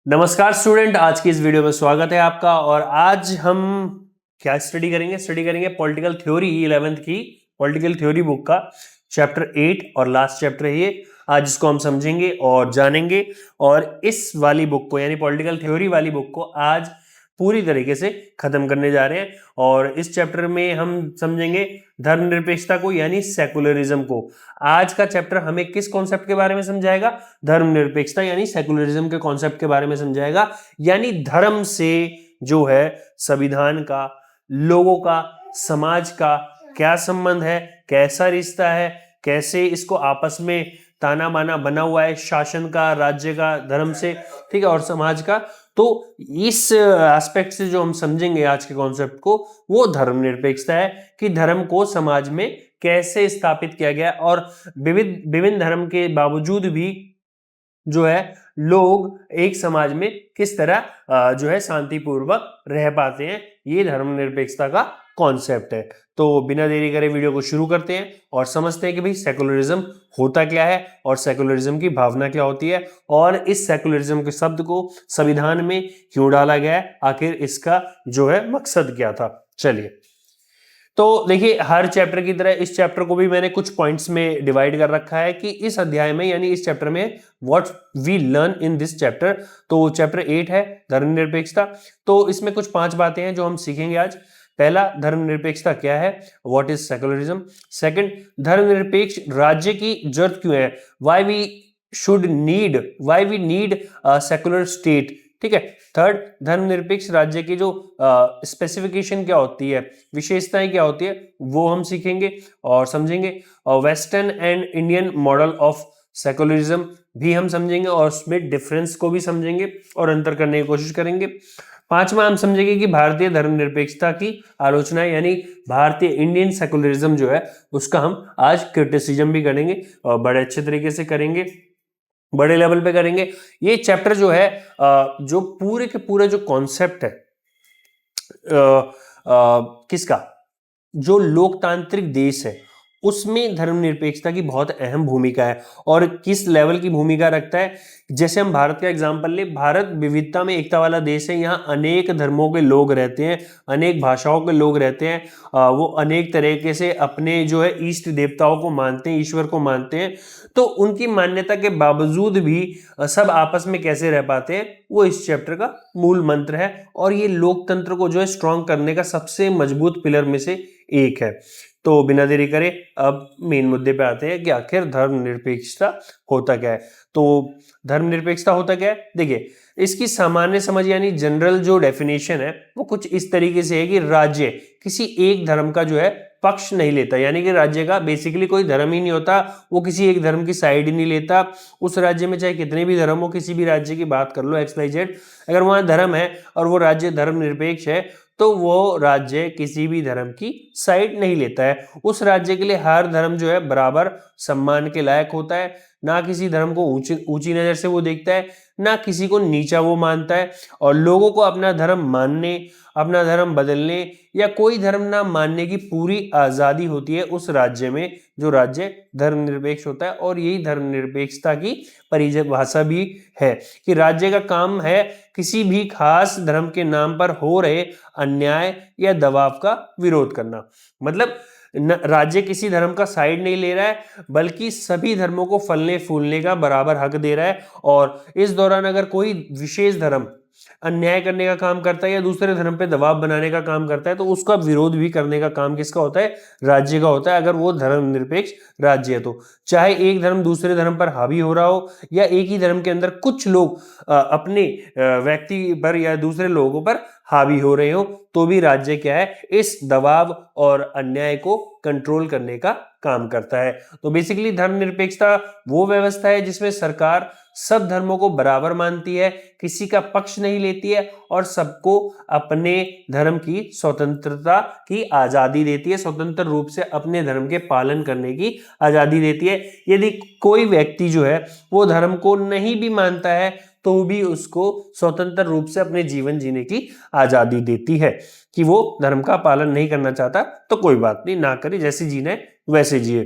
नमस्कार स्टूडेंट, आज की इस वीडियो में स्वागत है आपका। और आज हम क्या स्टडी करेंगे पॉलिटिकल थ्योरी 11th की पॉलिटिकल थ्योरी बुक का चैप्टर 8 और लास्ट चैप्टर है ये। आज इसको हम समझेंगे और जानेंगे, और इस वाली बुक को यानी पॉलिटिकल थ्योरी वाली बुक को आज पूरी तरीके से खत्म करने जा रहे हैं। और इस चैप्टर में हम समझेंगे धर्मनिरपेक्षता को यानी सेकुलरिज्म को। आज का चैप्टर हमें किस कॉन्सेप्ट के बारे में समझाएगा? धर्मनिरपेक्षता यानी सेकुलरिज्म के कॉन्सेप्ट के बारे में समझाएगा। यानी धर्म से जो है संविधान का, लोगों का, समाज का क्या संबंध है, कैसा रिश्ता है, कैसे इसको आपस में ताना बाना बना हुआ है, शासन का, राज्य का, धर्म से, ठीक है, और समाज का। तो इस एस्पेक्ट से जो हम समझेंगे आज के कॉन्सेप्ट को, वो धर्मनिरपेक्षता है कि धर्म को समाज में कैसे स्थापित किया गया और विभिन्न धर्म के बावजूद भी जो है लोग एक समाज में किस तरह जो है शांतिपूर्वक रह पाते हैं। ये धर्मनिरपेक्षता का कॉन्सेप्ट है। तो बिना देरी करे वीडियो को शुरू करते हैं और समझते हैं कि भाई सेकुलरिज्म होता क्या है और सेकुलरिज्म की भावना क्या होती है, और इस सेकुलरिज्म के शब्द को संविधान में क्यों डाला गया है, आखिर इसका जो है मकसद क्या था। चलिए, तो देखिए, हर चैप्टर की तरह इस चैप्टर को भी मैंने कुछ पॉइंट्स में डिवाइड कर रखा है कि इस अध्याय में यानी इस चैप्टर में what we learn in this chapter. तो चैप्टर 8 है धर्मनिरपेक्षता। तो इसमें कुछ 5 बातें हैं जो हम सीखेंगे आज। पहला, धर्मनिरपेक्षता क्या है, व्हाट इज सेकुलरिज्म। सेकंड, धर्मनिरपेक्ष राज्य की जरूरत क्यों है, why we need secular state, ठीक है। थर्ड, धर्मनिरपेक्ष राज्य की जो स्पेसिफिकेशन क्या होती है, विशेषताएं क्या होती है, वो हम सीखेंगे और समझेंगे। और western and Indian model of secularism भी हम समझेंगे और उसमें डिफरेंस को भी समझेंगे और अंतर करने की कोशिश करेंगे। पांचवा, हम समझेंगे कि भारतीय धर्मनिरपेक्षता की आलोचना यानी भारतीय इंडियन सेकुलरिज्म जो है उसका हम आज क्रिटिसिज्म भी करेंगे और बड़े अच्छे तरीके से करेंगे, बड़े लेवल पे करेंगे। ये चैप्टर जो है जो पूरे के पूरे जो कॉन्सेप्ट है किसका, जो लोकतांत्रिक देश है उसमें धर्मनिरपेक्षता की बहुत अहम भूमिका है। और किस लेवल की भूमिका रखता है, जैसे हम भारत का एग्जांपल ले, भारत विविधता में एकता वाला देश है। यहाँ अनेक धर्मों के लोग रहते हैं, अनेक भाषाओं के लोग रहते हैं, वो अनेक तरीके से अपने जो है इष्ट देवताओं को मानते हैं, ईश्वर को मानते हैं। तो उनकी मान्यता के बावजूद भी सब आपस में कैसे रह पाते हैं, वो इस चैप्टर का मूल मंत्र है। और ये लोकतंत्र को जो है स्ट्रॉन्ग करने का सबसे मजबूत पिलर में से एक है। तो बिना देरी करे अब मेन मुद्दे पे आते हैं कि आखिर धर्मनिरपेक्षता होता क्या है। तो धर्मनिरपेक्षता होता क्या है, देखिए, इसकी सामान्य समझ यानी जनरल जो डेफिनेशन है वो कुछ इस तरीके से है कि राज्य किसी एक धर्म का जो है पक्ष नहीं लेता, यानी कि राज्य का बेसिकली कोई धर्म ही नहीं होता, वो किसी एक धर्म की साइड ही नहीं लेता। उस राज्य में चाहे कितने भी धर्म हो, किसी भी राज्य की बात कर लो XYZ, अगर वहां धर्म है और वो राज्य धर्मनिरपेक्ष है तो वो राज्य किसी भी धर्म की साइड नहीं लेता है। उस राज्य के लिए हर धर्म जो है बराबर सम्मान के लायक होता है, ना किसी धर्म को ऊंची नजर से वो देखता है, ना किसी को नीचा वो मानता है। और लोगों को अपना धर्म मानने, अपना धर्म बदलने या कोई धर्म ना मानने की पूरी आजादी होती है उस राज्य में जो राज्य धर्मनिरपेक्ष होता है। और यही धर्मनिरपेक्षता की परिभाषा भी है कि राज्य का काम है किसी भी खास धर्म के नाम पर हो रहे अन्याय या दबाव का विरोध करना। मतलब राज्य किसी धर्म का साइड नहीं ले रहा है, बल्कि सभी धर्मों को फलने फूलने का बराबर हक दे रहा है। और इस दौरान अगर कोई विशेष धर्म अन्याय करने का काम करता है या दूसरे धर्म पे दबाव बनाने का काम करता है तो उसका विरोध भी करने का काम किसका होता है, राज्य का होता है, अगर वो धर्मनिरपेक्ष राज्य है तो। चाहे एक धर्म दूसरे धर्म पर हावी हो रहा हो या एक ही धर्म के अंदर कुछ लोग अपने व्यक्ति पर या दूसरे लोगों पर हावी हो रहे हो, तो भी राज्य क्या है, इस दबाव और अन्याय को कंट्रोल करने का काम करता है। तो बेसिकली धर्मनिरपेक्षता वो व्यवस्था है जिसमें सरकार सब धर्मों को बराबर मानती है, किसी का पक्ष नहीं लेती है और सबको अपने धर्म की स्वतंत्रता की आजादी देती है, स्वतंत्र रूप से अपने धर्म के पालन करने की आजादी देती है। यदि कोई व्यक्ति जो है वो धर्म को नहीं भी मानता है तो भी उसको स्वतंत्र रूप से अपने जीवन जीने की आजादी देती है कि वो धर्म का पालन नहीं करना चाहता तो कोई बात नहीं, ना करे, जैसे जीना है वैसे जिए।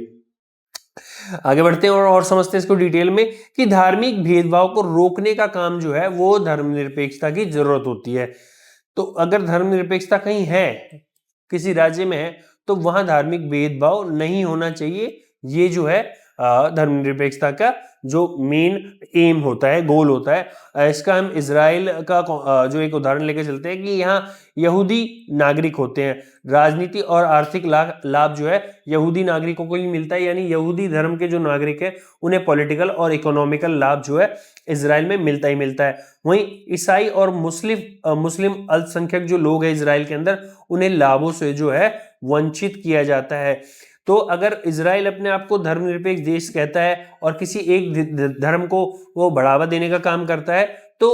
आगे बढ़ते हैं और समझते हैं इसको डिटेल में कि धार्मिक भेदभाव को रोकने का काम जो है वो धर्मनिरपेक्षता की जरूरत होती है। तो अगर धर्मनिरपेक्षता कहीं है, किसी राज्य में है, तो वहां धार्मिक भेदभाव नहीं होना चाहिए। ये जो है धर्मनिरपेक्षता का जो मेन एम होता है, गोल होता है। इसका हम इजराइल का जो एक उदाहरण लेकर चलते हैं कि यहाँ यहूदी नागरिक होते हैं, राजनीति और आर्थिक लाभ जो है यहूदी नागरिकों को ही मिलता है, यानी यहूदी धर्म के जो नागरिक है उन्हें पॉलिटिकल और इकोनॉमिकल लाभ जो है इजराइल में मिलता ही मिलता है। वहीं ईसाई और मुस्लिम अल्पसंख्यक जो लोग हैं इजराइल के अंदर, उन्हें लाभों से जो है वंचित किया जाता है। तो अगर इजराइल अपने आप को धर्मनिरपेक्ष देश कहता है और किसी एक धर्म को वो बढ़ावा देने का काम करता है, तो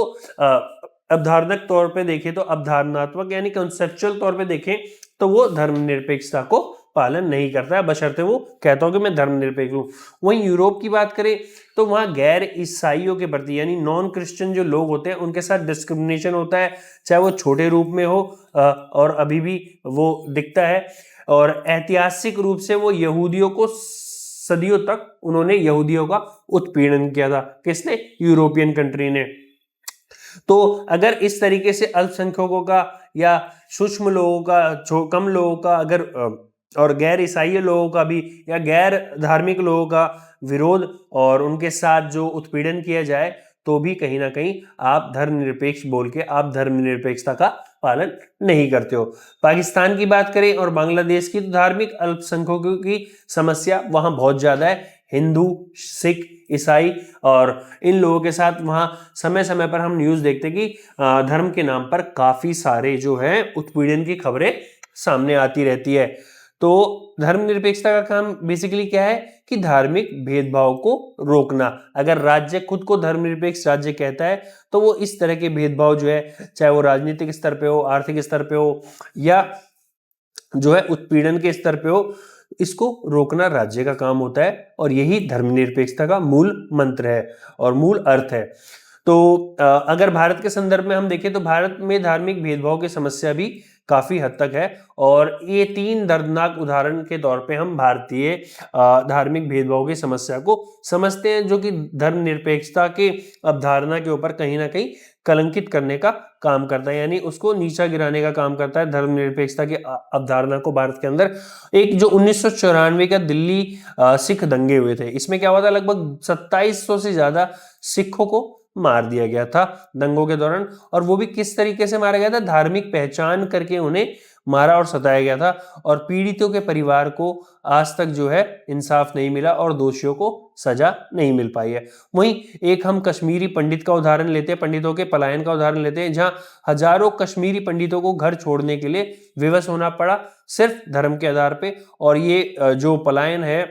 अवधारणात्मक तौर पे देखें, तो अवधारणात्मक यानी कंसेप्चुअल तौर पे देखें तो वो धर्मनिरपेक्षता को पालन नहीं करता है, बशर्ते वो कहता हो कि मैं धर्मनिरपेक्ष हूं। वहीं यूरोप की बात करें तो वहां गैर ईसाइयों के प्रति यानी नॉन क्रिश्चियन जो लोग होते हैं उनके साथ डिस्क्रिमिनेशन होता है, चाहे वो छोटे रूप में हो और अभी भी वो दिखता है। और ऐतिहासिक रूप से वो यहूदियों को सदियों तक उन्होंने यहूदियों का उत्पीड़न किया था। किसने? यूरोपियन कंट्री ने। तो अगर इस तरीके से अल्पसंख्यकों का या सूक्ष्म लोगों का, कम लोगों का अगर और गैर ईसाई लोगों का भी या गैर धार्मिक लोगों का विरोध और उनके साथ जो उत्पीड़न किया जाए, तो भी कहीं ना कहीं आप धर्मनिरपेक्ष बोल के आप धर्मनिरपेक्षता का पालन नहीं करते हो। पाकिस्तान की बात करें और बांग्लादेश की, तो धार्मिक अल्पसंख्यकों की समस्या वहां बहुत ज्यादा है। हिंदू, सिख, ईसाई और इन लोगों के साथ वहां समय समय पर हम न्यूज देखते कि धर्म के नाम पर काफी सारे जो है उत्पीड़न की खबरें सामने आती रहती है। तो धर्मनिरपेक्षता का काम बेसिकली क्या है कि धार्मिक भेदभाव को रोकना। अगर राज्य खुद को धर्मनिरपेक्ष राज्य कहता है तो वो इस तरह के भेदभाव जो है, चाहे वो राजनीतिक स्तर पे हो, आर्थिक स्तर पे हो या जो है उत्पीड़न के स्तर पे हो, इसको रोकना राज्य का काम होता है। और यही धर्मनिरपेक्षता का मूल मंत्र है और मूल अर्थ है। तो अगर भारत के संदर्भ में हम देखें तो भारत में धार्मिक भेदभाव की समस्या भी काफी हद तक है। और ये 3 दर्दनाक उदाहरण के तौर पे हम भारतीय धार्मिक भेदभाव की समस्या को समझते हैं, जो कि धर्मनिरपेक्षता के अवधारणा के ऊपर कहीं ना कहीं कलंकित करने का काम करता है, यानी उसको नीचा गिराने का काम करता है। धर्मनिरपेक्षता की अवधारणा को भारत के अंदर एक जो 1994 का दिल्ली सिख दंगे हुए थे, इसमें क्या हुआ था, लगभग 2700 से ज्यादा सिखों को मार दिया गया था दंगों के दौरान। और वो भी किस तरीके से मारा गया था? धार्मिक पहचान करके उन्हें मारा और सताया गया था। और पीड़ितों के परिवार को आज तक जो है इंसाफ नहीं मिला और दोषियों को सजा नहीं मिल पाई है। वहीं एक हम कश्मीरी पंडित का उदाहरण लेते हैं, पंडितों के पलायन का उदाहरण लेते हैं, जहां हजारों कश्मीरी पंडितों को घर छोड़ने के लिए विवश होना पड़ा सिर्फ धर्म के आधार पे। और ये जो पलायन है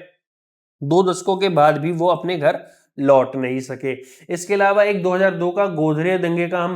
2 दशकों के बाद भी वो अपने घर लौट नहीं सके। इसके अलावा एक 2002 का गोधरे दंगे का हम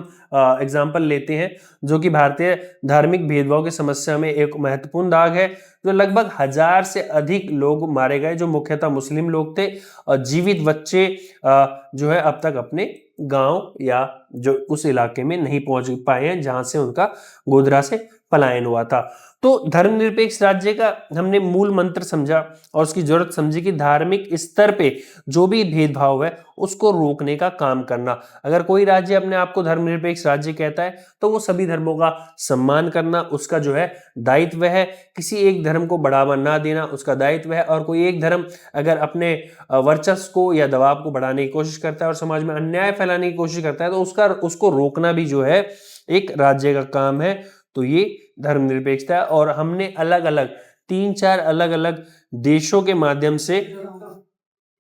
एग्जाम्पल लेते हैं, जो कि भारतीय धार्मिक भेदभाव की समस्या में एक महत्वपूर्ण दाग है। जो लगभग 1000 से अधिक लोग मारे गए, जो मुख्यतः मुस्लिम लोग थे। और जीवित बच्चे जो है अब तक अपने गांव या जो उस इलाके में नहीं पहुंच पाए हैं जहां से उनका गोधरा से पलायन हुआ था। तो धर्मनिरपेक्ष राज्य का हमने मूल मंत्र समझा और उसकी जरूरत समझी कि धार्मिक स्तर पे जो भी भेदभाव है उसको रोकने का काम करना। अगर कोई राज्य अपने आप को धर्मनिरपेक्ष राज्य कहता है तो वो सभी धर्मों का सम्मान करना उसका जो है दायित्व है। किसी एक धर्म को बढ़ावा ना देना उसका दायित्व है। और कोई एक धर्म अगर अपने वर्चस्व को या दबाव को बढ़ाने की कोशिश करता है और समाज में अन्याय फैलाने की कोशिश करता है तो उसको रोकना भी जो है एक राज्य का काम है। तो ये धर्मनिरपेक्षता है। और हमने अलग अलग 3-4 अलग अलग देशों के माध्यम से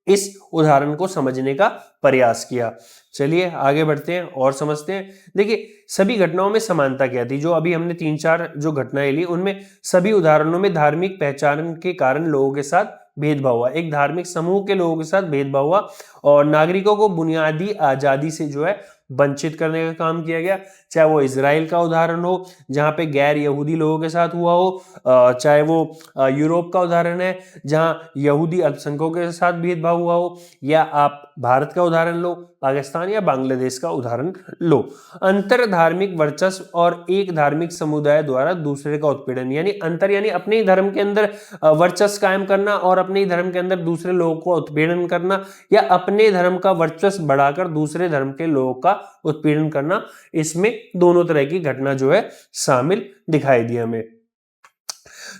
इस उदाहरण को समझने का प्रयास किया। चलिए आगे बढ़ते हैं और समझते हैं। देखिए सभी घटनाओं में समानता क्या थी? जो अभी हमने 3-4 जो घटनाएं ली उनमें सभी उदाहरणों में धार्मिक पहचान के कारण लोगों के साथ भेदभाव हुआ, एक धार्मिक समूह के लोगों के साथ भेदभाव हुआ और नागरिकों को बुनियादी आजादी से जो है वंचित करने का काम किया गया। चाहे वो इजराइल का उदाहरण हो जहां पे गैर यहूदी लोगों के साथ हुआ हो, चाहे वो यूरोप का उदाहरण है जहां यहूदी अल्पसंख्यकों के साथ भेदभाव हुआ हो, या आप भारत का उदाहरण लो पाकिस्तान या बांग्लादेश का उदाहरण लो। अंतर धार्मिक वर्चस्व और एक धार्मिक समुदाय द्वारा दूसरे का उत्पीड़न, यानी अंतर यानी अपने ही धर्म के अंदर वर्चस्व कायम करना और अपने ही धर्म के अंदर दूसरे लोगों को उत्पीड़न करना, या अपने धर्म का वर्चस्व बढ़ाकर दूसरे धर्म के लोगों का उत्पीड़न करना, इसमें दोनों तरह की घटना जो है शामिल दिखाई दी हमें।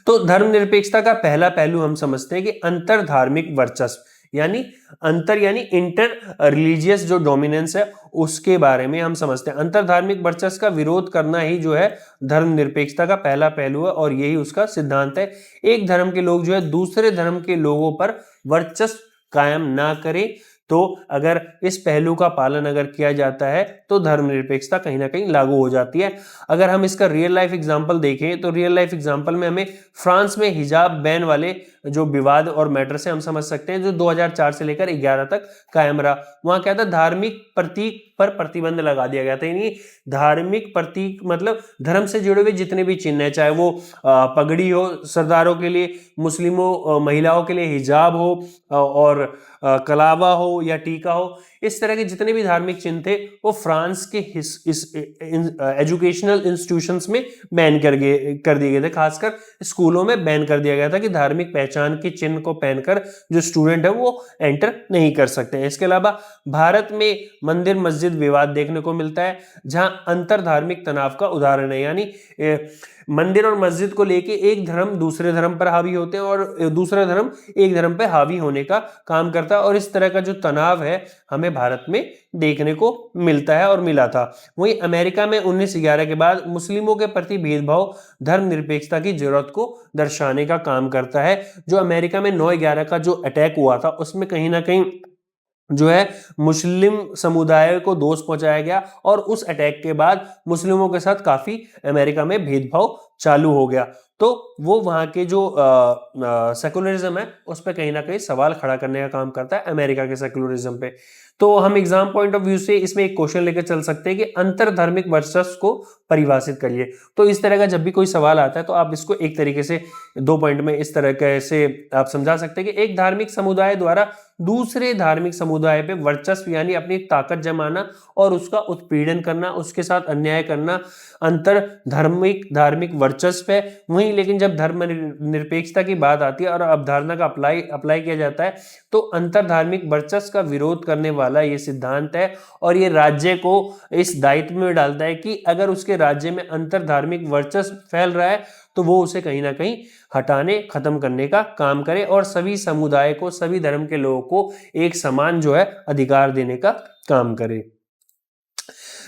तो धर्मनिरपेक्षता का पहला पहलू हम समझते हैं कि अंतर धार्मिक वर्चस्व, यानी अंतर यानी इंटर रिलीजियस जो डोमिनेंस है उसके बारे में हम समझते हैं। अंतर धार्मिक वर्चस्व का विरोध करना ही जो है धर्मनिरपेक्षता का पहला पहलू है और यही उसका सिद्धांत है। एक धर्म के लोग जो है दूसरे धर्म के लोगों पर वर्चस्व कायम ना करें। तो अगर इस पहलू का पालन अगर किया जाता है तो धर्मनिरपेक्षता कहीं ना कहीं लागू हो जाती है। अगर हम इसका रियल लाइफ एग्जांपल देखें तो रियल लाइफ एग्जांपल में हमें फ्रांस में हिजाब बैन वाले जो विवाद और मैटर से हम समझ सकते हैं, जो 2004 से लेकर 11 तक कायम रहा। वहां क्या था, धार्मिक प्रतीक पर प्रतिबंध लगा दिया गया था। यानी धार्मिक प्रतीक मतलब धर्म से जुड़े हुए जितने भी चिन्ह है, चाहे वो पगड़ी हो सरदारों के लिए, मुस्लिमों महिलाओं के लिए हिजाब हो, और कलावा हो या टीका हो, इस तरह के जितने भी धार्मिक चिन्ह थे वो फ्रांस के एजुकेशनल इंस्टीट्यूशंस में बैन कर दिए गए थे। खासकर स्कूलों में बैन कर दिया गया था कि धार्मिक पहचान के चिन्ह को पहनकर जो स्टूडेंट है वो एंटर नहीं कर सकते हैं। इसके अलावा भारत में मंदिर मस्जिद विवाद देखने को मिलता है, जहां अंतर धार्मिक तनाव का उदाहरण है। यानी मंदिर और मस्जिद को लेके एक धर्म दूसरे धर्म पर हावी होते हैं और दूसरा धर्म एक धर्म पर हावी होने का काम करता है, और इस तरह का जो तनाव है हमें भारत में देखने को मिलता है और मिला था। वहीं अमेरिका में 1911 के बाद मुस्लिमों के प्रति भेदभाव धर्मनिरपेक्षता की जरूरत को दर्शाने का काम करता है। जो अमेरिका में 9/11 का जो अटैक हुआ था उसमें कहीं ना कहीं जो है मुस्लिम समुदाय को दोष पहुंचाया गया, और उस अटैक के बाद मुस्लिमों के साथ काफी अमेरिका में भेदभाव चालू हो गया। तो वो वहां के जो सेकुलरिज्म है उस पर कहीं ना कहीं सवाल खड़ा करने का काम करता है, अमेरिका के सेकुलरिज्म पे। तो हम एग्जाम पॉइंट ऑफ व्यू से इसमें एक क्वेश्चन लेकर चल सकते हैं कि अंतर धार्मिक वर्चस्व को परिभाषित करिए। तो इस तरह का जब भी कोई सवाल आता है तो आप इसको एक तरीके से 2 पॉइंट में इस तरह से आप समझा सकते हैं कि एक धार्मिक समुदाय द्वारा दूसरे धार्मिक समुदाय पे वर्चस्व यानी अपनी ताकत जमाना और उसका उत्पीड़न करना, उसके साथ अन्याय करना अंतर धार्मिक वर्चस्व है। वहीं लेकिन जब धर्म निरपेक्षता की बात आती है और अवधारणा का अप्लाई किया जाता है तो अंतर धार्मिक वर्चस्व का विरोध करने वाला ये सिद्धांत है, और ये राज्य को इस दायित्व में डालता है कि अगर उसके राज्य में अंतर धार्मिक वर्चस्व फैल रहा है तो वो उसे कहीं ना कहीं हटाने खत्म करने का काम करे और सभी समुदाय को, सभी धर्म के लोगों को एक समान जो है अधिकार देने का काम करे।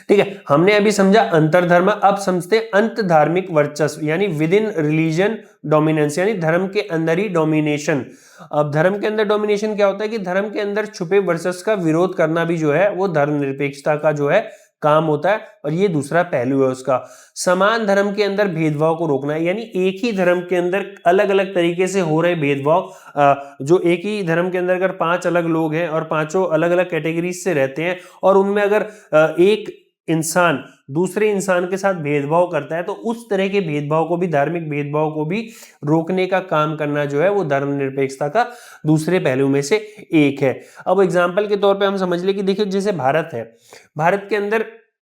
ठीक है, हमने अभी समझा अंतरधर्म। अब समझते हैं अंत धार्मिक वर्चस्व यानी विद इन रिलीजन डोमिनेंस, यानी धर्म के अंदर ही डोमिनेशन। अब धर्म के अंदर डोमिनेशन क्या होता है कि धर्म के अंदर छुपे वर्चस्व का विरोध करना भी जो है वो धर्मनिरपेक्षता का जो है काम होता है, और ये दूसरा पहलू है उसका। समान धर्म के अंदर भेदभाव को रोकना है, यानी एक ही धर्म के अंदर अलग अलग तरीके से हो रहे भेदभाव, जो एक ही धर्म के अंदर अगर 5 अलग लोग हैं और पांचों अलग अलग कैटेगरीज से रहते हैं और उनमें अगर एक इंसान दूसरे इंसान के साथ भेदभाव करता है तो उस तरह के भेदभाव को भी, धार्मिक भेदभाव को भी रोकने का काम करना जो है वो धर्मनिरपेक्षता का दूसरे पहलू में से एक है। अब एग्जाम्पल के तौर पे हम समझ ले कि देखिए जैसे भारत है, भारत के अंदर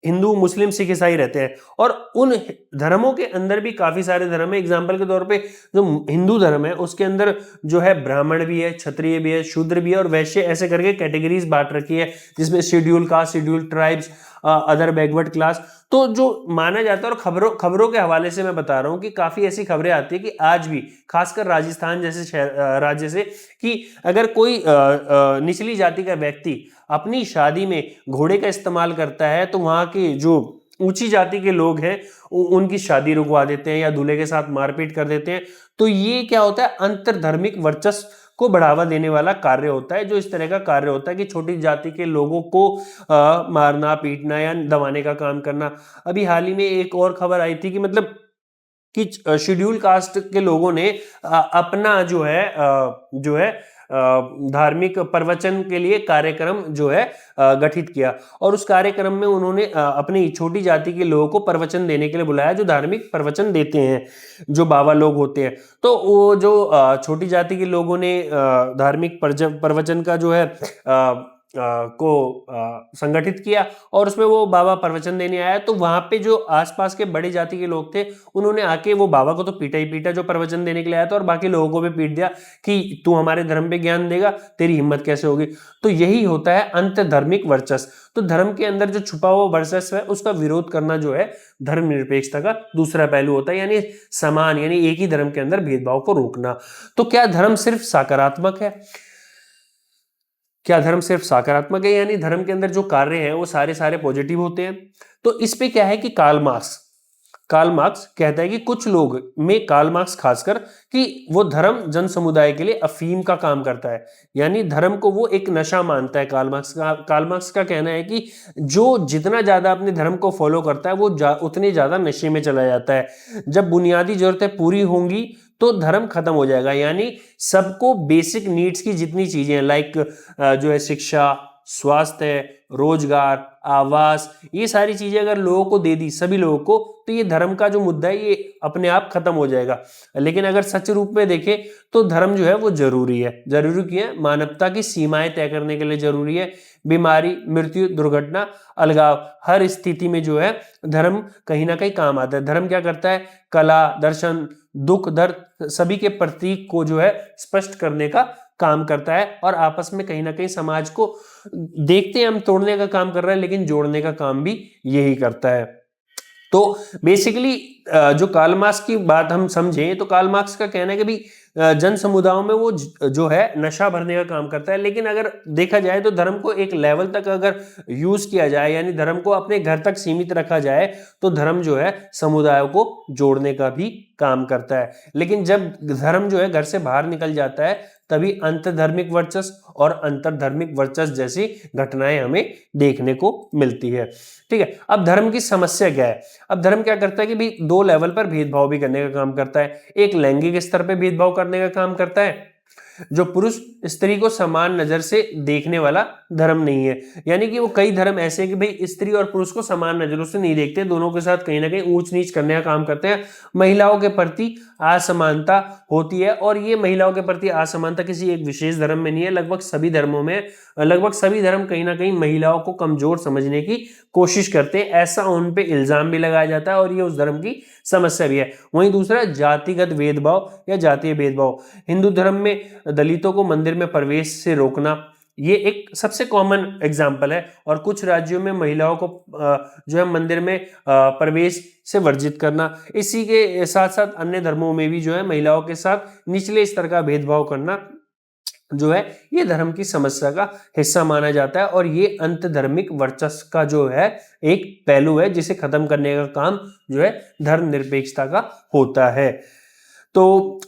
हिंदू मुस्लिम सिख ईसाई रहते हैं और उन धर्मों के अंदर भी काफी सारे धर्म है। एग्जाम्पल के तौर पे जो हिंदू धर्म है उसके अंदर जो है ब्राह्मण भी है, क्षत्रिय भी है, शूद्र भी है और वैश्य, ऐसे करके कैटेगरीज बांट रखी है, जिसमें schedule caste, schedule tribes, other backward class. तो जो माना जाता है, और खबरों के हवाले से मैं बता रहा हूं कि काफी ऐसी खबरें आती है कि आज भी खासकर राजस्थान जैसे राज्य से कि अगर कोई निचली जाति का व्यक्ति अपनी शादी में घोड़े का इस्तेमाल करता है तो वहां के जो ऊंची जाति के लोग हैं उनकी शादी रुकवा देते हैं या दूल्हे के साथ मारपीट कर देते हैं। तो ये क्या होता है, अंतरधार्मिक वर्चस्व को बढ़ावा देने वाला कार्य होता है, जो इस तरह का कार्य होता है कि छोटी जाति के लोगों को मारना, पीटना या दबाने का काम करना। अभी हाल ही में एक और खबर आई थी कि मतलब कि शेड्यूल कास्ट के लोगों ने अपना जो है धार्मिक प्रवचन के लिए कार्यक्रम जो है गठित किया, और उस कार्यक्रम में उन्होंने अपनी छोटी जाति के लोगों को प्रवचन देने के लिए बुलाया, जो धार्मिक प्रवचन देते हैं, जो बाबा लोग होते हैं। तो वो जो छोटी जाति के लोगों ने धार्मिक प्रवचन का जो है संगठित किया और उसमें वो बाबा प्रवचन देने आया। तो वहां पे जो आसपास के बड़े जाति के लोग थे उन्होंने आके वो बाबा को तो पीटा ही पीटा जो प्रवचन देने के लिए आया था, और बाकी लोगों को भी पीट दिया कि तू हमारे धर्म पे ज्ञान देगा, तेरी हिम्मत कैसे होगी। तो यही होता है अंतधर्मिक वर्चस्व। तो धर्म के अंदर जो छुपा हुआ वर्चस्व है उसका विरोध करना जो है धर्मनिरपेक्षता का दूसरा पहलू होता है, यानी समान, यानी एक ही धर्म के अंदर भेदभाव को रोकना। तो क्या धर्म सिर्फ सकारात्मक है? क्या धर्म सिर्फ सकारात्मक है, यानी धर्म के अंदर जो कार्य हैं वो सारे सारे पॉजिटिव होते हैं? तो इस पे क्या है कि कार्ल मार्क्स कहता है कि कुछ लोग में, कार्ल मार्क्स खासकर, कि वो धर्म जन समुदाय के लिए अफीम का काम करता है, यानी धर्म को वो एक नशा मानता है। कार्ल मार्क्स का कहना है कि जो जितना ज्यादा अपने धर्म को फॉलो करता है वो उतने ज्यादा नशे में चला जाता है। जब बुनियादी जरूरतें पूरी होंगी तो धर्म खत्म हो जाएगा, यानी सबको बेसिक नीड्स की जितनी चीजें हैं, लाइक जो है शिक्षा, स्वास्थ्य, रोजगार, आवास, ये सारी चीजें अगर लोगों को दे दी, सभी लोगों को, तो ये धर्म का जो मुद्दा है ये अपने आप खत्म हो जाएगा। लेकिन अगर सच रूप में देखें तो धर्म जो है वो जरूरी है। जरूरी क्यों है? मानवता की सीमाएं तय करने के लिए जरूरी है। बीमारी, मृत्यु, दुर्घटना, अलगाव, हर स्थिति में जो है धर्म कहीं ना कहीं काम आता है। धर्म क्या करता है? कला, दर्शन, दुख, दर्द, सभी के प्रतीक को जो है स्पष्ट करने का काम करता है, और आपस में कहीं ना कहीं समाज को देखते हैं हम तोड़ने का काम कर रहा है, लेकिन जोड़ने का काम भी यही करता है। तो बेसिकली जो कार्ल मार्क्स की बात हम समझें तो कार्ल मार्क्स का कहना है कि भाई जन समुदायों में वो जो है नशा भरने का काम करता है। लेकिन अगर देखा जाए तो धर्म को एक लेवल तक अगर यूज किया जाए, यानी धर्म को अपने घर तक सीमित रखा जाए, तो धर्म जो है समुदायों को जोड़ने का भी काम करता है। लेकिन जब धर्म जो है घर से बाहर निकल जाता है तभी अंतधर्मिक वर्चस्व और अंतरधर्मिक वर्चस्व जैसी घटनाएं हमें देखने को मिलती है। ठीक है, अब धर्म की समस्या क्या है? अब धर्म क्या करता है कि भाई दो लेवल पर भेदभाव भी करने का काम करता है। एक लैंगिक स्तर पर भेदभाव करने का काम करता है, जो पुरुष स्त्री को समान नजर से देखने वाला धर्म नहीं है। यानी कि वो कई धर्म ऐसे हैं कि भाई स्त्री और पुरुष को समान नजरों से नहीं देखते, दोनों के साथ कहीं ना कहीं ऊंच नीच करने का काम करते हैं। महिलाओं के प्रति असमानता होती है, और ये महिलाओं के प्रति असमानता किसी एक विशेष धर्म में नहीं है, लगभग सभी धर्मों में, लगभग सभी धर्म कहीं ना कहीं महिलाओं को कमजोर समझने की कोशिश करते हैं। ऐसा उन पे इल्जाम भी लगाया जाता है, और ये उस धर्म की समस्या भी है। वहीं दूसरा जातिगत भेदभाव या जातीय भेदभाव। हिंदू धर्म में दलितों को मंदिर में प्रवेश से रोकना, ये एक सबसे कॉमन एग्जाम्पल है। और कुछ राज्यों में महिलाओं को जो है मंदिर में प्रवेश से वर्जित करना। इसी के साथ साथ अन्य धर्मों में भी जो है महिलाओं के साथ निचले स्तर का भेदभाव करना जो है ये धर्म की समस्या का हिस्सा माना जाता है। और ये अंतधर्मिक वर्चस्व का जो है एक पहलू है, जिसे खत्म करने का काम जो है धर्मनिरपेक्षता का होता है। तो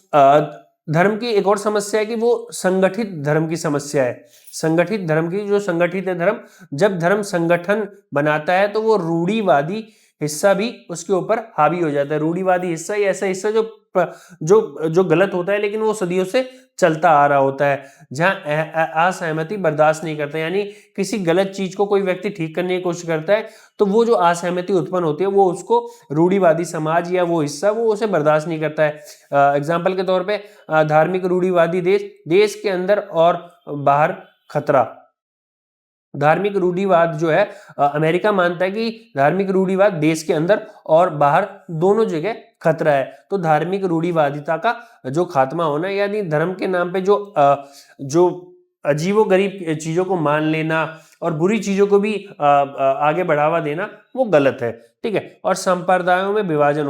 धर्म की एक और समस्या है कि वो संगठित धर्म की समस्या है। संगठित धर्म की, जो संगठित है धर्म, जब धर्म संगठन बनाता है तो वो रूढ़िवादी हिस्सा भी उसके ऊपर हावी हो जाता है। रूढ़िवादी हिस्सा ये ऐसा हिस्सा जो जो जो गलत होता है लेकिन वो सदियों से चलता आ रहा होता है, जहां असहमति बर्दाश्त नहीं करता। यानी किसी गलत चीज को कोई व्यक्ति ठीक करने की कोशिश करता है तो वो जो असहमति उत्पन्न होती है वो उसको रूढ़िवादी समाज या वो हिस्सा वो उसे बर्दाश्त नहीं करता है। एग्जाम्पल के तौर पे धार्मिक रूढ़िवादी देश के अंदर और बाहर खतरा। धार्मिक रूढ़िवाद जो है अमेरिका मानता है कि धार्मिक रूढ़िवाद देश के अंदर और बाहर दोनों जगह खतरा है। तो धार्मिक रूढ़िवादिता का जो खात्मा होना, यानी धर्म के नाम पे जो अजीबोगरीब चीजों को मान लेना और बुरी चीजों को भी आगे बढ़ावा देना, वो गलत है। ठीक है, और संप्रदायों में विभाजन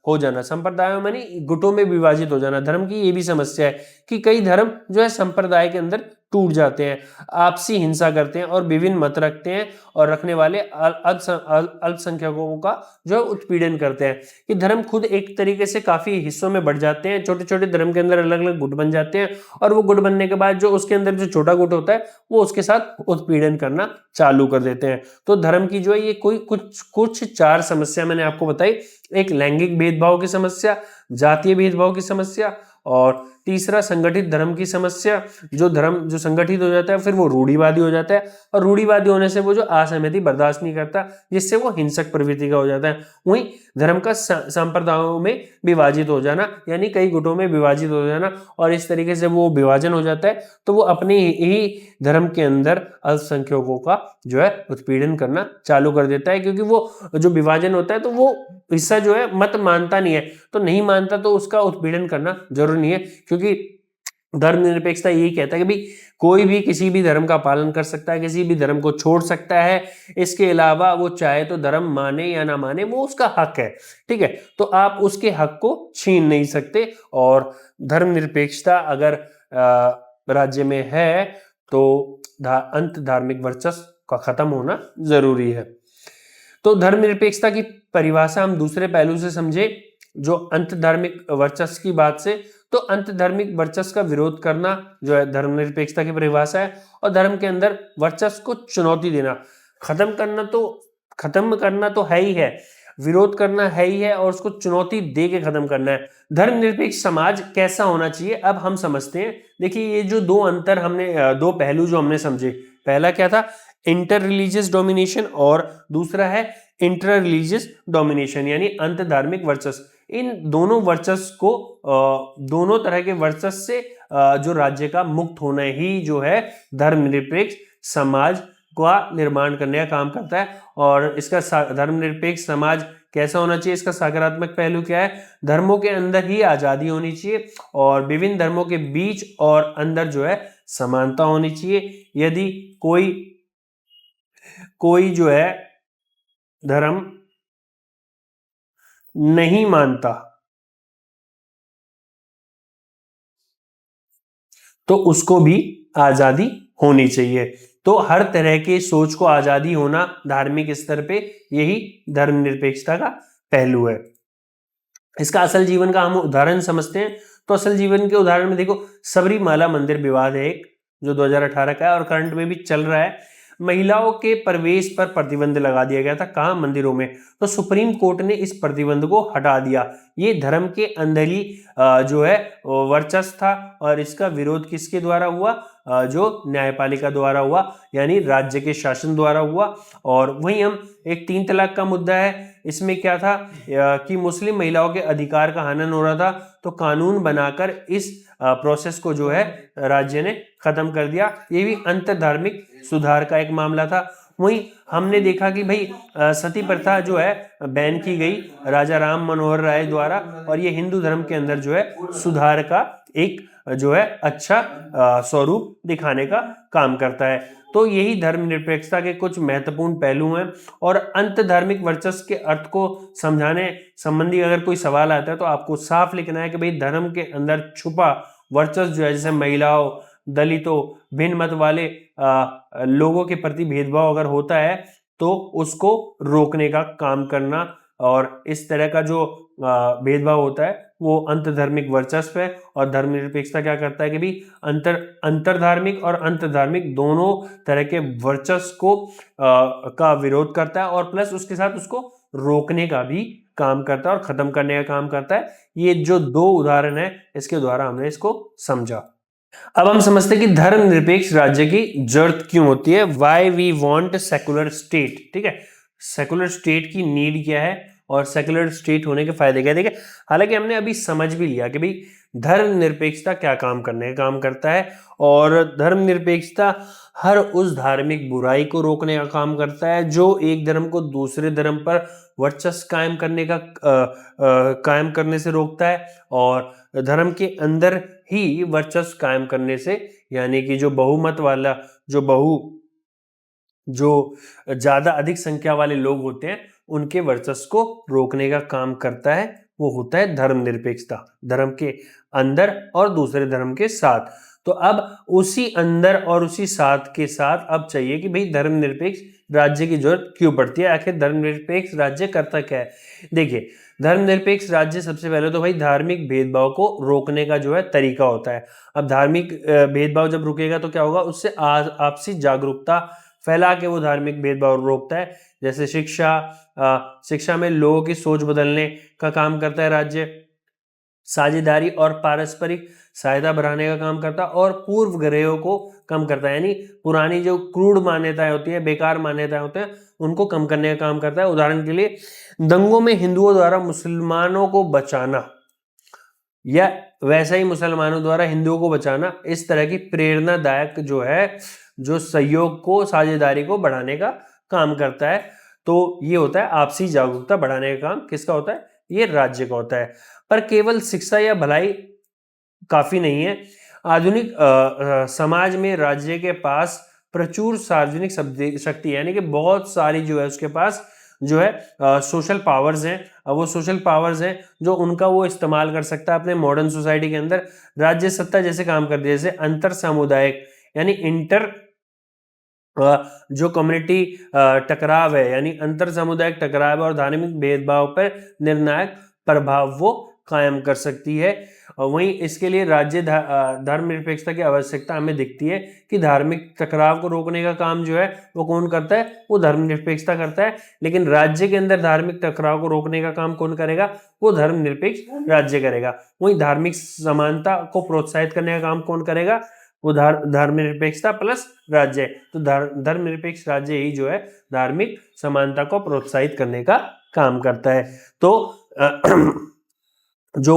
हो जाना, संप्रदायों में नहीं गुटों में विभाजित हो जाना। धर्म की ये भी समस्या है कि कई धर्म जो है संप्रदाय के अंदर टूट जाते हैं, आपसी हिंसा करते हैं और विभिन्न मत रखते हैं, और रखने वाले अल्पसंख्यकों का जो है उत्पीड़न करते हैं। कि धर्म खुद एक तरीके से काफी हिस्सों में बढ़ जाते हैं, छोटे छोटे धर्म के अंदर अलग अलग गुट बन जाते हैं, और वो गुट बनने के बाद जो उसके अंदर जो छोटा गुट होता है वो उसके साथ उत्पीड़न करना चालू कर देते हैं। तो धर्म की जो है ये कुछ चार समस्या मैंने आपको बताई। एक लैंगिक भेदभाव की समस्या, जातीय भेदभाव की समस्या, और तीसरा संगठित धर्म की समस्या, जो धर्म जो संगठित हो जाता है फिर वो रूढ़िवादी हो जाता है, और रूढ़िवादी होने से वो जो असहमति बर्दाश्त नहीं करता, जिससे वो हिंसक प्रवृत्ति का हो जाता है। वहीं धर्म का संप्रदायों में विभाजित हो जाना, यानी कई गुटों में विभाजित हो जाना, और इस तरीके से वो विभाजन हो जाता है, तो वो अपने ही धर्म के अंदर अल्पसंख्यकों का जो है उत्पीड़न करना चालू कर देता है, क्योंकि वो जो विभाजन होता है तो वो हिस्सा जो है मत मानता नहीं है, तो नहीं मानता तो उसका उत्पीड़न करना जरूरी नहीं है, क्योंकि धर्मनिरपेक्षता यही कहता है कि भाई कोई भी किसी भी धर्म का पालन कर सकता है, किसी भी धर्म को छोड़ सकता है, इसके अलावा वो चाहे तो धर्म माने या ना माने, वो उसका हक है। ठीक है, तो आप उसके हक को छीन नहीं सकते, और धर्मनिरपेक्षता अगर राज्य में है तो अंत धार्मिक वर्चस्व का खत्म होना जरूरी है। तो धर्मनिरपेक्षता की परिभाषा हम दूसरे पहलू से समझे, जो अंत धार्मिक वर्चस्व की बात से, तो अंत धार्मिक वर्चस्व का विरोध करना जो है धर्मनिरपेक्षता की परिभाषा है, और धर्म के अंदर वर्चस्व को चुनौती देना, खत्म करना तो है ही है, विरोध करना है ही है, और उसको चुनौती दे के खत्म करना है। धर्मनिरपेक्ष समाज कैसा होना चाहिए अब हम समझते हैं। देखिए, ये जो दो पहलू जो हमने समझे, पहला क्या था, इंटर रिलीजियस डोमिनेशन, और दूसरा है इंटर रिलीजियस डोमिनेशन, यानी अंत धार्मिक वर्चस्व। इन दोनों वर्चस्व को दोनों तरह के वर्चस्व से जो राज्य का मुक्त होना ही जो है धर्मनिरपेक्ष समाज का निर्माण करने का काम करता है। और इसका धर्मनिरपेक्ष समाज कैसा होना चाहिए, इसका सकारात्मक पहलू क्या है, धर्मों के अंदर ही आजादी होनी चाहिए, और विभिन्न धर्मों के बीच और अंदर जो है समानता होनी चाहिए। यदि कोई जो है धर्म नहीं मानता तो उसको भी आजादी होनी चाहिए। तो हर तरह के सोच को आजादी होना धार्मिक स्तर पे, यही धर्मनिरपेक्षता का पहलू है। इसका असल जीवन का हम उदाहरण समझते हैं। तो असल जीवन के उदाहरण में देखो, सबरीमाला मंदिर विवाद है एक, जो 2018 का है और करंट में भी चल रहा है। महिलाओं के प्रवेश पर प्रतिबंध लगा दिया गया था, कहाँ, मंदिरों में। तो सुप्रीम कोर्ट ने इस प्रतिबंध को हटा दिया। ये धर्म के अंदर ही जो है वर्चस्व था, और इसका विरोध किसके द्वारा हुआ, जो न्यायपालिका द्वारा हुआ, यानी राज्य के शासन द्वारा हुआ। और वहीं हम एक 3 तलाक का मुद्दा है, इसमें क्या था कि मुस्लिम महिलाओं के अधिकार का हनन हो रहा था, तो कानून बनाकर इस प्रोसेस को जो है राज्य ने खत्म कर दिया। ये भी अंतर धार्मिक सुधार का एक मामला था। वहीं हमने देखा कि भाई सती प्रथा जो है बैन की गई राजा राम मनोहर राय द्वारा, और ये हिंदू धर्म के अंदर जो है सुधार का एक जो है अच्छा स्वरूप दिखाने का काम करता है। तो यही धर्मनिरपेक्षता के कुछ महत्वपूर्ण पहलू हैं। और अंत धार्मिक वर्चस्व के अर्थ को समझाने संबंधी अगर कोई सवाल आता है तो आपको साफ लिखना है कि भाई धर्म के अंदर छुपा वर्चस्व जो है, जैसे महिलाओं, दलितों, भिन्न मत वाले लोगों के प्रति भेदभाव अगर होता है तो उसको रोकने का काम करना, और इस तरह का जो भेदभाव होता है वो अंतर्धार्मिक वर्चस्व है। और धर्मनिरपेक्षता क्या करता है कि भी अंतर्धार्मिक और अंतर्धार्मिक दोनों तरह के वर्चस्व को का विरोध करता है, और प्लस उसके साथ उसको रोकने का भी काम करता है और खत्म करने का काम करता है। ये जो 2 उदाहरण है, इसके द्वारा हमने इसको समझा। अब हम समझते हैं कि धर्मनिरपेक्ष राज्य की जरूरत क्यों होती है, why we want secular state. ठीक है, सेकुलर स्टेट की नीड क्या है और सेकुलर स्टेट होने के फायदे क्या है। देखिए, हालांकि हमने अभी समझ भी लिया कि भाई धर्मनिरपेक्षता क्या काम करने का काम करता है, और धर्मनिरपेक्षता हर उस धार्मिक बुराई को रोकने का काम करता है जो एक धर्म को दूसरे धर्म पर वर्चस्व कायम करने से रोकता है, और धर्म के अंदर ही वर्चस्व कायम करने से, यानी कि जो ज्यादा अधिक संख्या वाले लोग होते हैं उनके वर्चस्व को रोकने का काम करता है, वो होता है धर्मनिरपेक्षता, धर्म के अंदर और दूसरे धर्म के साथ। तो अब उसी अंदर और उसी साथ के साथ अब चाहिए कि भाई धर्मनिरपेक्ष राज्य की जरूरत क्यों पड़ती है, आखिर धर्मनिरपेक्ष राज्य करता क्या है। देखिए, धर्मनिरपेक्ष राज्य सबसे पहले तो भाई धार्मिक भेदभाव को रोकने का जो है तरीका होता है। अब धार्मिक भेदभाव जब रुकेगा तो क्या होगा, उससे आपसी जागरूकता फैला के वो धार्मिक भेदभाव रोकता है। जैसे शिक्षा में लोगों की सोच बदलने का काम करता है राज्य, साझेदारी और पारस्परिक सहायता बढ़ाने का काम करता है और पूर्व ग्रहों को कम करता है, यानी पुरानी जो क्रूड मान्यताएं होती है, बेकार मान्यताएं होते हैं, उनको कम करने का काम करता है। उदाहरण के लिए दंगों में हिंदुओं द्वारा मुसलमानों को बचाना या वैसा ही मुसलमानों द्वारा हिंदुओं को बचाना, इस तरह की प्रेरणादायक जो है, जो सहयोग को, साझेदारी को बढ़ाने का काम करता है। तो ये होता है आपसी जागरूकता बढ़ाने का काम किसका होता है, ये राज्य का होता है। पर केवल शिक्षा या भलाई काफी नहीं है। आधुनिक समाज में राज्य के पास प्रचुर सार्वजनिक शक्ति है, यानी कि बहुत सारी जो है उसके पास जो है सोशल पावर्स हैं। अब वो सोशल पावर्स हैं जो उनका वो इस्तेमाल कर सकता है अपने मॉडर्न सोसाइटी के अंदर। राज्य सत्ता जैसे काम करती है, जैसे अंतर सामुदायिक यानी इंटर जो कम्युनिटी टकराव है, यानी अंतर सामुदायिक टकराव और धार्मिक भेदभाव पर निर्णायक प्रभाव वो कायम कर सकती है। और वहीं इसके लिए राज्य धर्मनिरपेक्षता की आवश्यकता हमें दिखती है कि धार्मिक टकराव को रोकने का काम जो है वो कौन करता है, वो धर्मनिरपेक्षता करता है। लेकिन राज्य के अंदर धार्मिक टकराव को रोकने का काम कौन करेगा, वो धर्मनिरपेक्ष राज्य करेगा। वहीं धार्मिक समानता को प्रोत्साहित करने का काम कौन करेगा, वो धर्मनिरपेक्षता प्लस राज्य। तो धर्मनिरपेक्ष राज्य ही जो है धार्मिक समानता को प्रोत्साहित करने का काम करता है। तो जो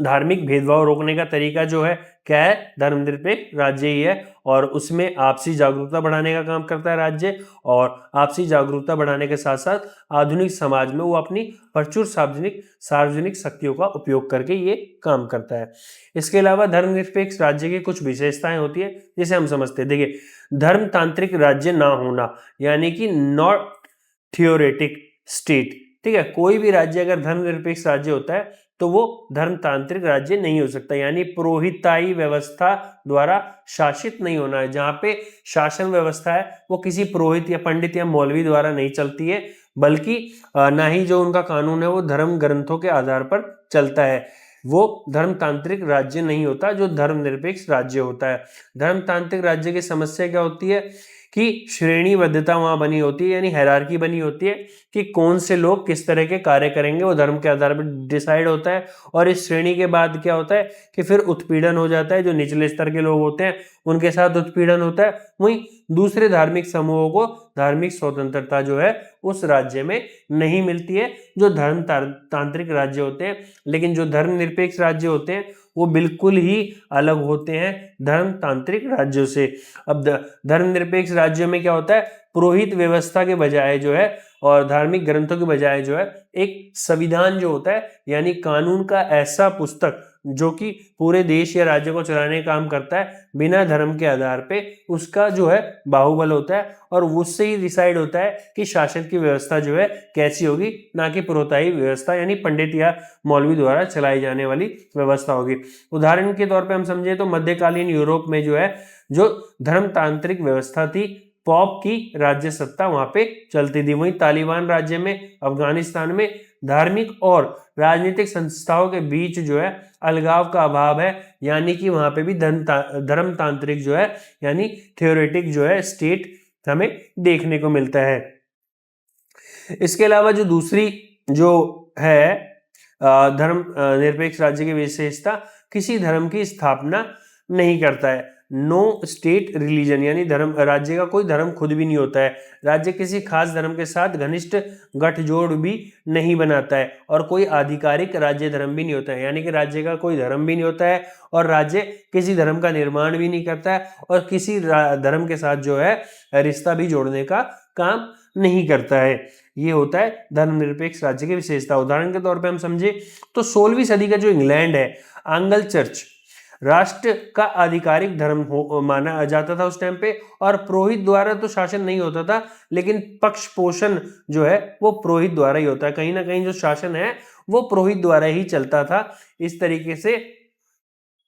धार्मिक भेदभाव रोकने का तरीका जो है क्या है, धर्मनिरपेक्ष राज्य ही है। और उसमें आपसी जागरूकता बढ़ाने का काम करता है राज्य, और आपसी जागरूकता बढ़ाने के साथ साथ आधुनिक समाज में वो अपनी प्रचुर सार्वजनिक शक्तियों का उपयोग करके ये काम करता है। इसके अलावा धर्मनिरपेक्ष राज्य की कुछ विशेषताएं होती है जिसे हम समझते हैं। देखिए, धर्मतांत्रिक राज्य ना होना, यानी कि नॉट थियोरेटिक स्टेट। ठीक है, कोई भी राज्य अगर धर्मनिरपेक्ष राज्य होता है तो वो धर्मतांत्रिक राज्य नहीं हो सकता, यानी पुरोहिताई व्यवस्था द्वारा शासित नहीं होना है। जहां पे शासन व्यवस्था है वो किसी पुरोहित या पंडित या मौलवी द्वारा नहीं चलती है, बल्कि ना ही जो उनका कानून है वो धर्म ग्रंथों के आधार पर चलता है। वो धर्मतांत्रिक राज्य नहीं होता जो धर्मनिरपेक्ष राज्य होता है। धर्मतांत्रिक राज्य की समस्या क्या होती है कि श्रेणीबद्धता वहां बनी होती है, यानी हायरार्की बनी होती है कि कौन से लोग किस तरह के कार्य करेंगे, वो धर्म के आधार पर डिसाइड होता है। और इस श्रेणी के बाद क्या होता है कि फिर उत्पीड़न हो जाता है, जो निचले स्तर के लोग होते हैं उनके साथ उत्पीड़न होता है। वहीं दूसरे धार्मिक समूहों को धार्मिक स्वतंत्रता जो है उस राज्य में नहीं मिलती है, जो धर्म तांत्रिक राज्य होते हैं। लेकिन जो धर्मनिरपेक्ष राज्य होते हैं वो बिल्कुल ही अलग होते हैं धर्मतांत्रिक राज्यों से। अब धर्मनिरपेक्ष राज्यों में क्या होता है, पुरोहित व्यवस्था के बजाय जो है और धार्मिक ग्रंथों के बजाय जो है एक संविधान जो होता है, यानी कानून का ऐसा पुस्तक जो कि पूरे देश या राज्य को चलाने का काम करता है बिना धर्म के आधार पे, उसका जो है बाहुबल होता है। और उससे ही डिसाइड होता है कि शासन की व्यवस्था जो है कैसी होगी, ना कि पुरोहिताई व्यवस्था यानी पंडित या मौलवी द्वारा चलाई जाने वाली व्यवस्था होगी। उदाहरण के तौर पे हम समझे तो मध्यकालीन यूरोप में जो है जो धर्मतांत्रिक व्यवस्था थी, पॉप की राज्य सत्ता वहां पे चलती थी। वहीं तालिबान राज्य में, अफगानिस्तान में धार्मिक और राजनीतिक संस्थाओं के बीच जो है अलगाव का अभाव है, यानी कि वहां पे भी धर्मतांत्रिक जो है यानी थ्योरेटिक जो है स्टेट हमें देखने को मिलता है। इसके अलावा जो दूसरी जो है धर्म निरपेक्ष राज्य की विशेषता, किसी धर्म की स्थापना नहीं करता है। नो स्टेट रिलीजन, यानी धर्म, राज्य का कोई धर्म खुद भी नहीं होता है। राज्य किसी खास धर्म के साथ घनिष्ठ गठजोड़ भी नहीं बनाता है, और कोई आधिकारिक राज्य धर्म भी नहीं होता है, यानी कि राज्य का कोई धर्म भी नहीं होता है और राज्य किसी धर्म का निर्माण भी नहीं करता है और किसी धर्म के साथ जो है रिश्ता भी जोड़ने का काम नहीं करता है। ये होता है धर्मनिरपेक्ष राज्य की विशेषता। उदाहरण के तौर पे हम समझे तो 16वीं सदी का जो इंग्लैंड है, एंगल चर्च राष्ट्र का आधिकारिक धर्म माना जाता था उस टाइम पे, और पुरोहित द्वारा तो शासन नहीं होता था, लेकिन पक्ष पोषण जो है वो पुरोहित द्वारा ही होता है। कहीं ना कहीं जो शासन है वो पुरोहित द्वारा ही चलता था। इस तरीके से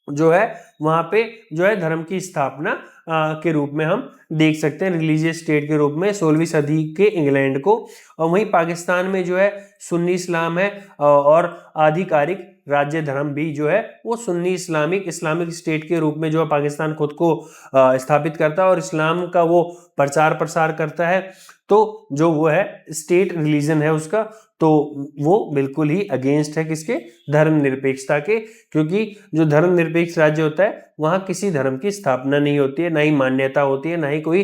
जो है वहां पे जो है धर्म की स्थापना के रूप में हम देख सकते हैं, रिलीजियस स्टेट के रूप में 16वीं सदी के इंग्लैंड को। और वहीं पाकिस्तान में जो है सुन्नी इस्लाम है और आधिकारिक राज्य धर्म भी जो है वो सुन्नी इस्लामिक स्टेट के रूप में जो है पाकिस्तान खुद को स्थापित करता है और इस्लाम का वो प्रचार प्रसार करता है। तो जो वो है स्टेट रिलीजन है उसका, तो वो बिल्कुल ही अगेंस्ट है किसके, धर्मनिरपेक्षता के, क्योंकि जो धर्मनिरपेक्ष राज्य होता है वहां किसी धर्म की स्थापना नहीं होती है, ना ही मान्यता होती है, ना ही कोई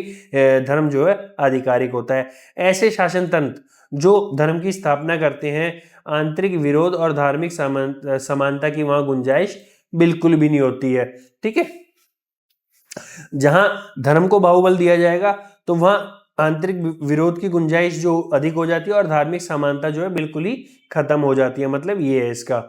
धर्म जो है आधिकारिक होता है। ऐसे शासन तंत्र जो धर्म की स्थापना करते हैं, आंतरिक विरोध और धार्मिक समानता की वहां गुंजाइश बिल्कुल भी नहीं होती है। ठीक है, जहां धर्म को बाहुबल दिया जाएगा तो वहां आंतरिक विरोध की गुंजाइश जो अधिक हो जाती है और धार्मिक समानता जो है बिल्कुल ही खत्म हो जाती है, मतलब ये है इसका।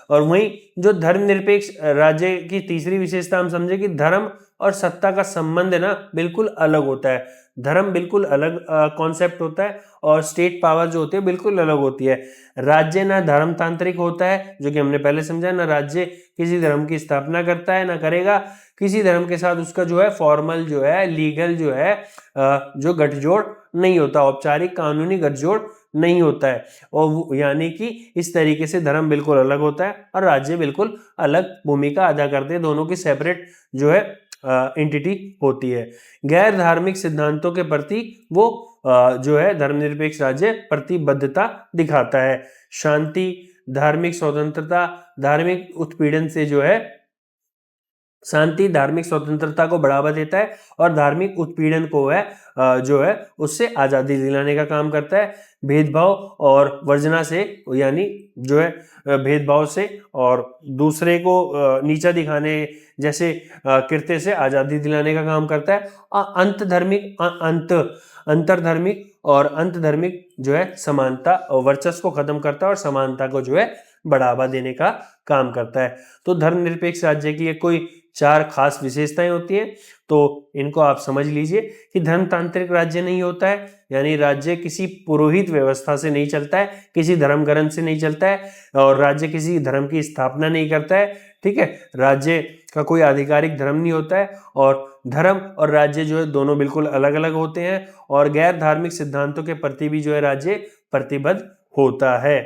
और वहीं जो धर्मनिरपेक्ष राज्य की तीसरी विशेषता हम समझे कि धर्म और सत्ता का संबंध है ना बिल्कुल अलग होता है। धर्म बिल्कुल अलग कॉन्सेप्ट होता है और स्टेट पावर जो होती है बिल्कुल अलग होती है। राज्य ना धर्मतांत्रिक होता है, जो कि हमने पहले समझा, ना राज्य किसी धर्म की स्थापना करता है ना करेगा, किसी धर्म के साथ उसका जो है फॉर्मल जो है लीगल जो है जो गठजोड़ नहीं होता, औपचारिक कानूनी गठजोड़ नहीं होता है। और यानी कि इस तरीके से धर्म बिल्कुल अलग होता है और राज्य बिल्कुल अलग भूमिका अदा करते हैं, दोनों की सेपरेट जो है एंटिटी होती है। गैर धार्मिक सिद्धांतों के प्रति वो जो है धर्मनिरपेक्ष राज्य प्रतिबद्धता दिखाता है। शांति, धार्मिक स्वतंत्रता, धार्मिक उत्पीड़न से जो है शांति धार्मिक स्वतंत्रता को बढ़ावा देता है और धार्मिक उत्पीड़न को है जो है उससे आजादी दिलाने का काम करता है। भेदभाव और वर्जना से, यानी जो है भेदभाव से और दूसरे को नीचा दिखाने जैसे कृत्य से आजादी दिलाने का काम करता है। अंतरधर्मिक और अंतधर्मिक जो है समानता और वर्चस्व को खत्म करता है और समानता को जो है बढ़ावा देने का काम करता है। तो धर्मनिरपेक्ष राज्य की कोई 4 खास विशेषताएं होती हैं, तो इनको आप समझ लीजिए कि धर्मतांत्रिक राज्य नहीं होता है, यानी राज्य किसी पुरोहित व्यवस्था से नहीं चलता है, किसी धर्म ग्रंथ से नहीं चलता है और राज्य किसी धर्म की स्थापना नहीं करता है। ठीक है, राज्य का कोई आधिकारिक धर्म नहीं होता है और धर्म और राज्य जो है दोनों बिल्कुल अलग अलग होते हैं और गैर धार्मिक सिद्धांतों के प्रति भी जो है राज्य प्रतिबद्ध होता है।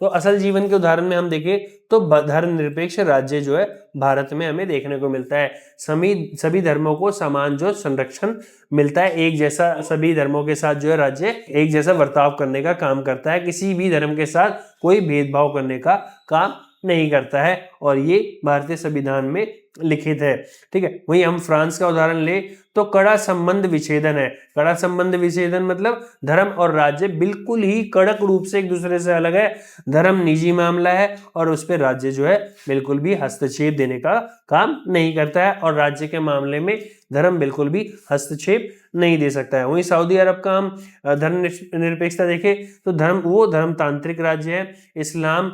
तो असल जीवन के उदाहरण में हम देखें तो धर्मनिरपेक्ष राज्य जो है भारत में हमें देखने को मिलता है। सभी धर्मों को समान जो संरक्षण मिलता है, एक जैसा सभी धर्मों के साथ जो है राज्य एक जैसा बर्ताव करने का काम करता है, किसी भी धर्म के साथ कोई भेदभाव करने का काम नहीं करता है और ये भारतीय संविधान में लिखित है। ठीक है, वहीं हम फ्रांस का उदाहरण ले तो कड़ा संबंध विच्छेदन है। कड़ा संबंध विच्छेदन मतलब धर्म और राज्य बिल्कुल ही कड़क रूप से एक दूसरे से अलग है। धर्म निजी मामला है और उस पर राज्य जो है बिल्कुल भी हस्तक्षेप देने का काम नहीं करता है और राज्य के मामले में धर्म बिल्कुल भी हस्तक्षेप नहीं दे सकता है। वहीं सऊदी अरब का हम धर्मनिरपेक्षता देखें तो वो धर्मतांत्रिक राज्य है। इस्लाम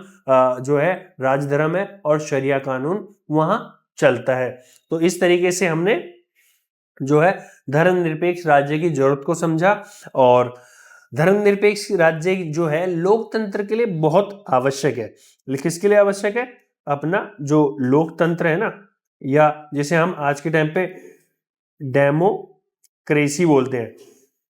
जो है राजधर्म है और शरिया कानून वहां चलता है। तो इस तरीके से हमने जो है धर्मनिरपेक्ष राज्य की जरूरत को समझा और धर्मनिरपेक्ष राज्य जो है लोकतंत्र के लिए बहुत आवश्यक है। किसके लिए आवश्यक है? अपना जो लोकतंत्र है ना, या जिसे हम आज के टाइम पे डेमोक्रेसी बोलते हैं,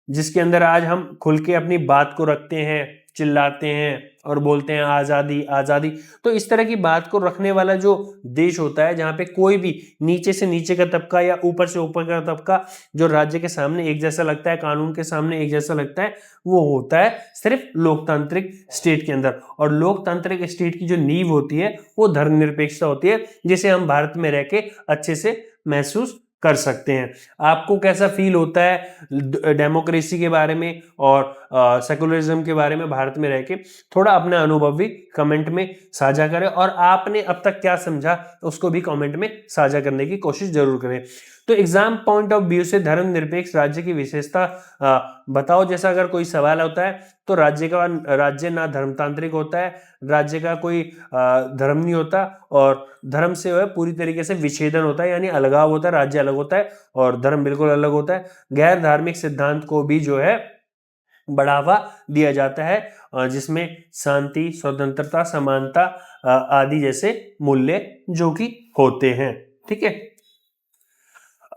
जिसके अंदर आज हम खुल के अपनी बात को रखते हैं, चिल्लाते हैं और बोलते हैं आज़ादी आज़ादी। तो इस तरह की बात को रखने वाला जो देश होता है, जहाँ पे कोई भी नीचे से नीचे का तबका या ऊपर से ऊपर का तबका जो राज्य के सामने एक जैसा लगता है, कानून के सामने एक जैसा लगता है, वो होता है सिर्फ लोकतांत्रिक स्टेट के अंदर। और लोकतांत्रिक स्टेट की जो नींव होती है वो धर्मनिरपेक्षता होती है, जिसे हम भारत में रह के अच्छे से महसूस कर सकते हैं। आपको कैसा फील होता है डेमोक्रेसी के बारे में और सेकुलरिज्म के बारे में भारत में रह के? थोड़ा अपना अनुभव भी कमेंट में साझा करें और आपने अब तक क्या समझा उसको भी कमेंट में साझा करने की कोशिश जरूर करें। तो एग्जाम पॉइंट ऑफ व्यू से धर्मनिरपेक्ष राज्य की विशेषता बताओ जैसा अगर कोई सवाल होता है तो राज्य ना धर्मतांत्रिक होता है, राज्य का कोई धर्म नहीं होता और धर्म से पूरी तरीके से विच्छेदन होता है, यानी अलगाव होता है, राज्य अलग होता है और धर्म बिल्कुल अलग होता है। गैर धार्मिक सिद्धांत को भी जो है बढ़ावा दिया जाता है, जिसमें शांति, स्वतंत्रता, समानता आदि जैसे मूल्य जो कि होते हैं। ठीक है,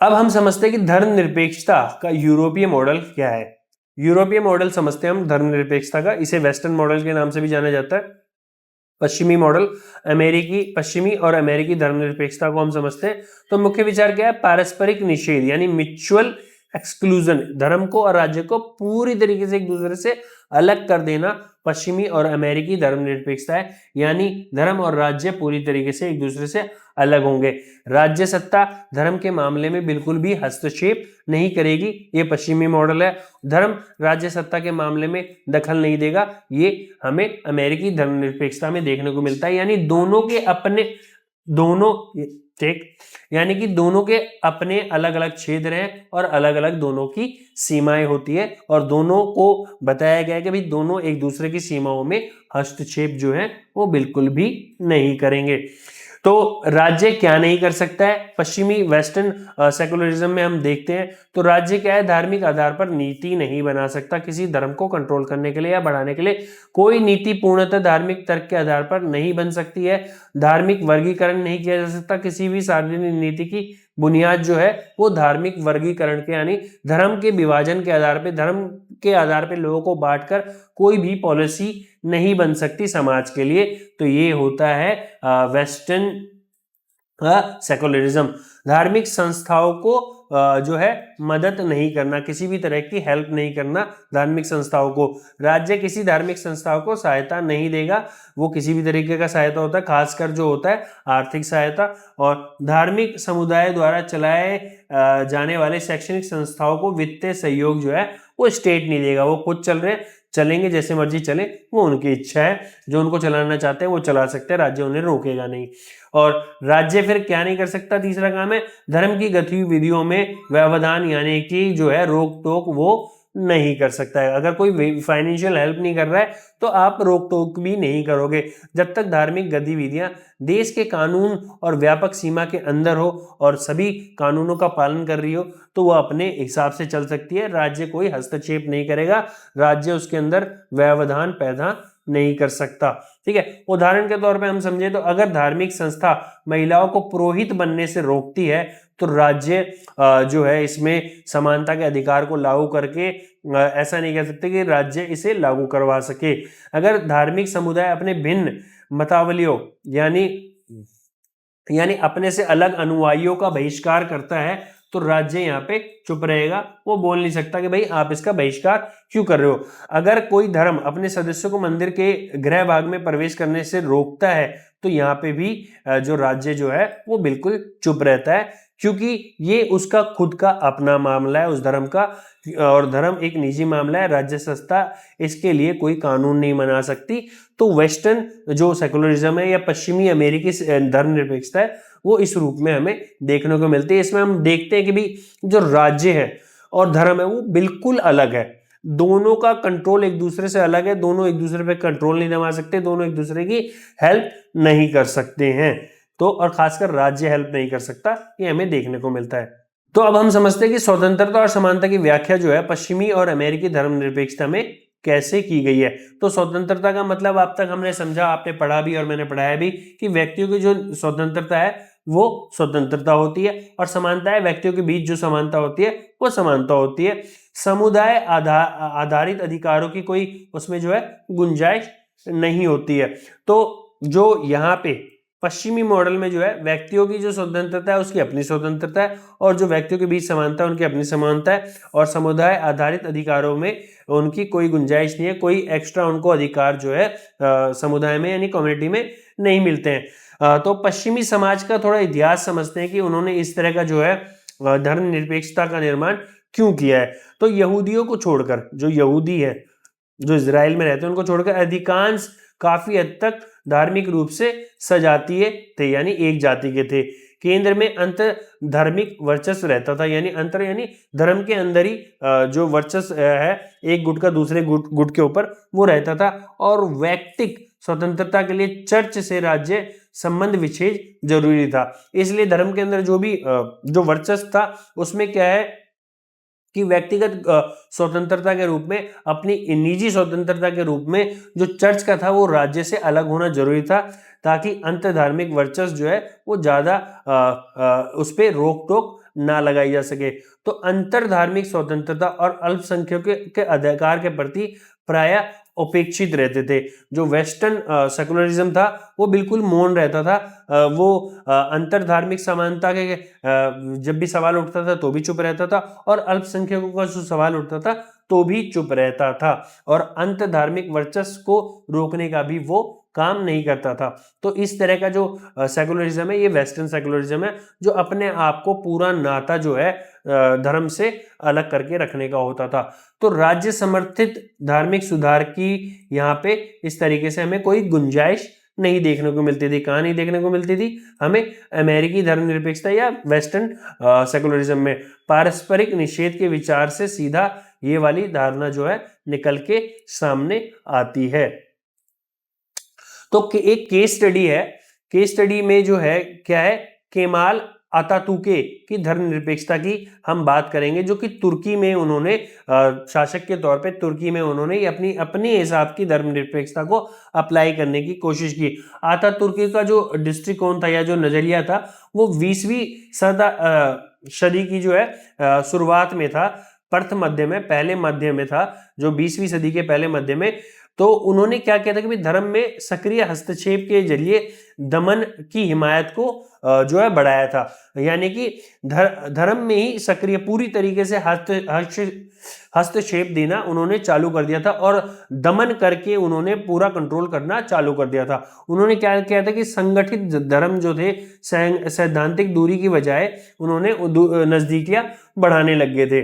अब हम समझते हैं कि धर्मनिरपेक्षता का यूरोपीय मॉडल क्या है। यूरोपीय मॉडल समझते हैं हम धर्मनिरपेक्षता का, इसे वेस्टर्न मॉडल के नाम से भी जाना जाता है। पश्चिमी मॉडल पश्चिमी और अमेरिकी धर्मनिरपेक्षता को हम समझते हैं। तो मुख्य विचार क्या है? पारस्परिक निषेध यानी म्यूचुअल एक्सक्लूजन, धर्म को और राज्य को पूरी तरीके से एक दूसरे से अलग कर देना पश्चिमी और अमेरिकी धर्मनिरपेक्षता है। यानी धर्म और राज्य पूरी तरीके से एक दूसरे से अलग होंगे। राज्य सत्ता धर्म के मामले में बिल्कुल भी हस्तक्षेप नहीं करेगी, ये पश्चिमी मॉडल है। धर्म राज्य सत्ता के मामले में दखल नहीं देगा, ये हमें अमेरिकी धर्मनिरपेक्षता में देखने को मिलता है। यानी दोनों के अपने ठीक, यानी कि दोनों के अपने अलग अलग क्षेत्र हैं और अलग अलग दोनों की सीमाएं होती है, और दोनों को बताया गया है कि भाई दोनों एक दूसरे की सीमाओं में हस्तक्षेप जो है वो बिल्कुल भी नहीं करेंगे। तो राज्य क्या नहीं कर सकता है? पश्चिमी वेस्टर्न सेकुलरिज्म में हम देखते हैं तो राज्य क्या है, धार्मिक आधार पर नीति नहीं बना सकता किसी धर्म को कंट्रोल करने के लिए या बढ़ाने के लिए। कोई नीति पूर्णतः धार्मिक तर्क के आधार पर नहीं बन सकती है। धार्मिक वर्गीकरण नहीं किया जा सकता। किसी भी सार्वजनिक नीति की बुनियाद जो है वो धार्मिक वर्गीकरण के यानी धर्म के विभाजन के आधार पर, धर्म के आधार पर लोगों को बांटकर कोई भी पॉलिसी नहीं बन सकती समाज के लिए। तो ये होता है वेस्टर्न सेकुलरिज्म। धार्मिक संस्थाओं को जो है मदद नहीं करना, किसी भी तरह की हेल्प नहीं करना धार्मिक संस्थाओं को। राज्य किसी धार्मिक संस्थाओं को सहायता नहीं देगा, वो किसी भी तरीके का सहायता होता है, खासकर जो होता है आर्थिक सहायता। और धार्मिक समुदाय द्वारा चलाए जाने वाले शैक्षणिक संस्थाओं को वित्तीय सहयोग जो है वो स्टेट नहीं देगा, वो खुद चलेंगे जैसे मर्जी चले, वो उनकी इच्छा है, जो उनको चलाना चाहते हैं वो चला सकते हैं, राज्य उन्हें रोकेगा नहीं। और राज्य फिर क्या नहीं कर सकता? तीसरा काम है धर्म की गतिविधियों में व्यवधान यानी कि जो है रोक टोक वो नहीं कर सकता है। अगर कोई फाइनेंशियल हेल्प नहीं कर रहा है तो आप रोक टोक भी नहीं करोगे। जब तक धार्मिक गतिविधियां देश के कानून और व्यापक सीमा के अंदर हो और सभी कानूनों का पालन कर रही हो तो वह अपने हिसाब से चल सकती है। राज्य कोई हस्तक्षेप नहीं करेगा, राज्य उसके अंदर व्यवधान पैदा नहीं कर सकता। ठीक है, उदाहरण के तौर पे हम समझे तो अगर धार्मिक संस्था महिलाओं को पुरोहित बनने से रोकती है तो राज्य जो है इसमें समानता के अधिकार को लागू करके ऐसा नहीं कह सकते कि राज्य इसे लागू करवा सके। अगर धार्मिक समुदाय अपने भिन्न मतावलियों यानी अपने से अलग अनुयायियों का बहिष्कार करता है तो राज्य यहाँ पे चुप रहेगा, वो बोल नहीं सकता कि भाई आप इसका बहिष्कार क्यों कर रहे हो। अगर कोई धर्म अपने सदस्यों को मंदिर के गृह भाग में प्रवेश करने से रोकता है तो यहाँ पे भी जो राज्य जो है वो बिल्कुल चुप रहता है, क्योंकि ये उसका खुद का अपना मामला है उस धर्म का, और धर्म एक निजी मामला है, राज्य संस्था इसके लिए कोई कानून नहीं बना सकती। तो वेस्टर्न जो सेकुलरिज्म है या पश्चिमी अमेरिकी धर्मनिरपेक्षता है वो इस रूप में हमें देखने को मिलती है। इसमें हम देखते हैं कि भी जो राज्य है और धर्म है वो बिल्कुल अलग है, दोनों का कंट्रोल एक दूसरे से अलग है, दोनों एक दूसरे पे कंट्रोल नहीं जमा सकते, दोनों एक दूसरे की हेल्प नहीं कर सकते हैं। तो और खासकर राज्य हेल्प नहीं कर सकता, ये हमें देखने को मिलता है। तो अब हम समझते हैं कि स्वतंत्रता और समानता की व्याख्या जो है पश्चिमी और अमेरिकी धर्मनिरपेक्षता में कैसे की गई है। तो स्वतंत्रता का मतलब अब तक हमने समझा, आपने पढ़ा भी और मैंने पढ़ाया भी कि व्यक्तियों की जो स्वतंत्रता है वो स्वतंत्रता होती है, और समानता है व्यक्तियों के बीच जो समानता होती है वो समानता होती है। समुदाय आधारित अधिकारों की कोई उसमें जो है गुंजाइश नहीं होती है। तो जो यहाँ पे पश्चिमी मॉडल में जो है व्यक्तियों की जो स्वतंत्रता है उसकी अपनी स्वतंत्रता है, और जो व्यक्तियों के बीच समानता है उनकी अपनी समानता है, और समुदाय आधारित अधिकारों में उनकी कोई गुंजाइश नहीं है, कोई एक्स्ट्रा उनको अधिकार जो है समुदाय में यानी कम्युनिटी में नहीं मिलते हैं। तो पश्चिमी समाज का थोड़ा इतिहास समझते हैं कि उन्होंने इस तरह का जो है धर्मनिरपेक्षता का निर्माण क्यों किया है। तो यहूदियों को छोड़कर, जो यहूदी है जो इजराइल में रहते हैं उनको छोड़कर अधिकांश काफी हद तक धार्मिक रूप से सजातीय थे, यानी एक जाति के थे। केंद्र में अंतर धार्मिक वर्चस्व रहता था, यानी अंतर यानी धर्म के अंदर ही जो वर्चस्व है एक गुट का दूसरे गुट के ऊपर वो रहता था। और वैयक्तिक स्वतंत्रता के लिए चर्च से राज्य संबंध विच्छेद जरूरी था। इसलिए धर्म के अंदर जो भी जो वर्चस्व था उसमें क्या है कि व्यक्तिगत स्वतंत्रता के रूप में, अपनी निजी स्वतंत्रता के रूप में जो चर्च का था वो राज्य से अलग होना जरूरी था, ताकि अंतर धार्मिक वर्चस्व जो है वो ज्यादा उस पर रोक टोक ना लगाई जा सके। तो अंतर धार्मिक स्वतंत्रता और अल्पसंख्यकों के अधिकार के प्रति प्रायः उपेक्षित रहते थे। जो वेस्टर्न सेकुलरिज्म था वो बिल्कुल मौन रहता था, वो अंतर धार्मिक समानता के जब भी सवाल उठता था तो भी चुप रहता था, और अल्पसंख्यकों का जो सवाल उठता था तो भी चुप रहता था, और अंत धार्मिक वर्चस्व को रोकने का भी वो काम नहीं करता था। तो इस तरह का जो सेकुलरिज्म है ये वेस्टर्न सेकुलरिज्म है, जो अपने आप को पूरा नाता जो है धर्म से अलग करके रखने का होता था। तो राज्य समर्थित धार्मिक सुधार की यहाँ पे इस तरीके से हमें कोई गुंजाइश नहीं देखने को मिलती थी। कहाँ नहीं देखने को मिलती थी? हमें अमेरिकी धर्मनिरपेक्षता या वेस्टर्न सेकुलरिज्म में पारस्परिक निषेध के विचार से सीधा ये वाली धारणा जो है निकल के सामने आती है। तो एक केस स्टडी है, केस स्टडी में जो है क्या है, केमाल अतातुर्क की धर्मनिरपेक्षता की हम बात करेंगे, जो कि तुर्की में उन्होंने शासक के तौर पे तुर्की में उन्होंने अपनी हिसाब की धर्मनिरपेक्षता को अप्लाई करने की कोशिश की। अतातुर्क का जो दृष्टिकोण था या जो नजरिया था वो 20वीं सदी की जो है शुरुआत में था, प्रथम मध्य में, पहले मध्य में था, जो 20वीं सदी के पहले मध्य में। तो उन्होंने क्या किया था कि धर्म में सक्रिय हस्तक्षेप के जरिए दमन की हिमायत को जो है बढ़ाया था, यानी कि धर्म में ही सक्रिय पूरी तरीके से हस्तक्षेप देना उन्होंने चालू कर दिया था, और दमन करके उन्होंने पूरा कंट्रोल करना चालू कर दिया था। उन्होंने क्या किया था कि संगठित धर्म जो थे सैद्धांतिक दूरी की बजाय उन्होंने नजदीकियां बढ़ाने लग गए थे,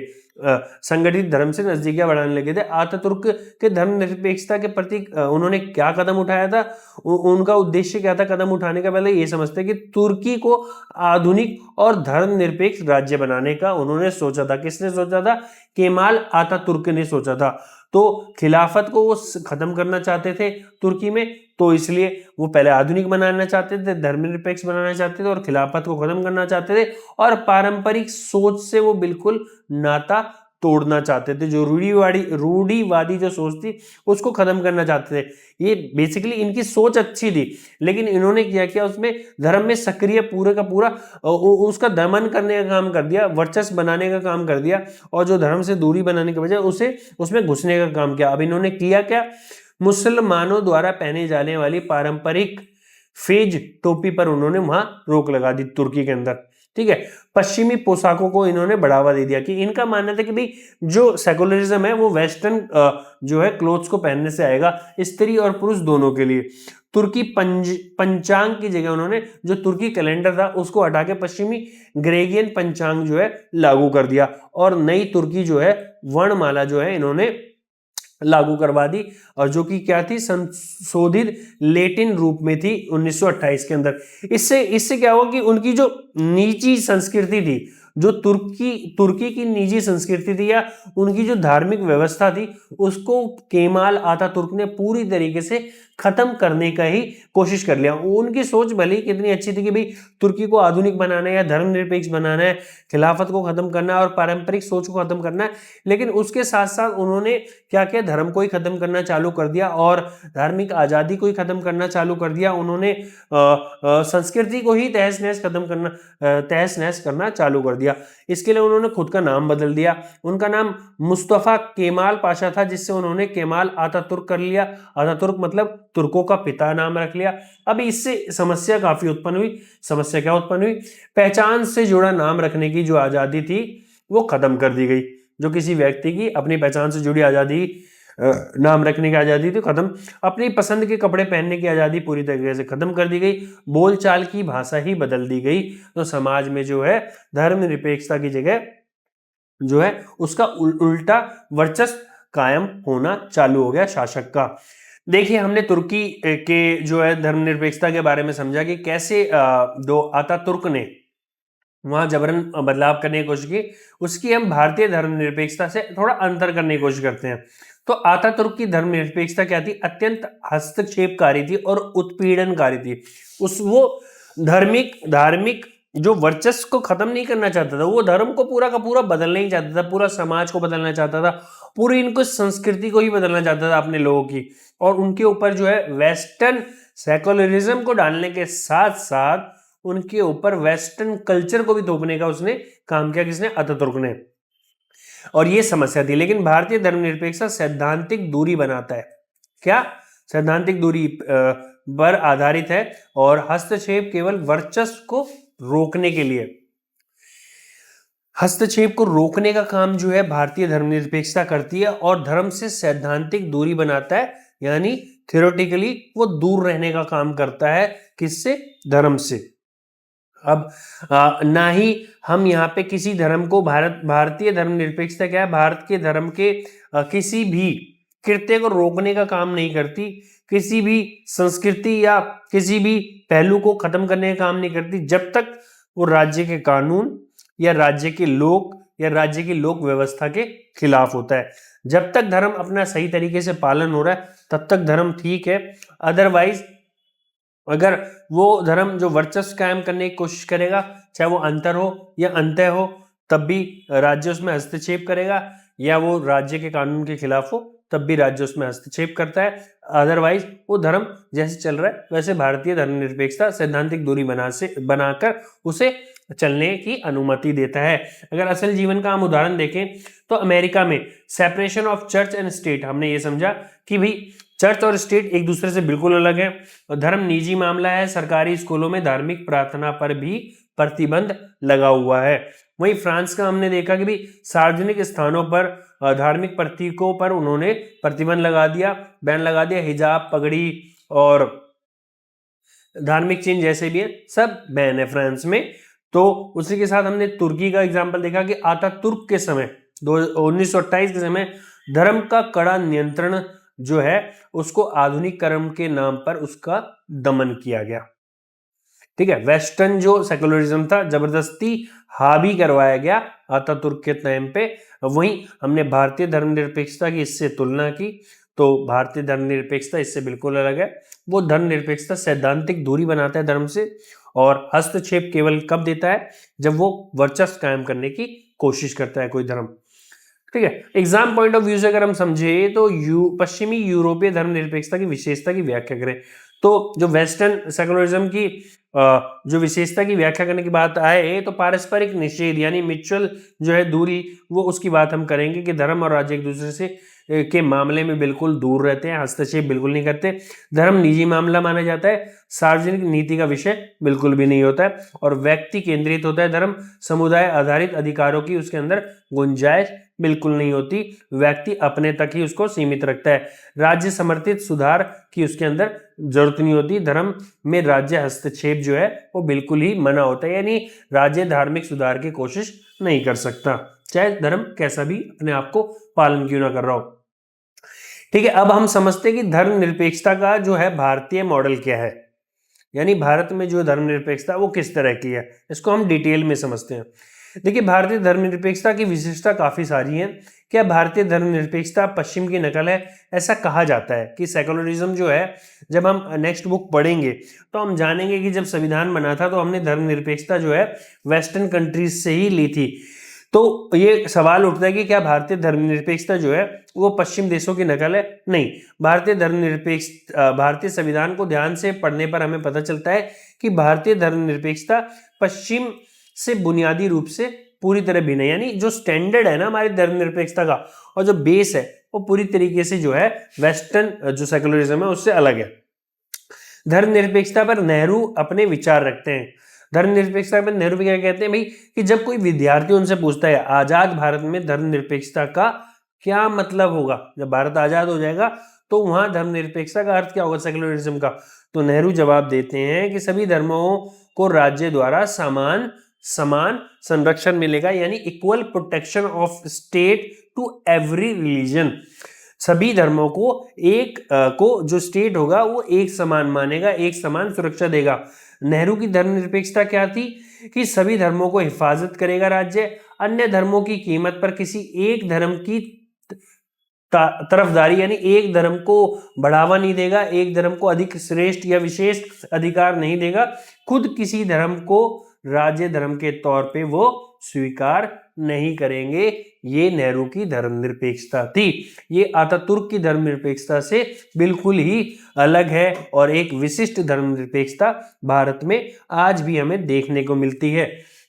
संगठित धर्म से नजदीकियां बढ़ाने लगे थे। अतातुर्क के धर्मनिरपेक्षता के प्रति उन्होंने क्या कदम उठाया था, उनका उद्देश्य क्या था कदम उठाने का? पहले ये समझते हैं कि तुर्की को आधुनिक और धर्मनिरपेक्ष राज्य बनाने का उन्होंने सोचा था। किसने सोचा था? केमाल अतातुर्क ने सोचा था। तो खिलाफत को वो खत्म करना चाहते थे तुर्की में, तो इसलिए वो पहले आधुनिक बनाना चाहते थे, धर्मनिरपेक्ष बनाना चाहते थे, और खिलाफत को खत्म करना चाहते थे, और पारंपरिक सोच से वो बिल्कुल नाता तोड़ना चाहते थे। जो रूढ़िवादी जो सोच थी उसको खत्म करना चाहते थे। ये बेसिकली इनकी सोच अच्छी थी, लेकिन इन्होंने क्या किया, उसमें धर्म में सक्रिय पूरे का पूरा उसका दमन करने का काम कर दिया, वर्चस्व बनाने का काम कर दिया, और जो धर्म से दूरी बनाने के बजाय उसे उसमें घुसने का काम किया। अब इन्होंने किया क्या? मुसलमानों द्वारा पहने जाने वाली पारंपरिक फेज टोपी पर उन्होंने वहां रोक लगा दी तुर्की के अंदर। ठीक है, पश्चिमी पोशाकों को इन्होंने बढ़ावा दे दिया, कि इनका मानना था कि भाई जो सेकुलरिज्म है वो वेस्टर्न जो है क्लोथ्स को पहनने से आएगा, स्त्री और पुरुष दोनों के लिए। तुर्की पंचांग की जगह उन्होंने जो तुर्की कैलेंडर था उसको हटा के पश्चिमी ग्रेगियन पंचांग जो है लागू कर दिया, और नई तुर्की जो है वर्णमाला जो है इन्होंने लागू करवा दी, और जो कि क्या थी, संशोधित लेटिन रूप में थी 1928 के अंदर। इससे क्या हुआ कि उनकी जो निजी संस्कृति थी, जो तुर्की की निजी संस्कृति थी या उनकी जो धार्मिक व्यवस्था थी, उसको केमाल अतातुर्क ने पूरी तरीके से खत्म करने का ही कोशिश कर लिया। उनकी सोच भले ही कितनी अच्छी थी कि भाई तुर्की को आधुनिक बनाना है या धर्मनिरपेक्ष बनाना है, खिलाफत को खत्म करना है और पारंपरिक सोच को खत्म करना है, लेकिन उसके साथ साथ उन्होंने क्या किया, धर्म को ही खत्म करना चालू कर दिया और धार्मिक आजादी को ही खत्म करना चालू कर दिया। उन्होंने संस्कृति को ही तहस नहस करना चालू कर दिया। इसके लिए उन्होंने खुद का नाम बदल दिया। उनका नाम मुस्तफा केमाल पाशा था, जिससे उन्होंने केमाल अतातुर्क कर लिया। अतातुर्क मतलब तुर्कों का पिता नाम रख लिया। अब इससे समस्या काफी उत्पन्न हुई। समस्या क्या उत्पन्न हुई? पहचान से जुड़ा नाम रखने की जो आजादी थी वो खत्म कर दी गई। जो किसी व्यक्ति की अपनी पहचान से जुड़ी आजादी, नाम रखने की आजादी थी, खत्म। अपनी पसंद के कपड़े पहनने की आजादी पूरी तरीके से खत्म कर दी गई। बोलचाल की भाषा ही बदल दी गई। तो समाज में जो है धर्मनिरपेक्षता की जगह जो है उसका उल्टा वर्चस्व कायम होना चालू हो गया शासक का। देखिए, हमने तुर्की के जो है धर्मनिरपेक्षता के बारे में समझा कि कैसे दो अतातुर्क ने वहां जबरन बदलाव करने की कोशिश की। उसकी हम भारतीय धर्मनिरपेक्षता से थोड़ा अंतर करने की कोशिश करते हैं। तो अतातुर्क की धर्मनिरपेक्षता क्या थी? अत्यंत हस्तक्षेपकारी थी और उत्पीड़नकारी थी। वो धार्मिक जो वर्चस्व को खत्म नहीं करना चाहता था, वो धर्म को पूरा का पूरा बदलना ही चाहता था, पूरा समाज को बदलना चाहता था, पूरी इनको संस्कृति को ही बदलना चाहता था अपने लोगों की। और उनके ऊपर जो है वेस्टर्न सेकुलरिज्म को डालने के साथ साथ उनके ऊपर वेस्टर्न कल्चर को भी थोपने का उसने काम किया। किसने? अतातुर्क ने। और ये समस्या थी। लेकिन भारतीय धर्मनिरपेक्षता सैद्धांतिक दूरी बनाता है। क्या सैद्धांतिक दूरी पर आधारित है और हस्तक्षेप केवल वर्चस्व को रोकने के लिए। हस्तक्षेप को रोकने का काम जो है भारतीय धर्मनिरपेक्षता करती है और धर्म से सैद्धांतिक दूरी बनाता है, यानी थियोरेटिकली वो दूर रहने का काम करता है। किससे? धर्म से। अब ना ही हम यहाँ पे किसी धर्म को भारतीय धर्मनिरपेक्षता क्या है, भारत के धर्म के किसी भी कृत्य को रोकने का काम नहीं करती, किसी भी संस्कृति या किसी भी पहलू को खत्म करने का काम नहीं करती, जब तक वो राज्य के कानून या राज्य के लोक या राज्य की लोक व्यवस्था के खिलाफ होता है। जब तक धर्म अपना सही तरीके से पालन हो रहा है तब तक धर्म ठीक है। अदरवाइज अगर वो धर्म जो वर्चस्व कायम करने की कोशिश करेगा, चाहे वो अंतर हो या अंत्य हो, तब भी राज्य उसमें हस्तक्षेप करेगा, या वो राज्य के कानून के खिलाफ हो तब भी राज्य उसमें हस्तक्षेप करता है। अदरवाइज वो धर्म जैसे चल रहा है वैसे भारतीय धर्मनिरपेक्षता सैद्धांतिक दूरी बनाकर उसे चलने की अनुमति देता है। अगर असल जीवन का हम उदाहरण देखें तो अमेरिका में separation of church and state, हमने ये समझा कि भाई चर्च और स्टेट एक दूसरे से बिल्कुल अलग है और धर्म निजी मामला है। सरकारी स्कूलों में धार्मिक प्रार्थना पर भी प्रतिबंध लगा हुआ है। वहीं फ्रांस का हमने देखा कि भी सार्वजनिक स्थानों पर धार्मिक प्रतीकों पर उन्होंने प्रतिबंध लगा दिया, बैन लगा दिया। हिजाब, पगड़ी और धार्मिक चिन्ह जैसे भी है सब बैन है फ्रांस में। तो उसी के साथ हमने तुर्की का एग्जाम्पल देखा कि आतातुर्क के समय 1928 के समय धर्म का कड़ा नियंत्रण जो है उसको आधुनिकीकरण के नाम पर उसका दमन किया गया। ठीक है, वेस्टर्न जो सेकुलरिज्म था जबरदस्ती हावी करवाया गया आतातुर्क के टाइम पे। वहीं हमने भारतीय धर्मनिरपेक्षता की इससे तुलना की तो भारतीय धर्मनिरपेक्षता इससे बिल्कुल अलग है। वो धर्मनिरपेक्षता सैद्धांतिक दूरी बनाता है धर्म से और हस्तक्षेप केवल कब देता है, जब वो वर्चस्व कायम करने की कोशिश करता है कोई धर्म। ठीक है, एग्जाम पॉइंट ऑफ व्यू से अगर हम समझे तो पश्चिमी यूरोपीय धर्मनिरपेक्षता की विशेषता की व्याख्या करें तो जो वेस्टर्न सेकुलरिज्म की जो विशेषता की व्याख्या करने की बात आए तो पारस्परिक निषेध यानी म्यूचुअल जो है दूरी, वो उसकी बात हम करेंगे कि धर्म और राज्य एक दूसरे से के मामले में बिल्कुल दूर रहते हैं, हस्तक्षेप बिल्कुल नहीं करते। धर्म निजी मामला माना जाता है, सार्वजनिक नीति का विषय बिल्कुल भी नहीं होता है और व्यक्ति केंद्रित होता है। धर्म समुदाय आधारित अधिकारों की उसके अंदर गुंजाइश बिल्कुल नहीं होती, व्यक्ति अपने तक ही उसको सीमित रखता है। राज्य समर्थित सुधार की उसके अंदर जरूरत नहीं होती। धर्म में राज्य हस्तक्षेप जो है वो बिल्कुल ही मना होता है, यानी राज्य धार्मिक सुधार की कोशिश नहीं कर सकता, चाहे धर्म कैसा भी अपने आप को पालन क्यों ना कर रहा हो। ठीक है, अब हम समझते हैं कि धर्मनिरपेक्षता का जो है भारतीय मॉडल क्या है, यानी भारत में जो धर्मनिरपेक्षता वो किस तरह की है, इसको हम डिटेल में समझते हैं। देखिए, भारतीय धर्मनिरपेक्षता की विशेषता काफी सारी है। क्या भारतीय धर्मनिरपेक्षता पश्चिम की नकल है? ऐसा कहा जाता है कि सेकुलरिज्म जो है, जब हम नेक्स्ट बुक पढ़ेंगे तो हम जानेंगे कि जब संविधान बना था तो हमने धर्मनिरपेक्षता जो है वेस्टर्न कंट्रीज से ही ली थी। तो ये सवाल उठता है कि क्या भारतीय धर्मनिरपेक्षता जो है वो पश्चिम देशों की नकल है? नहीं, भारतीय संविधान को ध्यान से पढ़ने पर हमें पता चलता है कि भारतीय धर्मनिरपेक्षता पश्चिम से बुनियादी रूप से पूरी तरह भिन्न है, यानी जो स्टैंडर्ड है ना हमारी धर्मनिरपेक्षता का और जो बेस है वो पूरी तरीके से जो है वेस्टर्न जो सेकुलरिज्म है उससे अलग है। धर्मनिरपेक्षता पर नेहरू अपने विचार रखते हैं। धर्मनिरपेक्षता पर नेहरू क्या कहते हैं भाई, कि जब कोई विद्यार्थी उनसे पूछता है आजाद भारत में धर्मनिरपेक्षता का क्या मतलब होगा, जब भारत आजाद हो जाएगा तो वहां धर्मनिरपेक्षता का अर्थ क्या होगा सेकुलरिज्म का, तो नेहरू जवाब देते हैं कि सभी धर्मों को राज्य द्वारा समान संरक्षण मिलेगा, यानी equal protection of state to every religion. सभी धर्मों को जो स्टेट होगा वो एक समान मानेगा, एक समान सुरक्षा देगा। नेहरू की धर्मनिरपेक्षता क्या थी कि सभी धर्मों को हिफाजत करेगा राज्य, अन्य धर्मों की कीमत पर किसी एक धर्म की तरफदारी यानी एक धर्म को बढ़ावा नहीं देगा, एक धर्म को अधिक श्रेष्ठ या विशेष अधिकार नहीं देगा, खुद किसी धर्म को राज्य धर्म के तौर पे वो स्वीकार नहीं करेंगे। ये नेहरू की धर्मनिरपेक्षता थी। ये आतातुर्क की धर्मनिरपेक्षता से बिल्कुल ही अलग है और एक विशिष्ट धर्मनिरपेक्षता भारत में आज भी हमें देखने को मिलती है।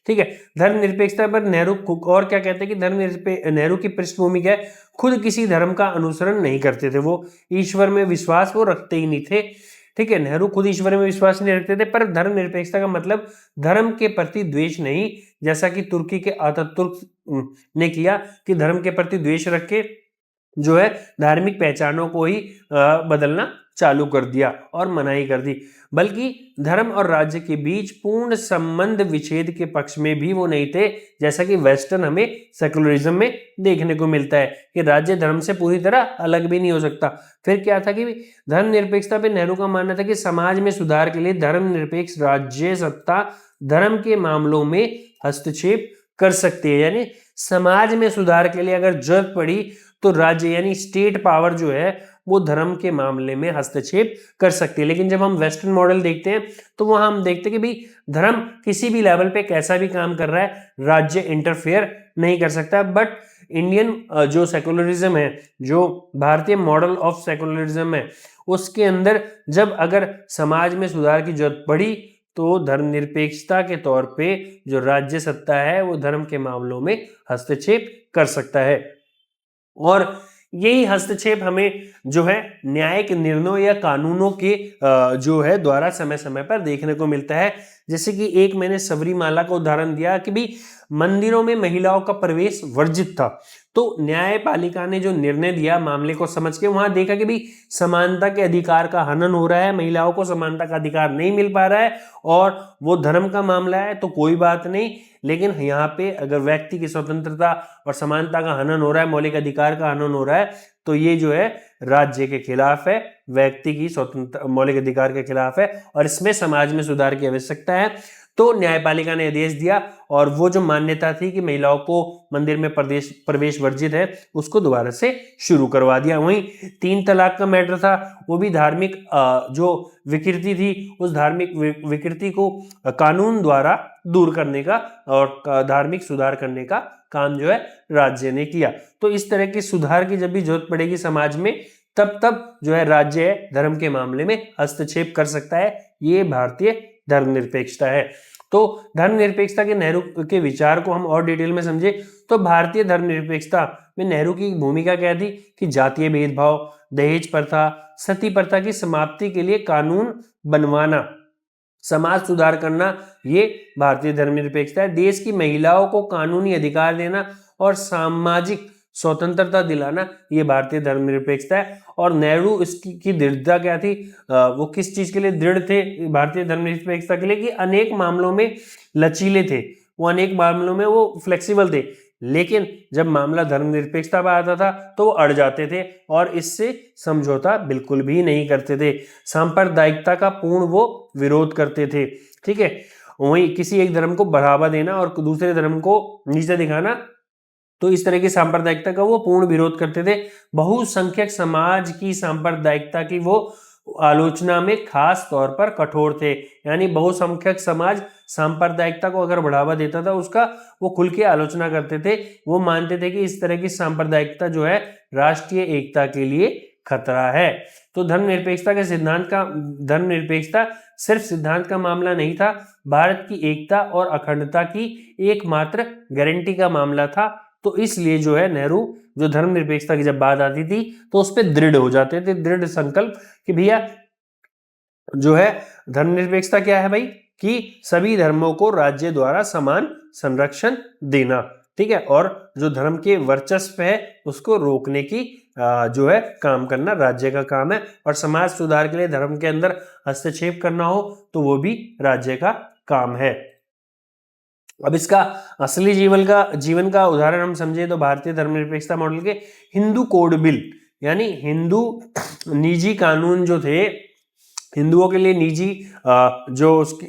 ठीक है। धर्मनिरपेक्षता पर नेहरू और क्या कहते हैं कि नेहरू की पृष्ठभूमि क्या है, खुद किसी धर्म का अनुसरण नहीं करते थे, वो ईश्वर में विश्वास वो रखते ही नहीं थे। ठीक है, नेहरू खुद ईश्वर में विश्वास नहीं रखते थे, पर धर्मनिरपेक्षता का मतलब धर्म के प्रति द्वेष नहीं, जैसा कि तुर्की के आतातुर्क ने किया कि धर्म के प्रति द्वेष रख के जो है धार्मिक पहचानों को ही बदलना चालू कर दिया और मनाही कर दी, बल्कि धर्म और राज्य के बीच पूर्ण संबंध विच्छेद के पक्ष में भी वो नहीं थे, जैसा कि वेस्टर्न हमें सेकुलरिज्म में देखने को मिलता है कि राज्य धर्म से पूरी तरह अलग भी नहीं हो सकता। फिर क्या था कि धर्मनिरपेक्षता पे नेहरू का मानना था कि समाज में सुधार के लिए धर्मनिरपेक्ष राज्य सत्ता धर्म के मामलों में हस्तक्षेप कर सकती है, यानी समाज में सुधार के लिए अगर जरूरत पड़ी तो राज्य यानी स्टेट पावर जो है वो धर्म के मामले में हस्तक्षेप कर सकती है। लेकिन जब हम वेस्टर्न मॉडल देखते हैं तो वहां हम देखते हैं कि भाई धर्म किसी भी लेवल पे कैसा भी काम कर रहा है, राज्य इंटरफेयर नहीं कर सकता। बट इंडियन जो सेकुलरिज्म है, जो भारतीय मॉडल ऑफ सेकुलरिज्म है, उसके अंदर जब अगर समाज में सुधार की जरूरत पड़ी तो धर्मनिरपेक्षता के तौर पे जो राज्य सत्ता है वो धर्म के मामलों में हस्तक्षेप कर सकता है। और यही हस्तक्षेप हमें जो है न्यायिक निर्णयों या कानूनों के जो है द्वारा समय समय पर देखने को मिलता है। जैसे कि एक मैंने सबरीमाला का उदाहरण दिया कि भी मंदिरों में महिलाओं का प्रवेश वर्जित था, तो न्यायपालिका ने जो निर्णय दिया मामले को समझ के वहां देखा कि भी समानता के अधिकार का हनन हो रहा है, महिलाओं को समानता का अधिकार नहीं मिल पा रहा है और वो धर्म का मामला है तो कोई बात नहीं, लेकिन यहाँ पे अगर व्यक्ति की स्वतंत्रता और समानता का हनन हो रहा है, मौलिक अधिकार का हनन हो रहा है, तो ये जो है राज्य के खिलाफ है, व्यक्ति की स्वतंत्र मौलिक अधिकार के खिलाफ है और इसमें समाज में सुधार की आवश्यकता है। तो न्यायपालिका ने आदेश दिया और वो जो मान्यता थी कि महिलाओं को मंदिर में प्रवेश वर्जित है उसको दोबारा से शुरू करवा दिया। वहीं 3 तलाक का मैटर था, वो भी धार्मिक जो विकृति थी उस धार्मिक विकृति को कानून द्वारा दूर करने का और धार्मिक सुधार करने का काम जो है राज्य ने किया। तो इस तरह के सुधार की जब भी जरूरत पड़ेगी समाज में तब जो है राज्य धर्म के मामले में हस्तक्षेप कर सकता है। ये भारतीय धर्मनिरपेक्षता है। तो धर्मनिरपेक्षता के नेहरू के विचार को हम और डिटेल में समझे तो भारतीय धर्मनिरपेक्षता में नेहरू की भूमिका क्या थी कि जातीय भेदभाव, दहेज प्रथा, सती प्रथा की समाप्ति के लिए कानून बनवाना, समाज सुधार करना, ये भारतीय धर्मनिरपेक्षता है। देश की महिलाओं को कानूनी अधिकार देना और सामाजिक स्वतंत्रता दिलाना, ये भारतीय धर्मनिरपेक्षता है। और नेहरू इसकी दृढ़ता क्या थी, वो किस चीज के लिए दृढ़ थे भारतीय धर्मनिरपेक्षता के लिए कि अनेक मामलों में लचीले थे, वो अनेक मामलों में वो फ्लेक्सिबल थे, लेकिन जब मामला धर्मनिरपेक्षता पर आता था तो वो अड़ जाते थे और इससे समझौता बिल्कुल भी नहीं करते थे। सांप्रदायिकता का पूर्ण वो विरोध करते थे। ठीक है, वहीं किसी एक धर्म को बढ़ावा देना और दूसरे धर्म को नीचा दिखाना, तो इस तरह की सांप्रदायिकता का वो पूर्ण विरोध करते थे। बहुसंख्यक समाज की सांप्रदायिकता की वो आलोचना में खास तौर पर कठोर थे, यानी बहुसंख्यक समाज सांप्रदायिकता को अगर बढ़ावा देता था उसका वो खुल के आलोचना करते थे। वो मानते थे कि इस तरह की सांप्रदायिकता जो है राष्ट्रीय एकता के लिए खतरा है। तो धर्मनिरपेक्षता सिर्फ सिद्धांत का मामला नहीं था, भारत की एकता और अखंडता की एकमात्र गारंटी का मामला था। तो इसलिए जो है नेहरू जो धर्मनिरपेक्षता की जब बात आती थी तो उस पर दृढ़ हो जाते थे, दृढ़ संकल्प कि भैया जो है धर्मनिरपेक्षता क्या है भाई कि सभी धर्मों को राज्य द्वारा समान संरक्षण देना। ठीक है, और जो धर्म के वर्चस्व है उसको रोकने की जो है काम करना राज्य का काम है, और समाज सुधार के लिए धर्म के अंदर हस्तक्षेप करना हो तो वो भी राज्य का काम है। अब इसका असली जीवन का उदाहरण हम समझे तो भारतीय धर्मनिरपेक्षता मॉडल के हिंदू कोड बिल, यानी हिंदू निजी कानून जो थे, हिंदुओं के लिए निजी जो उसके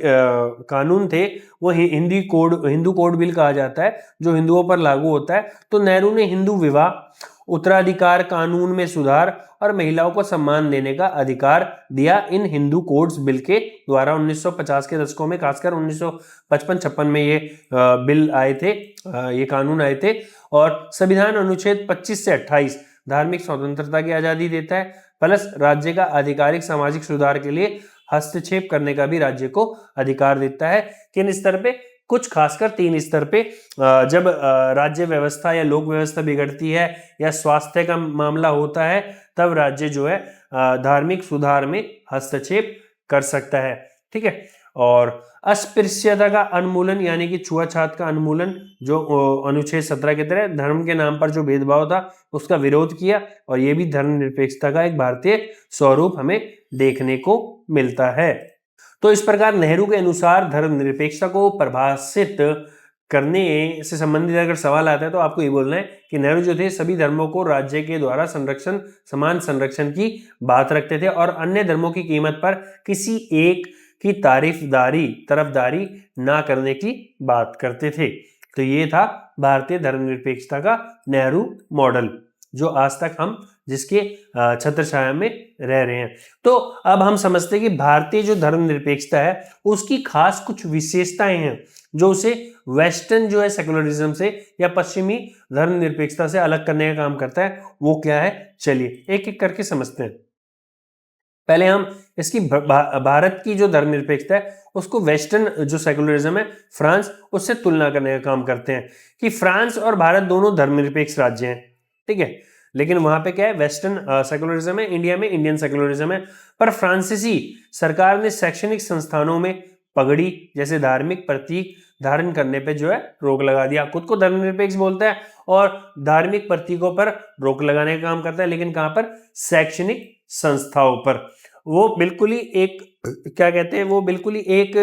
कानून थे वो हिंदू कोड बिल कहा जाता है, जो हिंदुओं पर लागू होता है। तो नेहरू ने हिंदू विवाह, उत्तराधिकार कानून में सुधार और महिलाओं को सम्मान देने का अधिकार दिया इन हिंदू कोड्स बिल के द्वारा। 1950 के दशकों में, खासकर 1955-56 में ये बिल आए थे, ये कानून आए थे। और संविधान अनुच्छेद 25 से 28 धार्मिक स्वतंत्रता की आजादी देता है, प्लस राज्य का आधिकारिक सामाजिक सुधार के लिए हस्तक्षेप करने का भी राज्य को अधिकार देता है। किन स्तर पे कुछ खासकर 3 स्तर पे जब राज्य व्यवस्था या लोक व्यवस्था बिगड़ती है या स्वास्थ्य का मामला होता है, तब राज्य जो है धार्मिक सुधार में हस्तक्षेप कर सकता है। ठीक है। और अस्पृश्यता का उन्मूलन यानी कि छुआछूत का उन्मूलन, जो अनुच्छेद 17 के तहत धर्म के नाम पर जो भेदभाव था उसका विरोध किया, और ये भी धर्मनिरपेक्षता का एक भारतीय स्वरूप हमें देखने को मिलता है। तो इस प्रकार नेहरू के अनुसार धर्मनिरपेक्षता को परिभाषित करने से संबंधित अगर सवाल आता है तो आपको ये बोलना है कि नेहरू जो थे सभी धर्मों को राज्य के द्वारा समान संरक्षण की बात रखते थे और अन्य धर्मों की कीमत पर किसी एक की तरफदारी ना करने की बात करते थे। तो ये था भारतीय धर्मनिरपेक्षता का नेहरू मॉडल, जो आज तक हम जिसके छत्र छाया में रह रहे हैं। तो अब हम समझते हैं कि भारतीय जो धर्मनिरपेक्षता है उसकी खास कुछ विशेषताएं हैं जो उसे वेस्टर्न जो है सेकुलरिज्म से या पश्चिमी धर्मनिरपेक्षता से अलग करने का काम करता है। वो क्या है, चलिए एक एक करके समझते हैं। पहले हम इसकी भारत की जो धर्मनिरपेक्षता है उसको वेस्टर्न जो सेकुलरिज्म है फ्रांस, उससे तुलना करने का काम करते हैं कि फ्रांस और भारत दोनों धर्मनिरपेक्ष राज्य हैं। ठीक है, लेकिन वहां पे क्या है, वेस्टर्न सेकुलरिज्म है, इंडिया में इंडियन सेकुलरिज्म है। पर फ्रांसीसी सरकार ने शैक्षणिक संस्थानों में पगड़ी जैसे धार्मिक प्रतीक धारण करने पे जो है रोक लगा दिया। खुद को धर्मनिरपेक्ष बोलता है और धार्मिक प्रतीकों पर रोक लगाने का काम करता है, लेकिन कहां पर, शैक्षणिक संस्थाओं पर। वो बिल्कुल ही एक क्या कहते हैं, वो बिल्कुल ही एक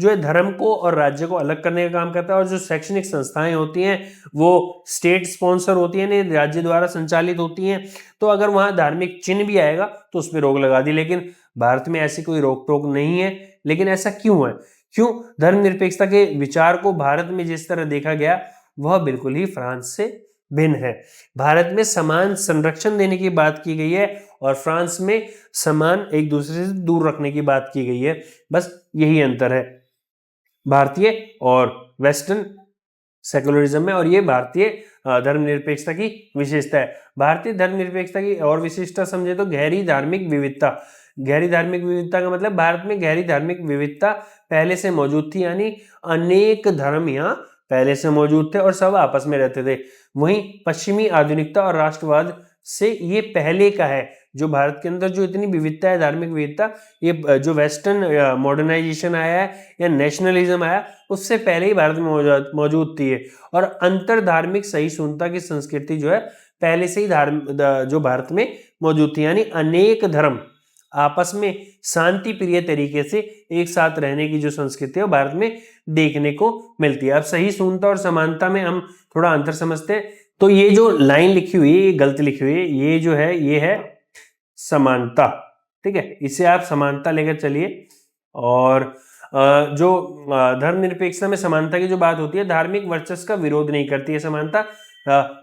जो है धर्म को और राज्य को अलग करने का काम करता है। और जो शैक्षणिक संस्थाएं होती हैं वो स्टेट स्पॉन्सर होती हैं, राज्य द्वारा संचालित होती हैं। तो अगर वहां धार्मिक चिन्ह भी आएगा तो उस पर रोक लगा दी, लेकिन भारत में ऐसी कोई रोक टोक नहीं है। लेकिन ऐसा क्यों है, क्यों धर्मनिरपेक्षता के विचार को भारत में जिस तरह देखा गया वह बिल्कुल ही फ्रांस से भिन्न है। भारत में समान संरक्षण देने की बात की गई है और फ्रांस में समान एक दूसरे से दूर रखने की बात की गई है। बस यही अंतर है भारतीय और वेस्टर्न सेकुलरिज्म में, और ये भारतीय धर्मनिरपेक्षता की विशेषता है। भारतीय धर्मनिरपेक्षता की और विशेषता समझे तो गहरी धार्मिक विविधता। गहरी धार्मिक विविधता का मतलब भारत में गहरी धार्मिक विविधता पहले से मौजूद थी, यानी अनेक धर्म यहाँ पहले से मौजूद थे और सब आपस में रहते थे। वहीं पश्चिमी आधुनिकता और राष्ट्रवाद से ये पहले का है। जो भारत के अंदर जो इतनी विविधता है, धार्मिक विविधता, ये जो वेस्टर्न मॉडर्नाइजेशन आया है या नेशनलिज्म आया उससे पहले ही भारत में मौजूद थी। और अंतर धार्मिक सहिष्णुता की संस्कृति जो है पहले से ही जो भारत में मौजूद थी, यानी अनेक धर्म आपस में शांति प्रिय तरीके से एक साथ रहने की जो संस्कृति है वो भारत में देखने को मिलती है। अब सहिष्णुता और समानता में हम थोड़ा अंतर समझते हैं। तो ये जो लाइन लिखी हुई है ये गलत लिखी हुई है, ये जो है ये है समानता। ठीक है, इसे आप समानता लेकर चलिए। और जो धर्मनिरपेक्षता में समानता की जो बात होती है, धार्मिक वर्चस्व का विरोध नहीं करती है समानता।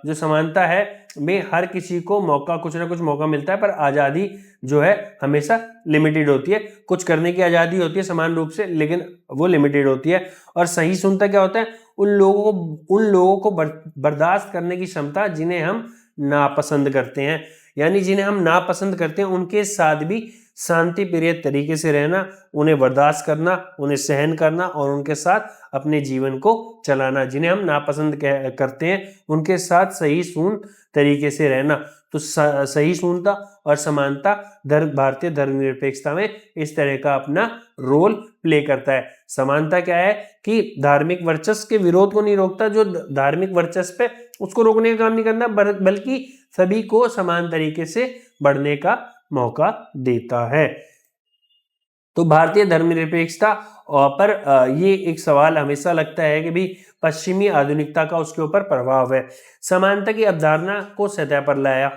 जो समानता है में हर किसी को कुछ ना कुछ मौका मिलता है, पर आज़ादी जो है हमेशा लिमिटेड होती है। कुछ करने की आज़ादी होती है समान रूप से, लेकिन वो लिमिटेड होती है। और सहिष्णुता क्या होता है, उन लोगों को बर्दाश्त करने की क्षमता जिन्हें हम नापसंद करते हैं, यानी जिन्हें हम नापसंद करते हैं उनके साथ भी शांति प्रिय तरीके से रहना, उन्हें बर्दाश्त करना, उन्हें सहन करना और उनके साथ अपने जीवन को चलाना। जिन्हें हम नापसंद करते हैं उनके साथ सहिष्णु तरीके से रहना। तो सहिष्णुता और समानता भारतीय धर्मनिरपेक्षता में इस तरह का अपना रोल प्ले करता है। समानता क्या है कि धार्मिक वर्चस्व के विरोध को नहीं रोकता, जो धार्मिक वर्चस्व पे उसको रोकने का काम नहीं करना, बल्कि सभी को समान तरीके से बढ़ने का मौका देता है। तो भारतीय धर्मनिरपेक्षता पर ये एक सवाल हमेशा लगता है कि भी पश्चिमी आधुनिकता का उसके ऊपर प्रभाव है। समानता की अवधारणा को सतह पर लाया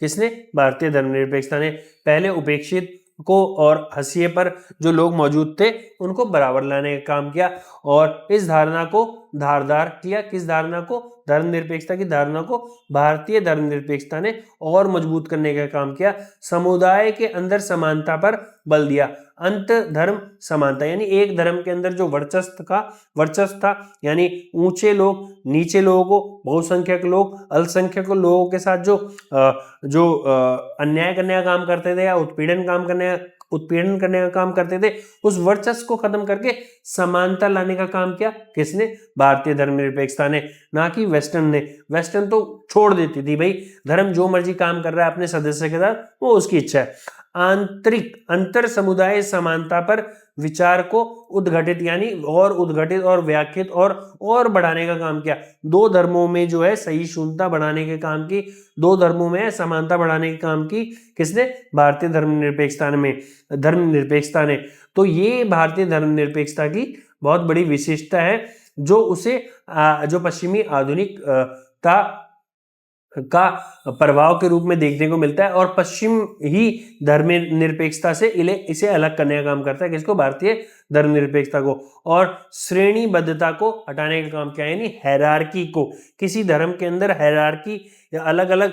किसने, भारतीय धर्मनिरपेक्षता ने। पहले उपेक्षित को और हाशिए पर जो लोग मौजूद थे उनको बराबर लाने का काम किया और इस धारणा को धारदार किया। किस धारणा को, धर्मनिरपेक्षता की धारणा को भारतीय धर्मनिरपेक्षता ने और मजबूत करने का काम किया। समुदाय के अंदर समानता पर बल दिया। अंत धर्म समानता, यानी एक धर्म के अंदर जो वर्चस्व था, यानी ऊंचे लोग नीचे लोगों को, बहुसंख्यक लोग अल्पसंख्यक लोगों के साथ जो अन्याय करने का काम करते थे या उत्पीड़न काम करने उत्पीड़न करने का काम करते थे, उस वर्चस्व को खत्म करके समानता लाने का काम किया किसने? भारतीय धर्मनिरपेक्षता ने, ना कि वेस्टर्न ने। वेस्टर्न तो छोड़ देती थी भाई, धर्म जो मर्जी काम कर रहा है अपने सदस्य के साथ, वो उसकी इच्छा है। आंतरिक अंतर समुदाय समानता पर विचार को उद्घटित यानी और उद्घटित और व्याख्यात और बढ़ाने का काम किया। दो धर्मों में जो है सहिष्णुता बढ़ाने के काम की, दो धर्मों में समानता बढ़ाने के काम की किसने? भारतीय धर्मनिरपेक्षता ने। तो ये भारतीय धर्मनिरपेक्षता की बहुत बड़ी विशेषता है, जो उसे जो पश्चिमी आधुनिकता का प्रभाव के रूप में देखने को मिलता है, और पश्चिम ही धर्मनिरपेक्षता से इसे अलग करने का काम करता है। किसको? भारतीय धर्मनिरपेक्षता को। और श्रेणीबद्धता को हटाने का काम किया, यानी हायरार्की को। किसी धर्म के अंदर हायरार्की, अलग अलग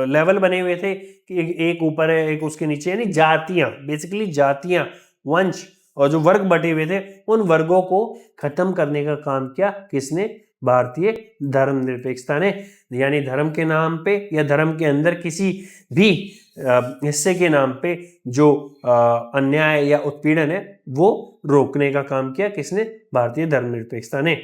लेवल बने हुए थे कि एक ऊपर है एक उसके नीचे, यानी जातियां, बेसिकली जातियां, वंश और जो वर्ग बटे हुए थे, उन वर्गों को खत्म करने का काम किया किसने? भारतीय धर्मनिरपेक्षता ने। यानी धर्म के नाम पे या धर्म के अंदर किसी भी हिस्से के नाम पे जो अन्याय या उत्पीड़न है, वो रोकने का काम किया किसने? भारतीय धर्मनिरपेक्षता ने।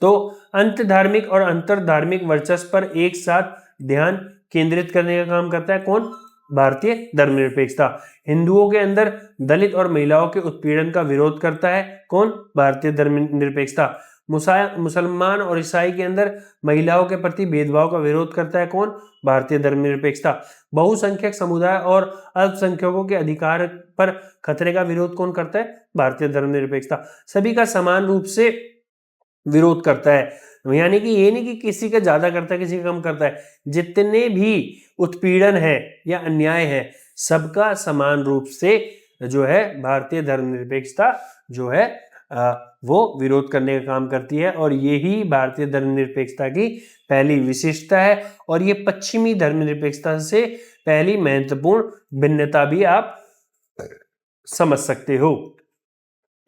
तो अंत धार्मिक और अंतर धार्मिक वर्चस्व पर एक साथ ध्यान केंद्रित करने का काम करता है कौन? भारतीय धर्मनिरपेक्षता। हिंदुओं के अंदर दलित और महिलाओं के उत्पीड़न का विरोध करता है कौन? भारतीय धर्मनिरपेक्षता। मुसलमान और ईसाई के अंदर महिलाओं के प्रति भेदभाव का विरोध करता है कौन? भारतीय धर्मनिरपेक्षता। बहुसंख्यक समुदाय और अल्पसंख्यकों के अधिकार पर खतरे का विरोध कौन करता है? भारतीय धर्मनिरपेक्षता। सभी का समान रूप से विरोध करता है, यानी कि ये नहीं कि किसी का ज्यादा करता है किसी का कम करता है। जितने भी उत्पीड़न है या अन्याय है, सबका समान रूप से जो है भारतीय धर्मनिरपेक्षता जो है वो विरोध करने का काम करती है। और यही भारतीय धर्मनिरपेक्षता की पहली विशेषता है, और ये पश्चिमी धर्मनिरपेक्षता से पहली महत्वपूर्ण भिन्नता भी आप समझ सकते हो।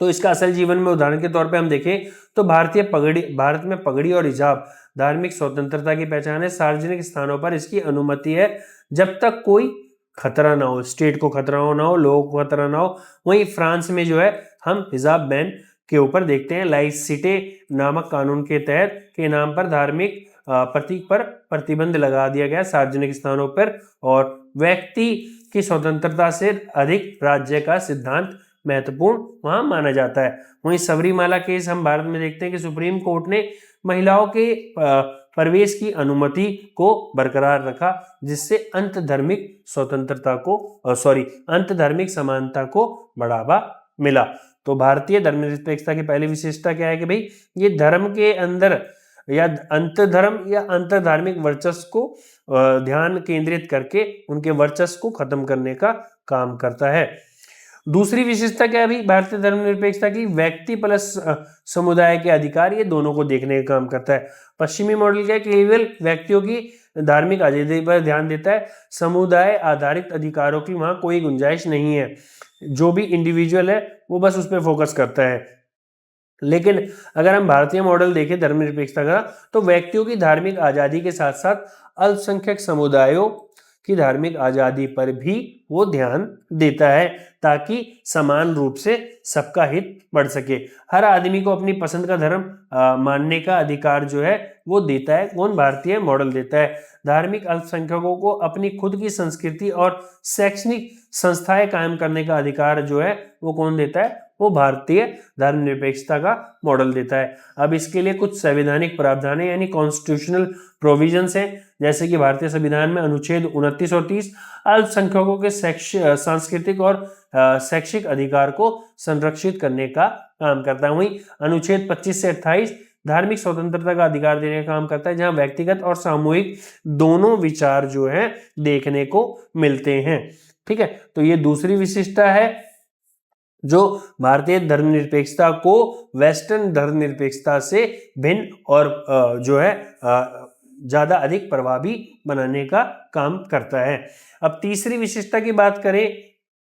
तो इसका असल जीवन में उदाहरण के तौर पे हम देखें तो भारत में पगड़ी और हिजाब धार्मिक स्वतंत्रता की पहचान है। सार्वजनिक स्थानों पर इसकी अनुमति है जब तक कोई खतरा ना हो, स्टेट को खतरा ना हो, लोगों को खतरा ना हो। वहीं फ्रांस में जो है हम हिजाब बैन के ऊपर देखते हैं, लाइसिटे नामक कानून के तहत के नाम पर धार्मिक प्रतीक पर प्रतिबंध लगा दिया गया सार्वजनिक स्थानों पर, और व्यक्ति की स्वतंत्रता से अधिक राज्य का सिद्धांत महत्वपूर्ण वहां माना जाता है। वहीं सबरीमाला केस हम भारत में देखते हैं कि सुप्रीम कोर्ट ने महिलाओं के प्रवेश की अनुमति को बरकरार रखा, जिससे अंत धार्मिक समानता को बढ़ावा मिला। तो भारतीय धर्मनिरपेक्षता की पहली विशेषता क्या है कि भाई ये धर्म के अंदर या अंतधर्म या अंतर धार्मिक वर्चस्व को ध्यान केंद्रित करके उनके वर्चस्व को खत्म करने का काम करता है। दूसरी विशेषता क्या है भाई भारतीय धर्मनिरपेक्षता की? व्यक्ति प्लस समुदाय के अधिकार, ये दोनों को देखने का काम करता है। पश्चिमी मॉडल क्या है? केवल व्यक्तियों की धार्मिक आजादी पर ध्यान देता है, समुदाय आधारित अधिकारों की वहां कोई गुंजाइश नहीं है। जो भी इंडिविजुअल है वो बस उस पर फोकस करता है। लेकिन अगर हम भारतीय मॉडल देखें धर्मनिरपेक्षता का, तो व्यक्तियों की धार्मिक आजादी के साथ साथ अल्पसंख्यक समुदायों की धार्मिक आजादी पर भी वो ध्यान देता है, ताकि समान रूप से सबका हित बढ़ सके। हर आदमी को अपनी पसंद का धर्म मानने का अधिकार जो है वो देता है कौन? भारतीय मॉडल देता है। धार्मिक अल्पसंख्यकों को अपनी खुद की संस्कृति और शैक्षणिक संस्थाएं कायम करने का अधिकार जो है वो कौन देता है? वो भारतीय धर्मनिरपेक्षता का मॉडल देता है। अब इसके लिए कुछ संवैधानिक प्रावधान है, यानी कॉन्स्टिट्यूशनल प्रोविजंस हैं, जैसे कि भारतीय संविधान में अनुच्छेद 29 और 30 अल्पसंख्यकों के सांस्कृतिक और शैक्षिक अधिकार को संरक्षित करने का काम करता है। वहीं अनुच्छेद 25 से 28 धार्मिक स्वतंत्रता का अधिकार देने का काम करता है, जहां व्यक्तिगत और सामूहिक दोनों विचार जो है देखने को मिलते हैं। ठीक है, तो ये दूसरी विशेषता है जो भारतीय धर्मनिरपेक्षता को वेस्टर्न धर्मनिरपेक्षता से भिन्न और जो है ज्यादा अधिक प्रभावी बनाने का काम करता है। अब तीसरी विशेषता की बात करें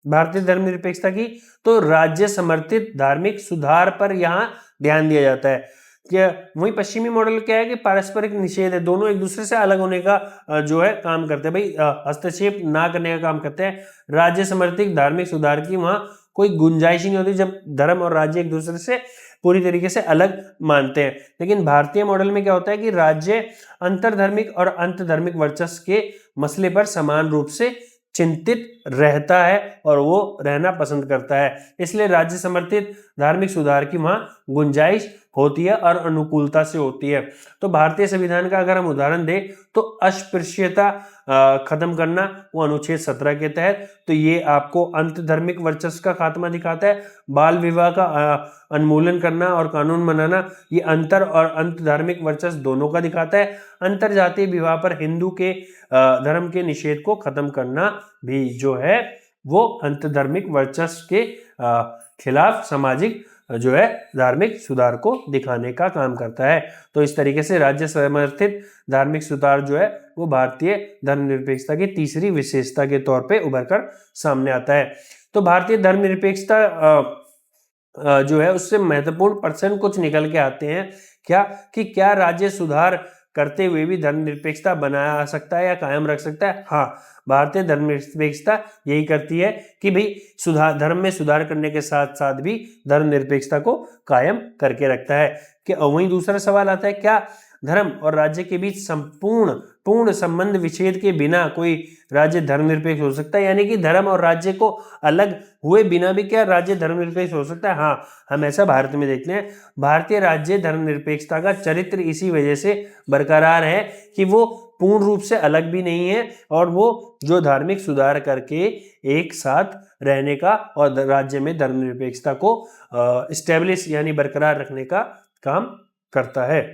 भारतीय धर्मनिरपेक्षता की, तो राज्य समर्थित धार्मिक सुधार पर यहाँ ध्यान दिया जाता है। क्या वही पश्चिमी मॉडल क्या है कि पारस्परिक निषेध है, दोनों एक दूसरे से अलग होने का जो है काम करते हैं भाई, हस्तक्षेप ना करने का काम करते हैं। राज्य समर्थित धार्मिक सुधार की वहां कोई गुंजाइश ही नहीं होती जब धर्म और राज्य एक दूसरे से पूरी तरीके से अलग मानते हैं। लेकिन भारतीय मॉडल में क्या होता है कि राज्य अंतरधर्मिक और अंतधर्मिक वर्चस्व के मसले पर समान रूप से चिंतित रहता है और वो रहना पसंद करता है, इसलिए राज्य समर्थित धार्मिक सुधार की वहां गुंजाइश होती है और अनुकूलता से होती है। तो भारतीय संविधान का अगर हम उदाहरण दें तो अस्पृश्यता खत्म करना वो अनुच्छेद 17 के तहत, तो ये आपको अंतधर्मिक वर्चस्व का खात्मा दिखाता है। बाल विवाह का उन्मूलन करना और कानून बनाना ये अंतर और अंतधार्मिक वर्चस्व दोनों का दिखाता है। अंतर जातीय विवाह पर हिंदू के धर्म के निषेध को खत्म करना भी जो है वो अंतधर्मिक वर्चस्व के खिलाफ सामाजिक जो है धार्मिक सुधार को दिखाने का काम करता है। तो इस तरीके से राज्य समर्थित धार्मिक सुधार जो है वो भारतीय धर्मनिरपेक्षता की तीसरी विशेषता के तौर पे उभर कर सामने आता है। तो भारतीय धर्मनिरपेक्षता जो है उससे महत्वपूर्ण पर्सन कुछ निकल के आते हैं, क्या कि क्या राज्य सुधार करते हुए भी धर्मनिरपेक्षता बनाया सकता है या कायम रख सकता है? हाँ, भारतीय धर्मनिरपेक्षता यही करती है कि भाई सुधार, धर्म में सुधार करने के साथ साथ भी धर्मनिरपेक्षता को कायम करके रखता है। कि वहीं दूसरा सवाल आता है, क्या धर्म और राज्य के बीच पूर्ण संबंध विच्छेद के बिना कोई राज्य धर्मनिरपेक्ष हो सकता है? यानी कि धर्म और राज्य को अलग हुए बिना भी क्या राज्य धर्मनिरपेक्ष हो सकता है? हाँ, हम ऐसा भारत में देखते हैं। भारतीय राज्य धर्मनिरपेक्षता का चरित्र इसी वजह से बरकरार है कि वो पूर्ण रूप से अलग भी नहीं है और वो जो धार्मिक सुधार करके एक साथ रहने का और राज्य में धर्मनिरपेक्षता को स्टेब्लिश यानी बरकरार रखने का काम करता है।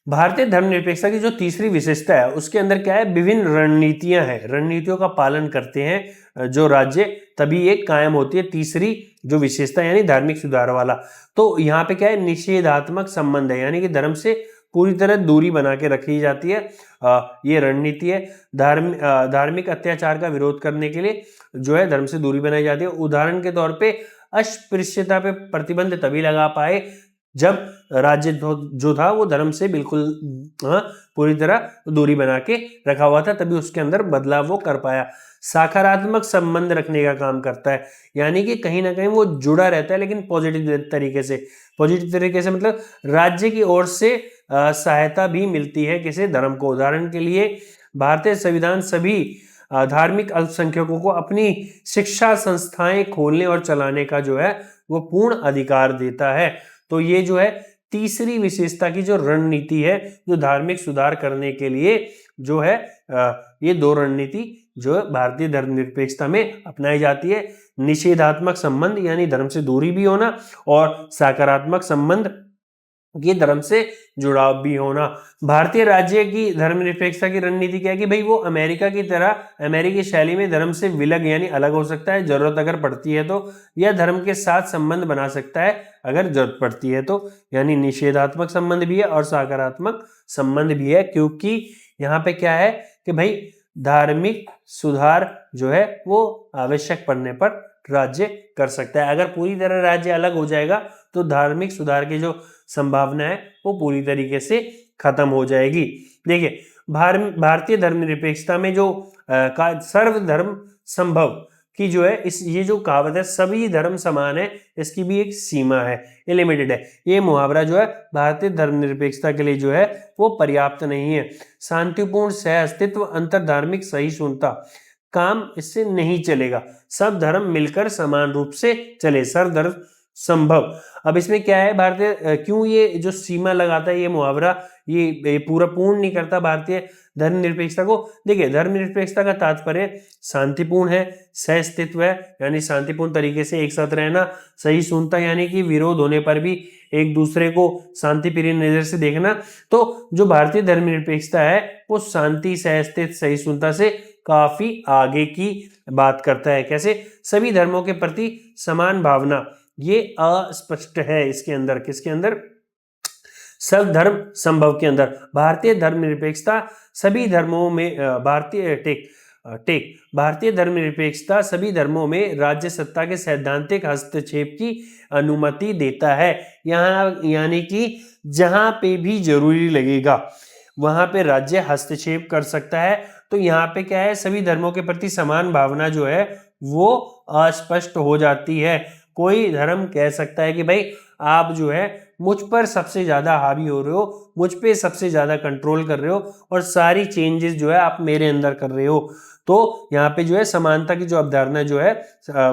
भारतीय धर्मनिरपेक्षता की जो तीसरी विशेषता है उसके अंदर क्या है, विभिन्न रणनीतियां हैं, रणनीतियों का पालन करते हैं जो राज्य, तभी एक कायम होती है तीसरी जो विशेषता यानी धार्मिक सुधार वाला। तो यहाँ पे क्या है, निषेधात्मक संबंध है, यानी कि धर्म से पूरी तरह दूरी बना के रखी जाती है। ये रणनीति है। धार्मिक अत्याचार का विरोध करने के लिए जो है धर्म से दूरी बनाई जाती है। उदाहरण के तौर पे अस्पृश्यता पे प्रतिबंध तभी लगा पाए जब राज्य जो था वो धर्म से बिल्कुल पूरी तरह दूरी बना के रखा हुआ था, तभी उसके अंदर बदलाव वो कर पाया। सकारात्मक संबंध रखने का काम करता है, यानी कि कहीं ना कहीं वो जुड़ा रहता है लेकिन पॉजिटिव तरीके से। पॉजिटिव तरीके से मतलब राज्य की ओर से सहायता भी मिलती है किसी धर्म को। उदाहरण के लिए भारतीय संविधान सभी धार्मिक अल्पसंख्यकों को अपनी शिक्षा संस्थाएं खोलने और चलाने का जो है वो पूर्ण अधिकार देता है। तो ये जो है तीसरी विशेषता की जो रणनीति है जो धार्मिक सुधार करने के लिए जो है ये दो रणनीति जो भारतीय धर्मनिरपेक्षता में अपनाई जाती है। निषेधात्मक संबंध यानी धर्म से दूरी भी होना और सकारात्मक संबंध ये धर्म से जुड़ाव भी होना। भारतीय राज्य की धर्मनिरपेक्षता की रणनीति क्या है कि भाई वो अमेरिका की तरह अमेरिकी शैली में धर्म से विलग यानी अलग हो सकता है जरूरत अगर पड़ती है तो, या धर्म के साथ संबंध बना सकता है अगर जरूरत पड़ती है तो। यानी निषेधात्मक संबंध भी है और सकारात्मक संबंध भी है, क्योंकि यहाँ पे क्या है कि भाई धार्मिक सुधार जो है वो आवश्यक पड़ने पर राज्य कर सकता है। अगर पूरी तरह राज्य अलग हो जाएगा तो धार्मिक सुधार की जो संभावना है वो पूरी तरीके से खत्म हो जाएगी। देखिए भारतीय धर्मनिरपेक्षता में जो सर्वधर्म संभव की जो है ये जो कहावत है सभी धर्म समान है, इसकी भी एक सीमा है, ये लिमिटेड है। ये मुहावरा जो है भारतीय धर्मनिरपेक्षता के लिए जो है वो पर्याप्त नहीं है। शांतिपूर्ण सह अस्तित्व अंतर धार्मिक सहिष्णुता काम इससे नहीं चलेगा। सब धर्म मिलकर समान रूप से चले, सर्वधर्म संभव। अब इसमें क्या है, भारतीय क्यों ये जो सीमा लगाता है ये मुहावरा, ये पूरा पूर्ण नहीं करता भारतीय धर्मनिरपेक्षता को। देखिए धर्मनिरपेक्षता का तात्पर्य शांतिपूर्ण है, सहअस्तित्व है यानी शांतिपूर्ण तरीके से एक साथ रहना, सहिष्णुता यानी कि विरोध होने पर भी एक दूसरे को शांतिप्रिय नजर से देखना। तो जो भारतीय धर्मनिरपेक्षता है वो शांति, सहअस्तित्व, सहिष्णुता से काफी आगे की बात करता है। कैसे? सभी धर्मों के प्रति समान भावना, ये अस्पष्ट है इसके अंदर, किसके अंदर? सब धर्म संभव के अंदर। भारतीय धर्मनिरपेक्षता सभी धर्मों में टेक। भारतीय धर्मनिरपेक्षता सभी धर्मों में राज्य सत्ता के सैद्धांतिक हस्तक्षेप की अनुमति देता है। यहाँ यानी कि जहां पे भी जरूरी लगेगा वहां पे राज्य हस्तक्षेप कर सकता है। तो यहाँ पे क्या है, सभी धर्मों के प्रति समान भावना जो है वो अस्पष्ट हो जाती है। कोई धर्म कह सकता है कि भाई आप जो है मुझ पर सबसे ज्यादा हावी हो रहे हो, मुझ पे सबसे ज्यादा कंट्रोल कर रहे हो और सारी चेंजेस जो है आप मेरे अंदर कर रहे हो। तो यहाँ पे जो है समानता की जो अवधारणा जो है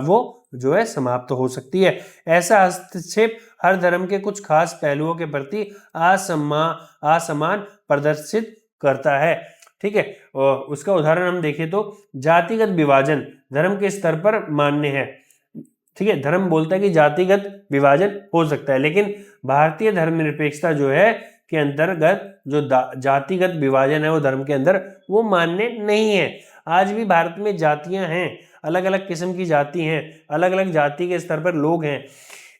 वो जो है समाप्त हो सकती है। ऐसा हस्तक्षेप हर धर्म के कुछ खास पहलुओं के प्रति असमान प्रदर्शित करता है। ठीक है, और उसका उदाहरण हम देखें तो जातिगत विभाजन धर्म के स्तर पर मान्य है। ठीक है, धर्म बोलता है कि जातिगत विभाजन हो सकता है, लेकिन भारतीय धर्मनिरपेक्षता जो है के अंतर्गत जो जातिगत विभाजन है वो धर्म के अंदर वो मान्य नहीं है। आज भी भारत में जातियां हैं, अलग अलग किस्म की जाति हैं, अलग अलग जाति के स्तर पर लोग हैं,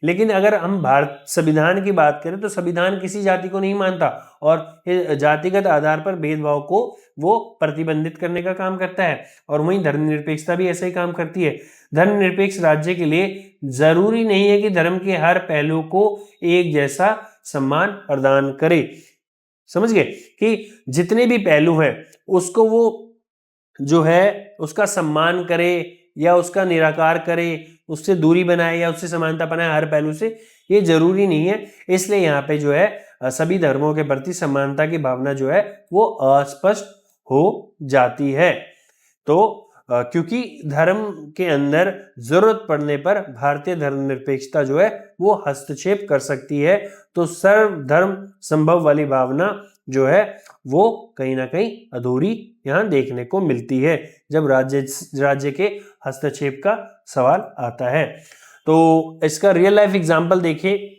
लेकिन अगर हम भारत संविधान की बात करें तो संविधान किसी जाति को नहीं मानता और जातिगत आधार पर भेदभाव को वो प्रतिबंधित करने का काम करता है। और वहीं धर्मनिरपेक्षता भी ऐसा ही काम करती है। धर्मनिरपेक्ष राज्य के लिए जरूरी नहीं है कि धर्म के हर पहलू को एक जैसा सम्मान प्रदान करे। समझ गए कि जितने भी पहलू हैं उसको वो जो है उसका सम्मान करे या उसका निराकार करे, उससे दूरी बनाए या उससे समानता बनाए हर पहलू से, ये जरूरी नहीं है। इसलिए यहाँ पे जो है सभी धर्मों के प्रति समानता की भावना जो है वो अस्पष्ट हो जाती है। तो क्योंकि धर्म के अंदर जरूरत पड़ने पर भारतीय धर्मनिरपेक्षता जो है वो हस्तक्षेप कर सकती है। तो सर्वधर्म संभव वाली भावना जो है वो कहीं ना कहीं अधूरी यहाँ देखने को मिलती है जब राज्य के हस्तक्षेप का सवाल आता है। तो इसका रियल लाइफ एग्जांपल देखिए,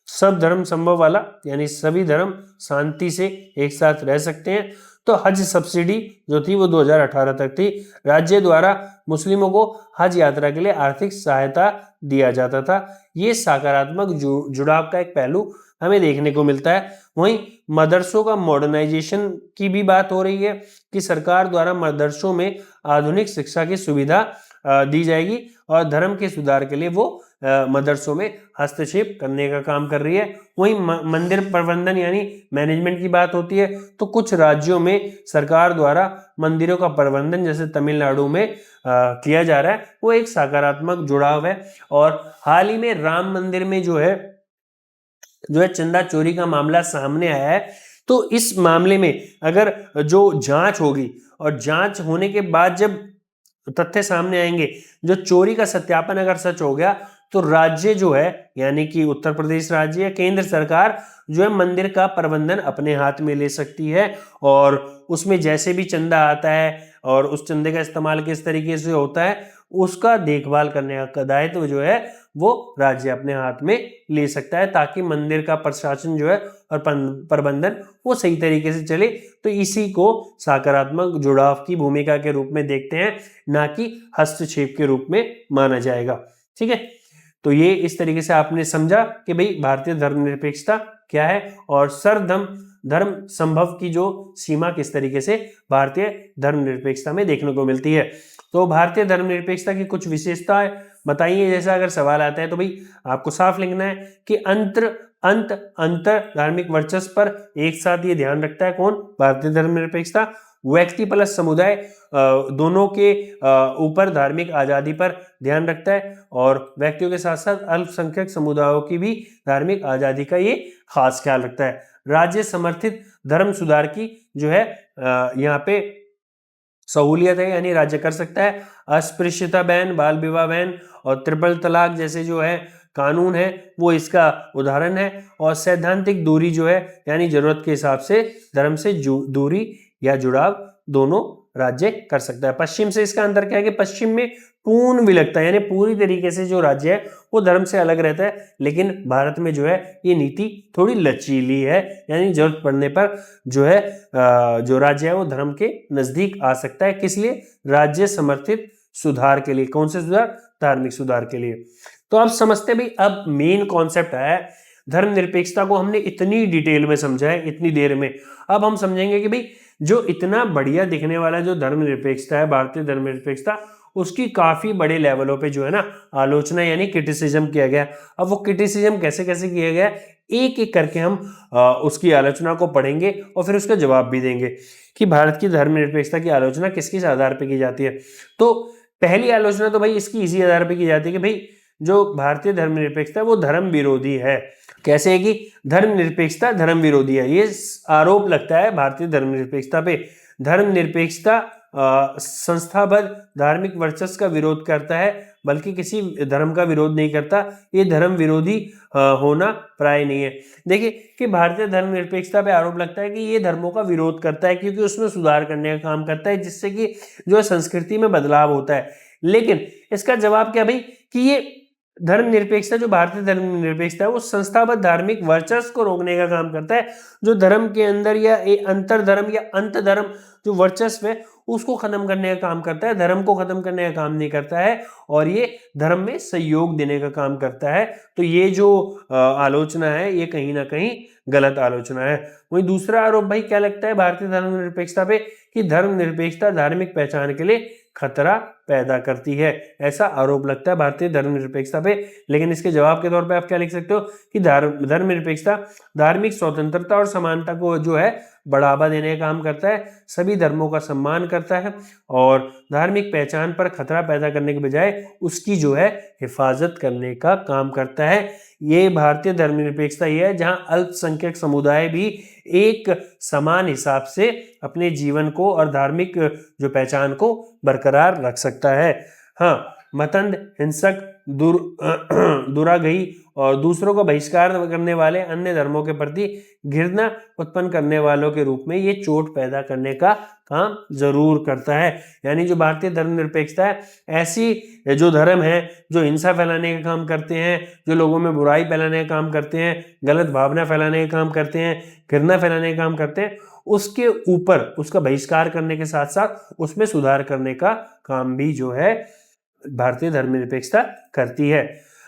सब धर्म संभव वाला यानी सभी धर्म शांति से एक साथ रह सकते हैं। तो हज सब्सिडी जो थी वो 2018 तक थी। राज्य द्वारा मुस्लिमों को हज यात्रा के लिए आर्थिक सहायता दिया जाता था। ये सकारात्मक जुड़ाव का एक पहलू हमें देखने को मिलता है। वहीं मदरसों का मॉडर्नाइजेशन की भी बात हो रही है कि सरकार द्वारा मदरसों में आधुनिक शिक्षा की सुविधा दी जाएगी और धर्म के सुधार के लिए वो मदरसों में हस्तक्षेप करने का काम कर रही है। वहीं मंदिर प्रबंधन यानी मैनेजमेंट की बात होती है तो कुछ राज्यों में सरकार द्वारा मंदिरों का प्रबंधन जैसे तमिलनाडु में किया जा रहा है, वो एक सकारात्मक जुड़ाव है। और हाल ही में राम मंदिर में जो है चंदा चोरी का मामला सामने आया है। तो इस मामले में अगर जो जांच होगी और जांच होने के बाद जब तथ्य सामने आएंगे, जो चोरी का सत्यापन अगर सच हो गया तो राज्य जो है यानी कि उत्तर प्रदेश राज्य या केंद्र सरकार जो है मंदिर का प्रबंधन अपने हाथ में ले सकती है और उसमें जैसे भी चंदा आता है और उस चंदे का इस्तेमाल किस तरीके से होता है उसका देखभाल करने का दायित्व जो है वो राज्य अपने हाथ में ले सकता है, ताकि मंदिर का प्रशासन जो है और प्रबंधन वो सही तरीके से चले। तो इसी को सकारात्मक जुड़ाव की भूमिका के रूप में देखते हैं, ना कि हस्तक्षेप के रूप में माना जाएगा। ठीक है, तो ये इस तरीके से आपने समझा कि भाई भारतीय धर्मनिरपेक्षता क्या है और धर्म संभव की जो सीमा किस तरीके से भारतीय धर्मनिरपेक्षता में देखने को मिलती है। तो भारतीय धर्मनिरपेक्षता की कुछ विशेषताएं बताइए। जैसा अगर सवाल आता है तो भाई आपको साफ लिखना है कि अंतर धार्मिक वर्चस्व पर एक साथ ये ध्यान रखता है कौन, भारतीय धर्मनिरपेक्षता। व्यक्ति प्लस समुदाय दोनों के ऊपर धार्मिक आजादी पर ध्यान रखता है और व्यक्तियों के साथ साथ अल्पसंख्यक समुदायों की भी धार्मिक आजादी का ये खास ख्याल रखता है। राज्य समर्थित धर्म सुधार की जो है यहाँ पे सहूलियत है, यानी राज्य कर सकता है। अस्पृश्यता बैन, बाल विवाह बैन और ट्रिपल तलाक जैसे जो है कानून है वो इसका उदाहरण है। और सैद्धांतिक दूरी जो है यानी जरूरत के हिसाब से धर्म से दूरी या जुड़ाव दोनों राज्य कर सकता है। पश्चिम से इसका अंतर क्या है कि पश्चिम में पूर्ण विलगता यानी पूरी तरीके से जो राज्य है वो धर्म से अलग रहता है, लेकिन भारत में जो है ये नीति थोड़ी लचीली है, यानी जरूरत पड़ने पर जो है जो राज्य है वो धर्म के नजदीक आ सकता है। किस लिए? राज्य समर्थित सुधार के लिए। कौन से सुधार? धार्मिक सुधार के लिए। तो अब समझते भाई, अब मेन कॉन्सेप्ट है धर्मनिरपेक्षता को हमने इतनी डिटेल में समझा है इतनी देर में। अब हम समझेंगे कि भाई जो इतना बढ़िया दिखने वाला जो धर्मनिरपेक्षता है, भारतीय धर्मनिरपेक्षता, उसकी काफी बड़े लेवलों पे जो है ना आलोचना यानी क्रिटिसिज्म किया गया। अब वो क्रिटिसिज्म कैसे कैसे किया गया, एक एक करके हम उसकी आलोचना को पढ़ेंगे और फिर उसका जवाब भी देंगे कि भारत की धर्मनिरपेक्षता की आलोचना किस किस आधार पर की जाती है। तो पहली आलोचना तो भाई इसकी इसी आधार पर की जाती है कि भाई जो भारतीय धर्मनिरपेक्षता है वो धर्म विरोधी है। कैसे है कि धर्मनिरपेक्षता धर्म विरोधी है, ये आरोप लगता है भारतीय धर्मनिरपेक्षता पे। धर्मनिरपेक्षता संस्थाबद्ध धार्मिक वर्चस्व का विरोध करता है, बल्कि किसी धर्म का विरोध नहीं करता। ये धर्म विरोधी होना प्राय नहीं है। देखिए कि भारतीय धर्मनिरपेक्षता पे आरोप लगता है कि ये धर्मों का विरोध करता है, क्योंकि उसमें सुधार करने का काम करता है, जिससे कि जो है संस्कृति में बदलाव होता है। लेकिन इसका जवाब क्या भाई कि ये धर्मनिरपेक्षता, जो भारतीय धर्मनिरपेक्षता है, वो संस्थाबद्ध धार्मिक वर्चस्व को रोकने का काम करता है। जो धर्म के अंदर या अंतर धर्म या अंत धर्म जो वर्चस्व है उसको खत्म करने का काम करता है, धर्म को खत्म करने का काम नहीं करता है, और ये धर्म में सहयोग देने का काम करता है। तो ये जो आलोचना है ये कहीं ना कहीं गलत आलोचना है। वहीं दूसरा आरोप भाई क्या लगता है भारतीय धर्मनिरपेक्षता पे कि धर्मनिरपेक्षता धार्मिक पहचान के लिए खतरा पैदा करती है, ऐसा आरोप लगता है भारतीय धर्मनिरपेक्षता पे। लेकिन इसके जवाब के तौर पे आप क्या लिख सकते हो कि धर्मनिरपेक्षता धार्मिक स्वतंत्रता और समानता को जो है बढ़ावा देने का काम करता है, सभी धर्मों का सम्मान करता है और धार्मिक पहचान पर खतरा पैदा करने के बजाय उसकी जो है हिफाजत करने का काम करता है। ये भारतीय धर्मनिरपेक्षता ये है जहां अल्पसंख्यक समुदाय भी एक समान हिसाब से अपने जीवन को और धार्मिक जो पहचान को बरकरार रख सकता है। हाँ, मतंद, हिंसक, दुराग्रही और दूसरों का बहिष्कार करने वाले अन्य धर्मों के प्रति घृणा उत्पन्न करने वालों के रूप में ये चोट पैदा करने का काम जरूर करता है। यानी जो भारतीय धर्मनिरपेक्षता है, ऐसी जो धर्म है जो हिंसा फैलाने का काम करते हैं, जो लोगों में बुराई फैलाने का काम करते हैं, गलत भावना फैलाने का काम करते हैं, घृणा फैलाने का काम करते हैं, उसके ऊपर उसका बहिष्कार करने के साथ साथ उसमें सुधार करने का काम भी जो है भारतीय धर्मनिरपेक्षता करती है।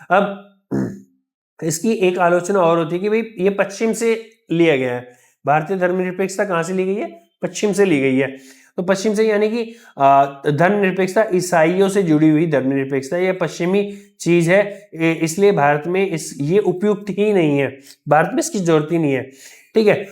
अब इसकी एक आलोचना और होती है कि भाई ये पश्चिम से लिया गया है। भारतीय धर्मनिरपेक्षता कहाँ से ली गई है? पश्चिम से ली गई है। तो पश्चिम से यानी कि धर्मनिरपेक्षता ईसाइयों से जुड़ी हुई धर्मनिरपेक्षता, ये पश्चिमी चीज है, इसलिए भारत में ये उपयुक्त ही नहीं है, भारत में इसकी जरूरत ही नहीं है। ठीक है,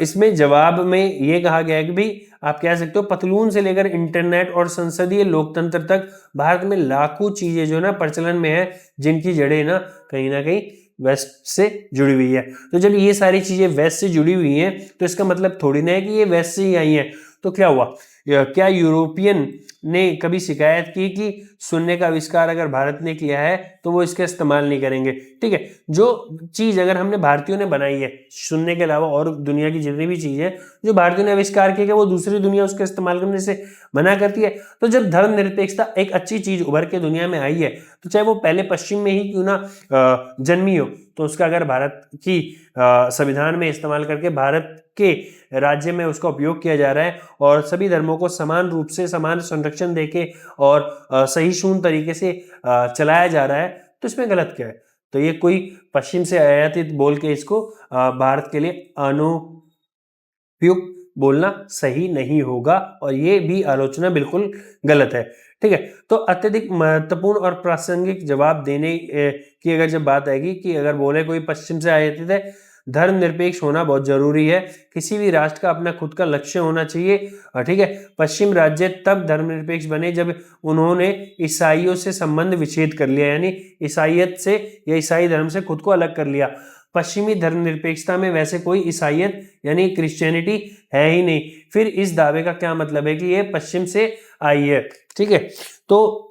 इसमें जवाब में ये कहा गया है कि भाई आप कह सकते हो पतलून से लेकर इंटरनेट और संसदीय लोकतंत्र तक भारत में लाखों चीजें जो ना प्रचलन में है, जिनकी जड़ें ना कहीं वेस्ट से जुड़ी हुई है। तो जब ये सारी चीजें वेस्ट से जुड़ी हुई हैं तो इसका मतलब थोड़ी ना है कि ये वेस्ट से ही आई हैं। तो क्या हुआ, क्या यूरोपियन ने कभी शिकायत की कि शून्य का आविष्कार अगर भारत ने किया है तो वो इसका इस्तेमाल नहीं करेंगे? ठीक है, जो चीज अगर हमने भारतीयों ने बनाई है, शून्य के अलावा और दुनिया की जितनी भी चीज है जो भारतीयों ने आविष्कार की है, वो दूसरी दुनिया उसका इस्तेमाल करने से मना करती है। तो जब धर्मनिरपेक्षता एक अच्छी चीज उभर के दुनिया में आई है, तो चाहे वो पहले पश्चिम में ही क्यों ना जन्मी हो, तो उसका अगर भारत की संविधान में इस्तेमाल करके भारत के राज्य में उसका उपयोग किया जा रहा है और सभी धर्मों को समान रूप से समान संरक्षण देके और सही शून्य तरीके से चलाया जा रहा है, तो इसमें गलत क्या है? तो ये कोई पश्चिम से आयातित बोल के इसको भारत के लिए अनुपयुक्त बोलना सही नहीं होगा, और ये भी आलोचना बिल्कुल गलत है। ठीक है, तो अत्यधिक महत्वपूर्ण और प्रासंगिक जवाब देने की अगर जब बात आएगी कि अगर बोले कोई पश्चिम से आयातित है, धर्मनिरपेक्ष होना बहुत जरूरी है। किसी भी राष्ट्र का अपना खुद का लक्ष्य होना चाहिए। ठीक है, पश्चिम राज्य तब धर्मनिरपेक्ष बने जब उन्होंने ईसाइयों से संबंध विच्छेद कर लिया, यानी ईसाइयत से या ईसाई धर्म से खुद को अलग कर लिया। पश्चिमी धर्मनिरपेक्षता में वैसे कोई ईसाइयत यानी क्रिश्चियनिटी है ही नहीं। फिर इस दावे का क्या मतलब है कि ये पश्चिम से आई है? ठीक है, तो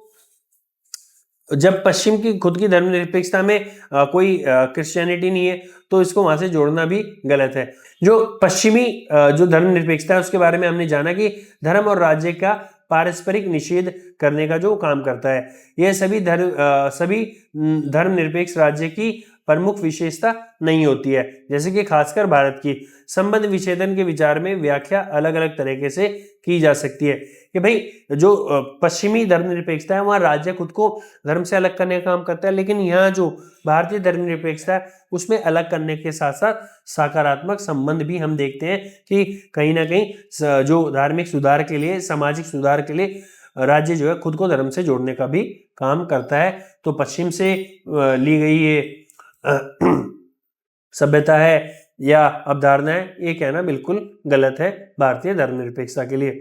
जब पश्चिम की खुद की धर्मनिरपेक्षता में कोई क्रिश्चियनिटी नहीं है तो इसको वहां से जोड़ना भी गलत है। जो पश्चिमी जो धर्मनिरपेक्षता है उसके बारे में हमने जाना कि धर्म और राज्य का पारस्परिक निषेध करने का जो काम करता है। यह सभी धर्मनिरपेक्ष राज्य की प्रमुख विशेषता नहीं होती है। जैसे कि खासकर भारत की संबंध विच्छेदन के विचार में व्याख्या अलग अलग तरीके से की जा सकती है कि भाई जो पश्चिमी धर्मनिरपेक्षता है वहाँ राज्य खुद को धर्म से अलग करने का काम करता है, लेकिन यहाँ जो भारतीय धर्मनिरपेक्षता है उसमें अलग करने के साथ साथ सकारात्मक संबंध भी हम देखते हैं कि कहीं ना कहीं जो धार्मिक सुधार के लिए, सामाजिक सुधार के लिए राज्य जो है खुद को धर्म से जोड़ने का भी काम करता है। तो पश्चिम से ली गई ये सभ्यता है या अवधारणा है, ये कहना बिल्कुल गलत है भारतीय धर्मनिरपेक्षता के लिए।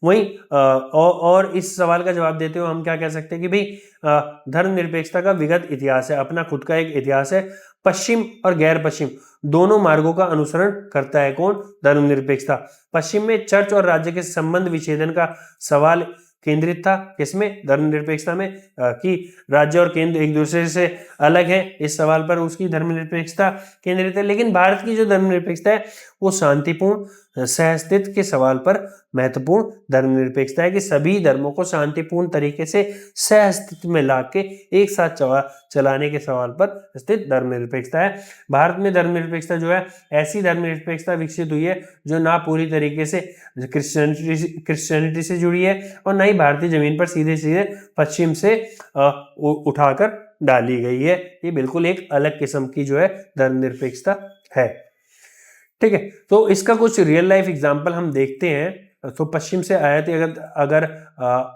वहीं और इस सवाल का जवाब देते हुए हम क्या कह सकते हैं कि भाई धर्मनिरपेक्षता का विगत इतिहास है, अपना खुद का एक इतिहास है। पश्चिम और गैर पश्चिम दोनों मार्गों का अनुसरण करता है कौन? धर्मनिरपेक्षता। पश्चिम में चर्च और राज्य के संबंध विच्छेदन का सवाल केंद्रित था, किसमें? धर्मनिरपेक्षता में, कि राज्य और केंद्र एक दूसरे से अलग है, इस सवाल पर उसकी धर्मनिरपेक्षता केंद्रित है। लेकिन भारत की जो धर्मनिरपेक्षता है वो शांतिपूर्ण सहअस्तित्व के सवाल पर महत्वपूर्ण धर्मनिरपेक्षता है कि सभी धर्मों को शांतिपूर्ण तरीके से सहअस्तित्व में लाके एक साथ चलाने के सवाल पर स्थित धर्मनिरपेक्षता है। भारत में धर्मनिरपेक्षता जो है ऐसी धर्मनिरपेक्षता विकसित हुई है जो ना पूरी तरीके से क्रिश्चियनिटी से जुड़ी है और ना ही भारतीय जमीन पर सीधे सीधे पश्चिम से उठाकर डाली गई है। ये बिल्कुल एक अलग किस्म की जो है धर्मनिरपेक्षता है। ठीक है, तो इसका कुछ रियल लाइफ एग्जांपल हम देखते हैं। तो पश्चिम से आयत अगर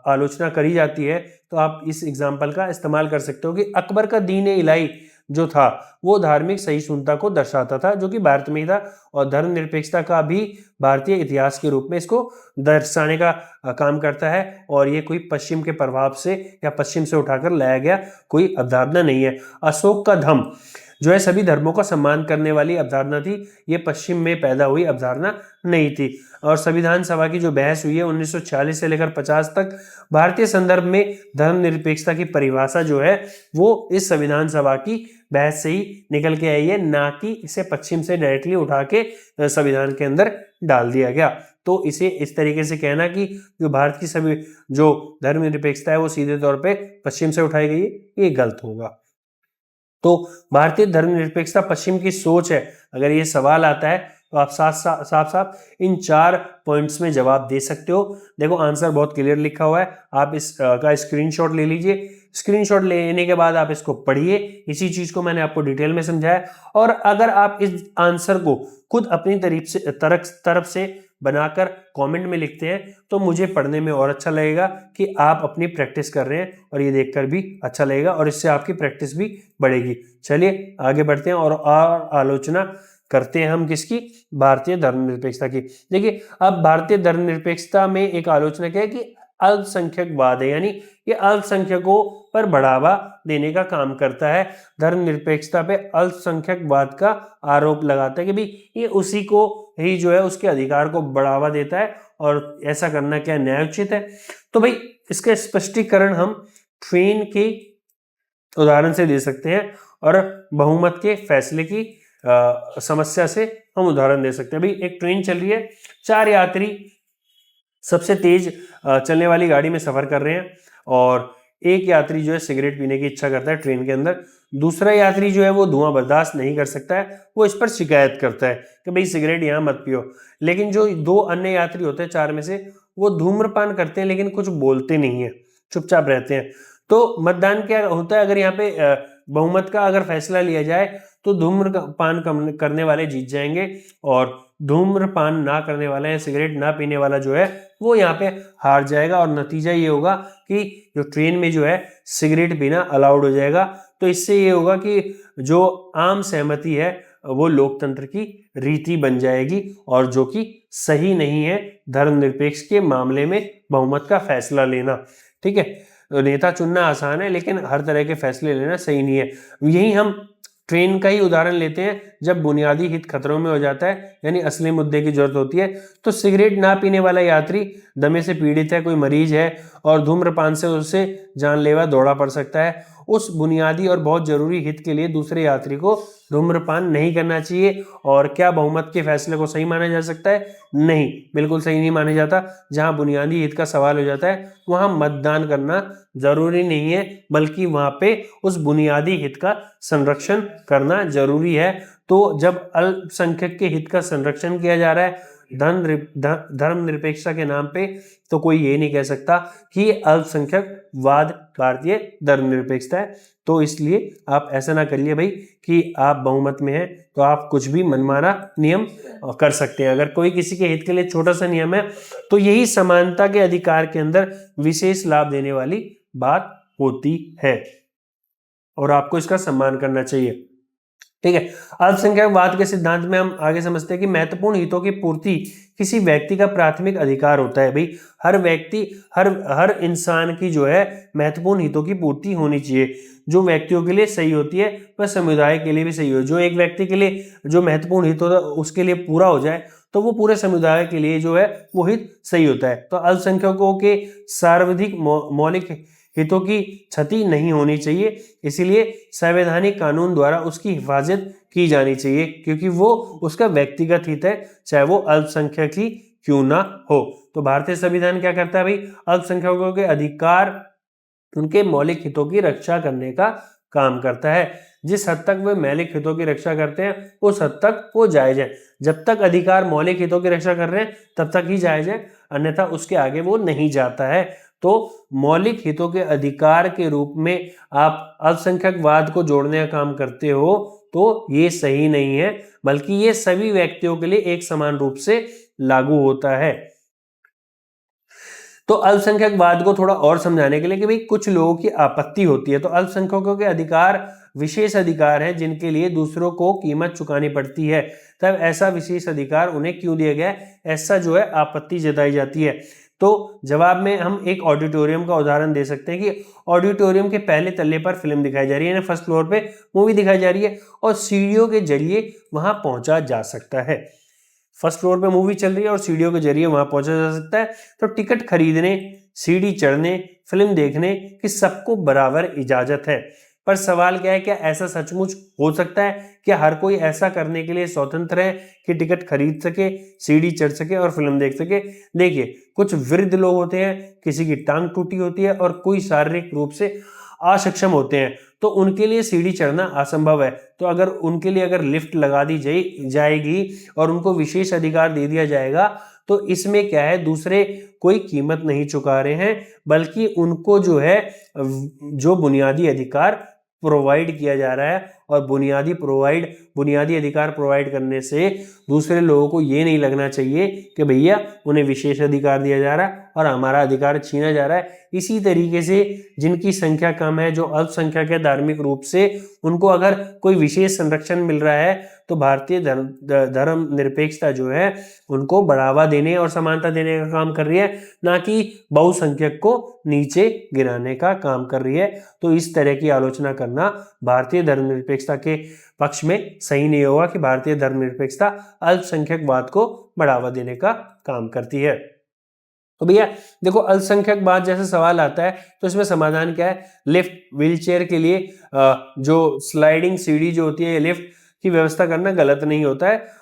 आलोचना करी जाती है तो आप इस एग्जांपल का इस्तेमाल कर सकते हो कि अकबर का दीन इलाही जो था वो धार्मिक सहिष्णुता को दर्शाता था, जो कि भारत में ही था, और धर्मनिरपेक्षता का भी भारतीय इतिहास के रूप में इसको दर्शाने का काम करता है। और ये कोई पश्चिम के प्रभाव से या पश्चिम से उठाकर लाया गया कोई अवधारणा नहीं है। अशोक का धम्म जो है सभी धर्मों का सम्मान करने वाली अवधारणा थी, ये पश्चिम में पैदा हुई अवधारणा नहीं थी। और संविधान सभा की जो बहस हुई है 1946 से लेकर 50 तक, भारतीय संदर्भ में धर्मनिरपेक्षता की परिभाषा जो है वो इस संविधान सभा की बहस से ही निकल के आई है, ना कि इसे पश्चिम से डायरेक्टली उठा के संविधान के अंदर डाल दिया गया। तो इसे इस तरीके से कहना कि जो भारत की सभी जो धर्मनिरपेक्षता है वो सीधे तौर पे पश्चिम से उठाई गई है, ये गलत होगा। तो भारतीय धर्मनिरपेक्षता पश्चिम की सोच है, अगर ये सवाल आता है तो आप साफ इन 4 पॉइंट्स में जवाब दे सकते हो। देखो आंसर बहुत क्लियर लिखा हुआ है, आप इसका स्क्रीनशॉट ले लीजिए। स्क्रीनशॉट लेने के बाद आप इसको पढ़िए, इसी चीज को मैंने आपको डिटेल में समझाया। और अगर आप इस आंसर को खुद अपनी तरफ से बनाकर कमेंट में लिखते हैं तो मुझे पढ़ने में और अच्छा लगेगा कि आप अपनी प्रैक्टिस कर रहे हैं, और ये देखकर भी अच्छा लगेगा और इससे आपकी प्रैक्टिस भी बढ़ेगी। चलिए आगे बढ़ते हैं और आलोचना करते हैं हम किसकी? भारतीय धर्मनिरपेक्षता की। देखिए अब भारतीय धर्मनिरपेक्षता में एक आलोचना क्या है कि अल्पसंख्यकवाद है, यानी ये अल्पसंख्यकों पर बढ़ावा देने का काम करता है। धर्मनिरपेक्षता पे अल्पसंख्यकवाद का आरोप लगाता है कि भाई ये उसी को ही जो है उसके अधिकार को बढ़ावा देता है, और ऐसा करना क्या न्यायोचित है? तो भाई इसका स्पष्टीकरण हम ट्रेन के उदाहरण से दे सकते हैं और बहुमत के फैसले की समस्या से हम उदाहरण दे सकते हैं। भाई एक ट्रेन चल रही है, 4 यात्री सबसे तेज चलने वाली गाड़ी में सफर कर रहे हैं, और एक यात्री जो है सिगरेट पीने की इच्छा करता है ट्रेन के अंदर। दूसरा यात्री जो है वो धुआं बर्दाश्त नहीं कर सकता है, वो इस पर शिकायत करता है कि भाई सिगरेट यहाँ मत पियो। लेकिन जो 2 अन्य यात्री होते हैं 4 में से, वो धूम्रपान करते हैं लेकिन कुछ बोलते नहीं है, चुपचाप रहते हैं। तो मतदान क्या होता है? अगर यहाँ पे बहुमत का अगर फैसला लिया जाए तो धूम्रपान करने वाले जीत जाएंगे, और धूम्रपान ना करने वाला या सिगरेट ना पीने वाला जो है वो यहाँ पे हार जाएगा, और नतीजा ये होगा कि जो ट्रेन में जो है सिगरेट पीना अलाउड हो जाएगा। तो इससे ये होगा कि जो आम सहमति है वो लोकतंत्र की रीति बन जाएगी, और जो कि सही नहीं है धर्मनिरपेक्ष के मामले में बहुमत का फैसला लेना। ठीक है, नेता चुनना आसान है लेकिन हर तरह के फैसले लेना सही नहीं है। यही हम ट्रेन का ही उदाहरण लेते हैं, जब बुनियादी हित खतरों में हो जाता है यानी असली मुद्दे की जरूरत होती है, तो सिगरेट ना पीने वाला यात्री दमे से पीड़ित है, कोई मरीज है और धूम्रपान से उससे जानलेवा दौड़ा पड़ सकता है, उस बुनियादी और बहुत जरूरी हित के लिए दूसरे यात्री को धूम्रपान नहीं करना चाहिए। और क्या बहुमत के फैसले को सही माना जा सकता है? नहीं, बिल्कुल सही नहीं माना जाता। जहां बुनियादी हित का सवाल हो जाता है वहां मतदान करना जरूरी नहीं है, बल्कि वहां पे उस बुनियादी हित का संरक्षण करना जरूरी है। तो जब अल्पसंख्यक के हित का संरक्षण किया जा रहा है धर्मनिरपेक्षता के नाम पे, तो कोई ये नहीं कह सकता कि अल्पसंख्यकवाद भारतीय धर्मनिरपेक्षता है। तो इसलिए आप ऐसा ना करिए भाई कि आप बहुमत में हैं तो आप कुछ भी मनमाना नियम कर सकते हैं। अगर कोई किसी के हित के लिए छोटा सा नियम है तो यही समानता के अधिकार के अंदर विशेष लाभ देने वाली बात होती है और आपको इसका सम्मान करना चाहिए। ठीक है। अल्पसंख्यकवाद के सिद्धांत में हम आगे समझते हैं कि महत्वपूर्ण हितों की पूर्ति किसी व्यक्ति का प्राथमिक अधिकार होता है। भाई हर व्यक्ति हर इंसान की जो है महत्वपूर्ण हितों की पूर्ति होनी चाहिए। जो व्यक्तियों के लिए सही होती है वह समुदाय के लिए भी सही हो। जो एक व्यक्ति के लिए जो महत्वपूर्ण हित होता है उसके लिए पूरा हो जाए तो वो पूरे समुदाय के लिए जो है वो हित सही होता है। तो अल्पसंख्यकों के सर्वाधिक मौलिक हितों की क्षति नहीं होनी चाहिए, इसीलिए संवैधानिक कानून द्वारा उसकी हिफाजत की जानी चाहिए, क्योंकि वो उसका व्यक्तिगत हित है, चाहे वो अल्पसंख्यक ही क्यों ना हो। तो भारतीय संविधान क्या करता है भाई? अल्पसंख्यकों के अधिकार, उनके मौलिक हितों की रक्षा करने का काम करता है। जिस हद तक वे मौलिक हितों की रक्षा करते हैं उस हद तक वो जायज है। जब तक अधिकार मौलिक हितों की रक्षा कर रहे हैं तब तक ही जायज है, अन्यथा उसके आगे वो नहीं जाता है। तो मौलिक हितों के अधिकार के रूप में आप अल्पसंख्यकवाद को जोड़ने का काम करते हो तो ये सही नहीं है, बल्कि ये सभी व्यक्तियों के लिए एक समान रूप से लागू होता है। तो अल्पसंख्यकवाद को थोड़ा और समझाने के लिए कि भाई कुछ लोगों की आपत्ति होती है, तो अल्पसंख्यकों के अधिकार विशेष अधिकार हैं जिनके लिए दूसरों को कीमत चुकानी पड़ती है। तब ऐसा विशेष अधिकार उन्हें क्यों दिया गया है, ऐसा जो है आपत्ति जताई जाती है। तो जवाब में हम एक ऑडिटोरियम का उदाहरण दे सकते हैं कि ऑडिटोरियम के पहले तल्ले पर फिल्म दिखाई जा रही है, फर्स्ट फ्लोर पे मूवी दिखाई जा रही है और सीढ़ियों के जरिए वहां पहुंचा जा सकता है। फर्स्ट फ्लोर पे मूवी चल रही है और सीढ़ियों के जरिए वहां पहुंचा जा सकता है। तो टिकट खरीदने, सीढ़ी चढ़ने, फिल्म देखने की सबको बराबर इजाजत है। पर सवाल क्या है, क्या ऐसा सचमुच हो सकता है? क्या हर कोई ऐसा करने के लिए स्वतंत्र है कि टिकट खरीद सके, सीढ़ी चढ़ सके और फिल्म देख सके? देखिए, कुछ वृद्ध लोग होते हैं, किसी की टांग टूटी होती है और कोई शारीरिक रूप से असक्षम होते हैं, तो उनके लिए सीढ़ी चढ़ना असंभव है। तो अगर उनके लिए अगर लिफ्ट लगा दी जाएगी और उनको विशेष अधिकार दे दिया जाएगा तो इसमें क्या है, दूसरे कोई कीमत नहीं चुका रहे हैं, बल्कि उनको जो है जो बुनियादी अधिकार प्रोवाइड किया जा रहा है। और बुनियादी अधिकार प्रोवाइड करने से दूसरे लोगों को ये नहीं लगना चाहिए कि भैया उन्हें विशेष अधिकार दिया जा रहा है और हमारा अधिकार छीना जा रहा है। इसी तरीके से जिनकी संख्या कम है, जो अल्पसंख्यक है धार्मिक रूप से, उनको अगर कोई विशेष संरक्षण मिल रहा है तो भारतीय धर्म निरपेक्षता जो है उनको बढ़ावा देने और समानता देने का काम कर रही है, ना कि बहुसंख्यक को नीचे गिराने का काम कर रही है। तो इस तरह की आलोचना करना भारतीय धर्मनिरपेक्षता के पक्ष में सही नहीं होगा कि भारतीय धर्मनिरपेक्षता अल्पसंख्यकवाद को बढ़ावा देने का काम करती है। तो भैया देखो, अल्पसंख्यकवाद जैसा सवाल आता है तो इसमें समाधान क्या है? लिफ्ट, व्हीलचेयर के लिए जो स्लाइडिंग सीढ़ी जो होती है, लिफ्ट की व्यवस्था करना गलत नहीं होता है।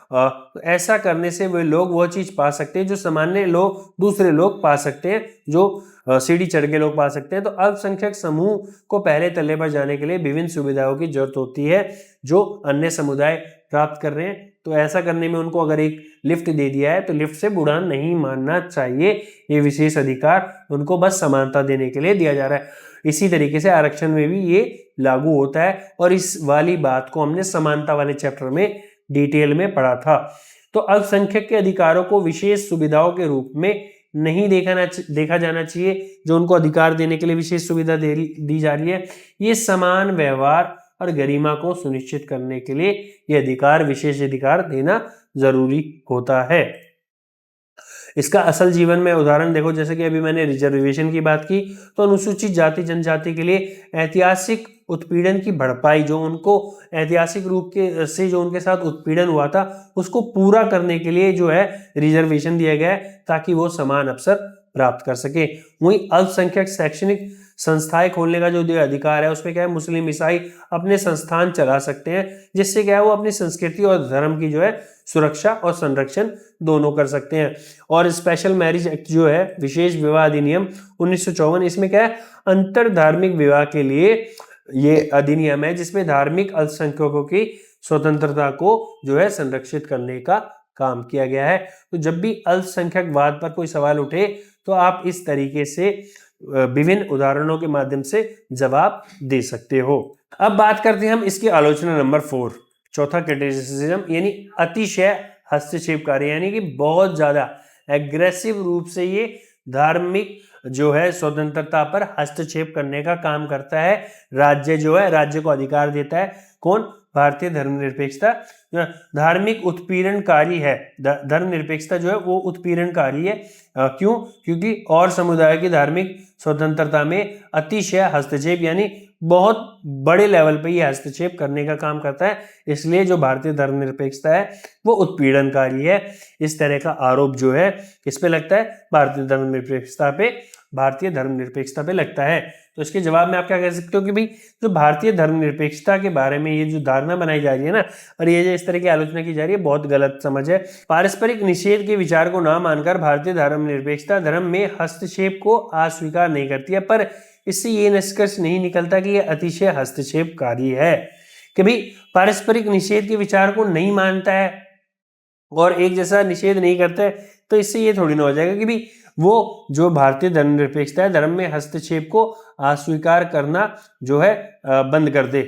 ऐसा करने से वे लोग वो चीज पा सकते हैं जो सामान्य लोग, दूसरे लोग पा सकते हैं, जो सीढ़ी चढ़ के लोग पा सकते हैं। तो अल्पसंख्यक समूह को पहले तल्ले पर जाने के लिए विभिन्न सुविधाओं की जरूरत होती है जो अन्य समुदाय प्राप्त कर रहे हैं। तो ऐसा करने में उनको अगर एक लिफ्ट दे दिया है तो लिफ्ट से बुरा नहीं मानना चाहिए। ये विशेष अधिकार उनको बस समानता देने के लिए दिया जा रहा है। इसी तरीके से आरक्षण में भी ये लागू होता है और इस वाली बात को हमने समानता वाले चैप्टर में डिटेल में पढ़ा था। तो अल्पसंख्यक के अधिकारों को विशेष सुविधाओं के रूप में नहीं देखा जाना चाहिए जो उनको अधिकार देने के लिए विशेष सुविधा दी जा रही है। ये समान व्यवहार और गरिमा को सुनिश्चित करने के लिए ये अधिकार, विशेष अधिकार देना जरूरी होता है। इसका असल जीवन में उदाहरण देखो, जैसे कि अभी मैंने रिजर्वेशन की बात की, तो अनुसूचित जाति जनजाति के लिए ऐतिहासिक उत्पीड़न की भरपाई, जो उनको ऐतिहासिक रूप के से जो उनके साथ उत्पीड़न हुआ था उसको पूरा करने के लिए जो है रिजर्वेशन दिया गया है ताकि वो समान अवसर प्राप्त कर सके। वहीं अल्पसंख्यक शैक्षणिक संस्थाएं खोलने का जो अधिकार है, उसमें क्या है मुस्लिम ईसाई अपने संस्थान चला सकते हैं, जिससे क्या है वो अपनी संस्कृति और धर्म की जो है सुरक्षा और संरक्षण दोनों कर सकते हैं। और स्पेशल मैरिज एक्ट जो है, विशेष विवाह अधिनियम 1954, इसमें क्या है अंतर धार्मिक विवाह के लिए ये अधिनियम है, जिसमें धार्मिक अल्पसंख्यकों की स्वतंत्रता को जो है संरक्षित करने का काम किया गया है। तो जब भी अल्पसंख्यकवाद पर कोई सवाल उठे तो आप इस तरीके से विभिन्न उदाहरणों के माध्यम से जवाब दे सकते हो। अब बात करते हैं हम इसकी आलोचना नंबर 4, चौथा क्रिटिसिज्म, यानी अतिशय हस्तक्षेपकारी, यानी कि बहुत ज्यादा एग्रेसिव रूप से ये धार्मिक जो है स्वतंत्रता पर हस्तक्षेप करने का काम करता है। राज्य जो है, राज्य को अधिकार देता है, कौन? भारतीय धर्मनिरपेक्षता धार्मिक उत्पीड़नकारी है। धर्मनिरपेक्षता जो है वो उत्पीड़नकारी है। क्यों? क्योंकि और समुदाय की धार्मिक स्वतंत्रता में अतिशय हस्तक्षेप, यानी बहुत बड़े लेवल पे ये हस्तक्षेप करने का काम करता है, इसलिए जो भारतीय धर्मनिरपेक्षता है वो उत्पीड़नकारी है। इस तरह का आरोप जो है किस पे लगता है? भारतीय धर्मनिरपेक्षता पे लगता है। तो इसके जवाब में आप क्या कह सकते हो कि भाई जो भारतीय धर्मनिरपेक्षता के बारे में ये जो धारणा बनाई जा रही है ना, और ये जो इस तरह की आलोचना की जा रही है, बहुत गलत समझ है। पारस्परिक निषेध के विचार को ना मानकर भारतीय धर्मनिरपेक्षता धर्म में हस्तक्षेप को अस्वीकार नहीं करती है, पर इससे ये निष्कर्ष नहीं निकलता कि यह अतिशय हस्तक्षेपकारी है। कि भाई पारस्परिक निषेध के विचार को नहीं मानता है और एक जैसा निषेध नहीं करता है, तो इससे ये थोड़ी ना हो जाएगा कि भाई वो जो भारतीय धर्मनिरपेक्षता है धर्म में हस्तक्षेप को अस्वीकार करना जो है बंद कर दे।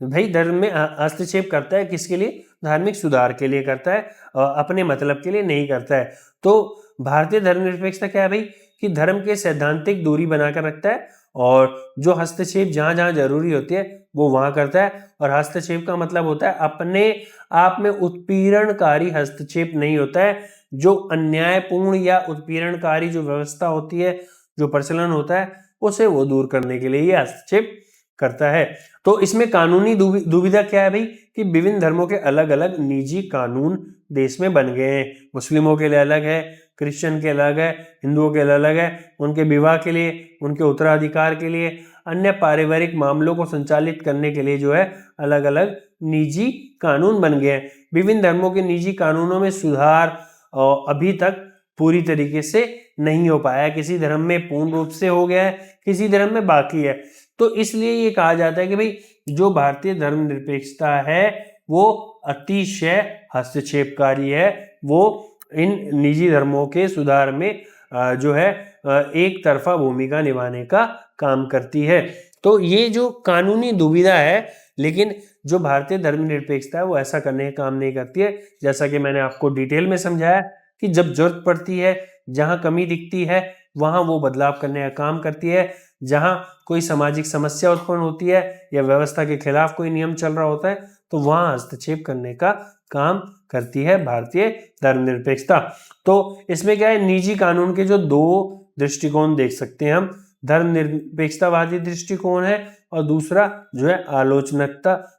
भाई धर्म में हस्तक्षेप करता है किसके लिए? धार्मिक सुधार के लिए करता है, अपने मतलब के लिए नहीं करता है। तो भारतीय धर्मनिरपेक्षता क्या है भाई? कि धर्म के सैद्धांतिक दूरी बनाकर रखता है और जो हस्तक्षेप जहां जहां जरूरी होती है वो वहां करता है। और हस्तक्षेप का मतलब होता है अपने आप में उत्पीड़नकारी हस्तक्षेप नहीं होता है। जो अन्यायपूर्ण या उत्पीड़नकारी जो व्यवस्था होती है, जो प्रचलन होता है, उसे वो दूर करने के लिए ये हस्तक्षेप करता है। तो इसमें कानूनी दुविधा क्या है भाई? कि विभिन्न धर्मों के अलग अलग निजी कानून देश में बन गए हैं। मुस्लिमों के लिए अलग है, क्रिश्चियन के अलग है, हिंदुओं के लिए अलग है, उनके विवाह के लिए, उनके उत्तराधिकार के लिए, अन्य पारिवारिक मामलों को संचालित करने के लिए जो है अलग अलग निजी कानून बन गए हैं। विभिन्न धर्मों के निजी कानूनों में सुधार अभी तक पूरी तरीके से नहीं हो पाया है। किसी धर्म में पूर्ण रूप से हो गया है, किसी धर्म में बाकी है। तो इसलिए ये कहा जाता है कि भाई जो भारतीय धर्मनिरपेक्षता है वो अतिशय हस्तक्षेपकारी है, वो इन निजी धर्मों के सुधार में जो है एक तरफा भूमिका निभाने का काम करती है। तो ये जो कानूनी दुविधा है, लेकिन जो भारतीय धर्मनिरपेक्षता है वो ऐसा करने का काम नहीं करती है। जैसा कि मैंने आपको डिटेल में समझाया कि जब जरूरत पड़ती है, जहां कमी दिखती है, वहां वो बदलाव करने का काम करती है। जहां कोई सामाजिक समस्या उत्पन्न होती है या व्यवस्था के खिलाफ कोई नियम चल रहा होता है, तो वहां हस्तक्षेप करने का काम करती है भारतीय धर्मनिरपेक्षता। तो इसमें क्या है, निजी कानून के जो दो दृष्टिकोण देख सकते हैं हम। धर्मनिरपेक्षतावादी दृष्टिकोण है और दूसरा जो है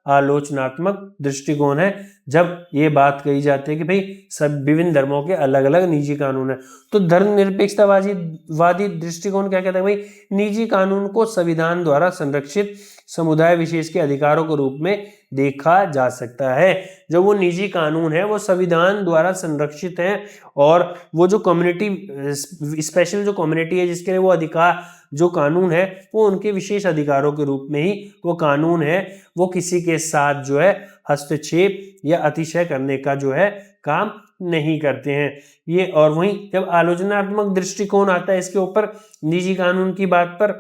आलोचनात्मक दृष्टिकोण है। जब ये बात कही जाती है कि भाई सब विभिन्न धर्मों के अलग अलग निजी कानून है, तो धर्मनिरपेक्षतावादी दृष्टिकोण क्या कहता है भाई? निजी कानून को संविधान द्वारा संरक्षित समुदाय विशेष के अधिकारों के रूप में देखा जा सकता है। जो वो निजी कानून है वो संविधान द्वारा संरक्षित है, और वो जो कम्युनिटी, स्पेशल जो कम्युनिटी है जिसके लिए वो अधिकार, जो कानून है वो उनके विशेष अधिकारों के रूप में ही वो कानून है। वो किसी के साथ जो है हस्तक्षेप या अतिशय करने का जो है काम नहीं करते हैं ये। और वहीं जब आलोचनात्मक दृष्टिकोण आता है इसके ऊपर, निजी कानून की बात पर,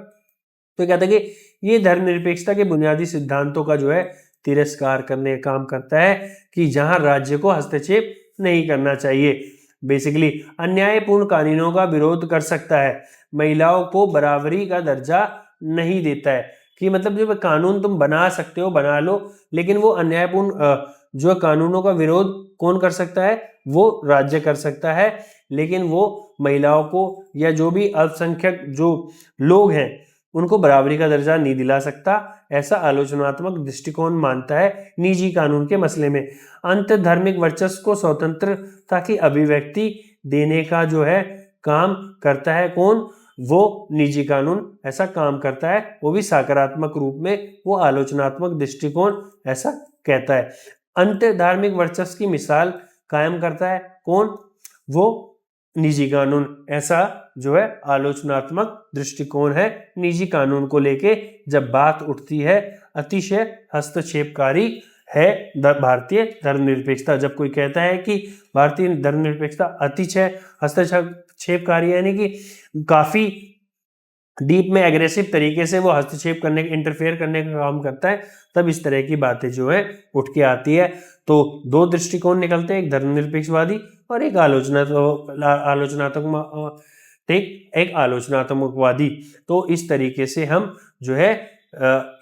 तो कहता है कि ये धर्मनिरपेक्षता के बुनियादी सिद्धांतों का जो है तिरस्कार करने का काम करता है, कि जहां राज्य को हस्तक्षेप नहीं करना चाहिए। बेसिकली अन्यायपूर्ण कानूनों का विरोध कर सकता है, महिलाओं को बराबरी का दर्जा नहीं देता है। कि मतलब जो कानून तुम बना सकते हो बना लो, लेकिन वो अन्यायपूर्ण जो कानूनों का विरोध कौन कर सकता है? वो राज्य कर सकता है, लेकिन वो महिलाओं को या जो भी अल्पसंख्यक जो लोग हैं उनको बराबरी का दर्जा नहीं दिला सकता। ऐसा आलोचनात्मक दृष्टिकोण मानता है निजी कानून के मसले में। अंत धार्मिक वर्चस्व को स्वतंत्रता की अभिव्यक्ति देने का जो है काम करता है कौन? वो निजी कानून ऐसा काम करता है, वो भी सकारात्मक रूप में, वो आलोचनात्मक दृष्टिकोण ऐसा कहता है। अंत धार्मिक वर्चस्व की मिसाल कायम करता है कौन? वो निजी कानून ऐसा जो है आलोचनात्मक दृष्टिकोण है निजी कानून को लेके जब बात उठती है। अतिशय हस्तक्षेपकारी है भारतीय धर्मनिरपेक्षता। जब कोई कहता है कि भारतीय धर्मनिरपेक्षता अतिशय हस्तक्षेपकारी यानी कि काफी डीप में एग्रेसिव तरीके से वो हस्तक्षेप करने, इंटरफेयर करने का काम करता है, तब इस तरह की बातें जो है उठ के आती है। तो दो दृष्टिकोण निकलते हैं, एक धर्मनिरपेक्षवादी और एक आलोचनात्मकवादी। तो इस तरीके से हम जो है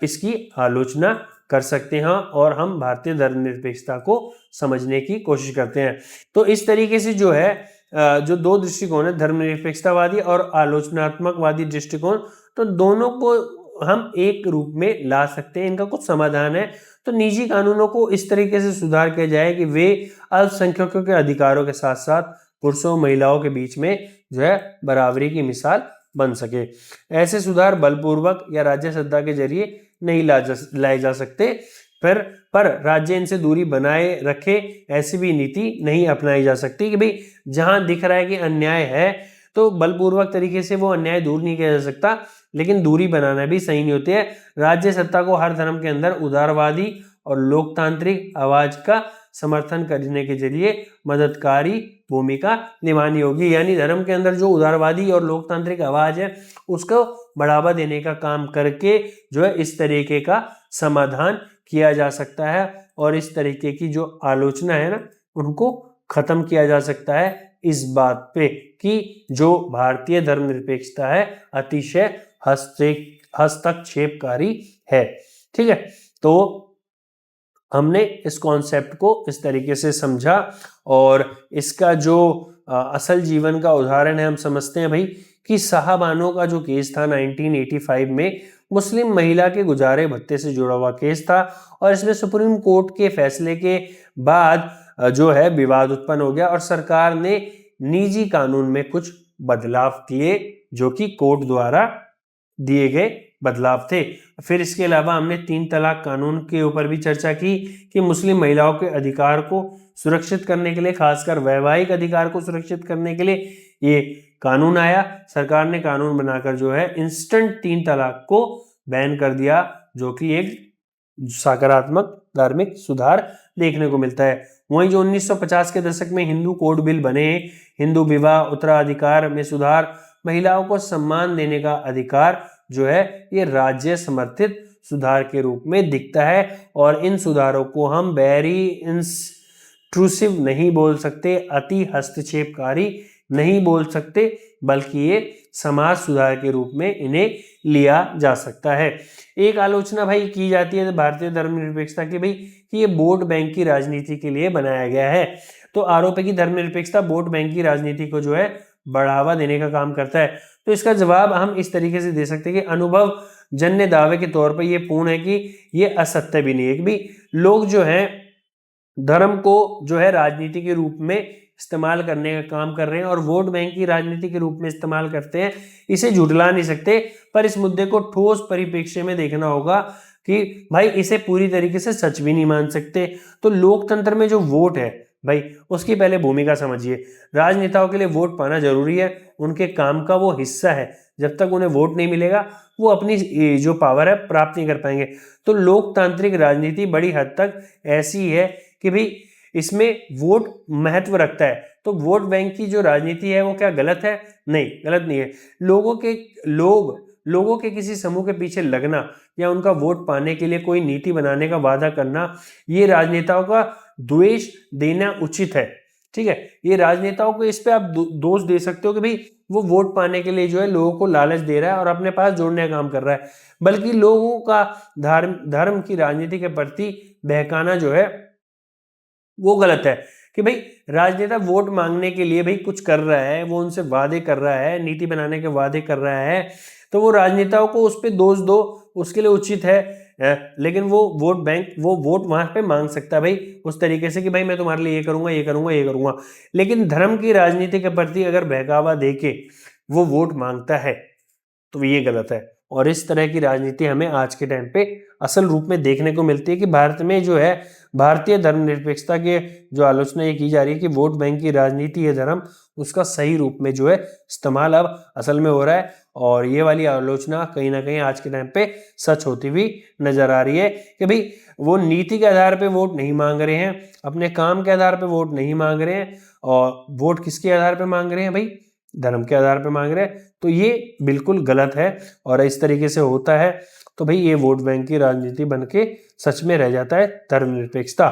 इसकी आलोचना कर सकते हैं और हम भारतीय धर्मनिरपेक्षता को समझने की कोशिश करते हैं। तो इस तरीके से जो है जो दो दृष्टिकोण है, धर्मनिरपेक्षतावादी और आलोचनात्मकवादी दृष्टिकोण, तो दोनों को हम एक रूप में ला सकते हैं। इनका कुछ समाधान है। तो निजी कानूनों को इस तरीके से सुधार किया जाए कि वे अल्पसंख्यकों के अधिकारों के साथ साथ पुरुषों महिलाओं के बीच में जो है बराबरी की मिसाल बन सके। ऐसे सुधार बलपूर्वक या राज्य सत्ता के जरिए नहीं लाए जा सकते, पर राज्य इनसे दूरी बनाए रखे, ऐसी भी नीति नहीं अपनाई जा सकती कि भाई जहां दिख रहा है कि अन्याय है तो बलपूर्वक तरीके से वो अन्याय दूर नहीं किया जा सकता, लेकिन दूरी बनाना भी सही नहीं होती है। राज्य सत्ता को हर धर्म के अंदर उदारवादी और लोकतांत्रिक आवाज का समर्थन करने के जरिए मददकारी भूमिका निभानी होगी। यानी धर्म के अंदर जो उदारवादी और लोकतांत्रिक आवाज है उसको बढ़ावा देने का काम करके जो है इस तरीके का समाधान किया जा सकता है और इस तरीके की जो आलोचना है ना उनको खत्म किया जा सकता है इस बात पे कि जो भारतीय धर्मनिरपेक्षता है अतिशय हस्तक्षेपकारी है। ठीक है, तो हमने इस कॉन्सेप्ट को इस तरीके से समझा और इसका जो असल जीवन का उदाहरण है हम समझते हैं भाई कि शाहबानो का जो केस था 1985 में मुस्लिम महिला के गुजारे भत्ते से जुड़ा हुआ केस था और इसमें सुप्रीम कोर्ट के फैसले के बाद जो है विवाद उत्पन्न हो गया और सरकार ने निजी कानून में कुछ बदलाव किए जो कि कोर्ट द्वारा दिए गए बदलाव थे। फिर इसके अलावा हमने 3 तलाक कानून के ऊपर भी चर्चा की कि मुस्लिम महिलाओं के अधिकार को सुरक्षित करने के लिए, खासकर वैवाहिक अधिकार को सुरक्षित करने के लिए ये कानून आया। सरकार ने कानून बनाकर जो है इंस्टेंट 3 तलाक को बैन कर दिया, जो कि एक सकारात्मक धार्मिक सुधार देखने को मिलता है। वहीं जो 1950 के दशक में हिंदू कोड बिल बने, हिंदू विवाह उत्तराधिकार में सुधार, महिलाओं को सम्मान देने का अधिकार जो है ये राज्य समर्थित सुधार के रूप में दिखता है और इन सुधारों को हम वेरी इंट्रूसिव नहीं बोल सकते, अति हस्तक्षेपकारी नहीं बोल सकते, बल्कि ये समाज सुधार के रूप में इन्हें लिया जा सकता है। एक आलोचना भाई की जाती है भारतीय धर्मनिरपेक्षता की भाई कि ये वोट बैंक की राजनीति के लिए बनाया गया है। तो आरोप है कि धर्मनिरपेक्षता वोट बैंक की राजनीति को जो है बढ़ावा देने का काम करता है। तो इसका जवाब हम इस तरीके से दे सकते हैं कि अनुभव जन्य दावे के तौर पर यह पूर्ण है कि यह असत्य भी नहीं है कि भी लोग जो हैं धर्म को जो है राजनीति के रूप में इस्तेमाल करने का काम कर रहे हैं और वोट बैंक की राजनीति के रूप में इस्तेमाल करते हैं, इसे झुठला नहीं सकते। पर इस मुद्दे को ठोस परिप्रेक्ष्य में देखना होगा कि भाई इसे पूरी तरीके से सच भी नहीं मान सकते। तो लोकतंत्र में जो वोट है भाई उसकी पहले भूमिका समझिए। राजनेताओं के लिए वोट पाना जरूरी है, उनके काम का वो हिस्सा है। जब तक उन्हें वोट नहीं मिलेगा वो अपनी जो पावर है प्राप्त नहीं कर पाएंगे। तो लोकतांत्रिक राजनीति बड़ी हद तक ऐसी है कि भाई इसमें वोट महत्व रखता है। तो वोट बैंक की जो राजनीति है वो क्या गलत है? नहीं, गलत नहीं है। लोगों के किसी समूह के पीछे लगना या उनका वोट पाने के लिए कोई नीति बनाने का वादा करना, ये राजनेताओं का द्वेष देना उचित है। ठीक है, ये राजनेताओं को इस पे आप दोष दे सकते हो कि भाई वो वोट पाने के लिए जो है लोगों को लालच दे रहा है और अपने पास जोड़ने का काम कर रहा है, बल्कि लोगों का धर्म की राजनीति के प्रति बहकाना जो है वो गलत है। कि भाई राजनेता वोट मांगने के लिए भाई कुछ कर रहा है, वो उनसे वादे कर रहा है, नीति बनाने के वादे कर रहा है, तो वो राजनेताओं को उस पर दोष दो, उसके लिए उचित है। लेकिन वो वोट बैंक वो वोट वहां पे मांग सकता है भाई उस तरीके से कि भाई मैं तुम्हारे लिए ये करूंगा, ये करूंगा, ये करूंगा। लेकिन धर्म की राजनीति के प्रति अगर बहकावा देके वो वोट मांगता है, तो ये गलत है। और इस तरह की राजनीति हमें आज के टाइम पे असल रूप में देखने को मिलती है कि भारत में जो है भारतीय धर्मनिरपेक्षता के जो आलोचना ये की जा रही है कि वोट बैंक की राजनीति है धर्म, उसका सही रूप में जो है इस्तेमाल अब असल में हो रहा है। और ये वाली आलोचना कहीं ना कहीं आज के टाइम पे सच होती हुई नजर आ रही है कि भाई वो नीति के आधार पे वोट नहीं मांग रहे हैं, अपने काम के आधार पे वोट नहीं मांग रहे हैं, और वोट किसके आधार पे मांग रहे हैं भाई, धर्म के आधार पे मांग रहे हैं। तो ये बिल्कुल गलत है और इस तरीके से होता है तो भाई ये वोट बैंक की राजनीति बनके सच में रह जाता है धर्मनिरपेक्षता।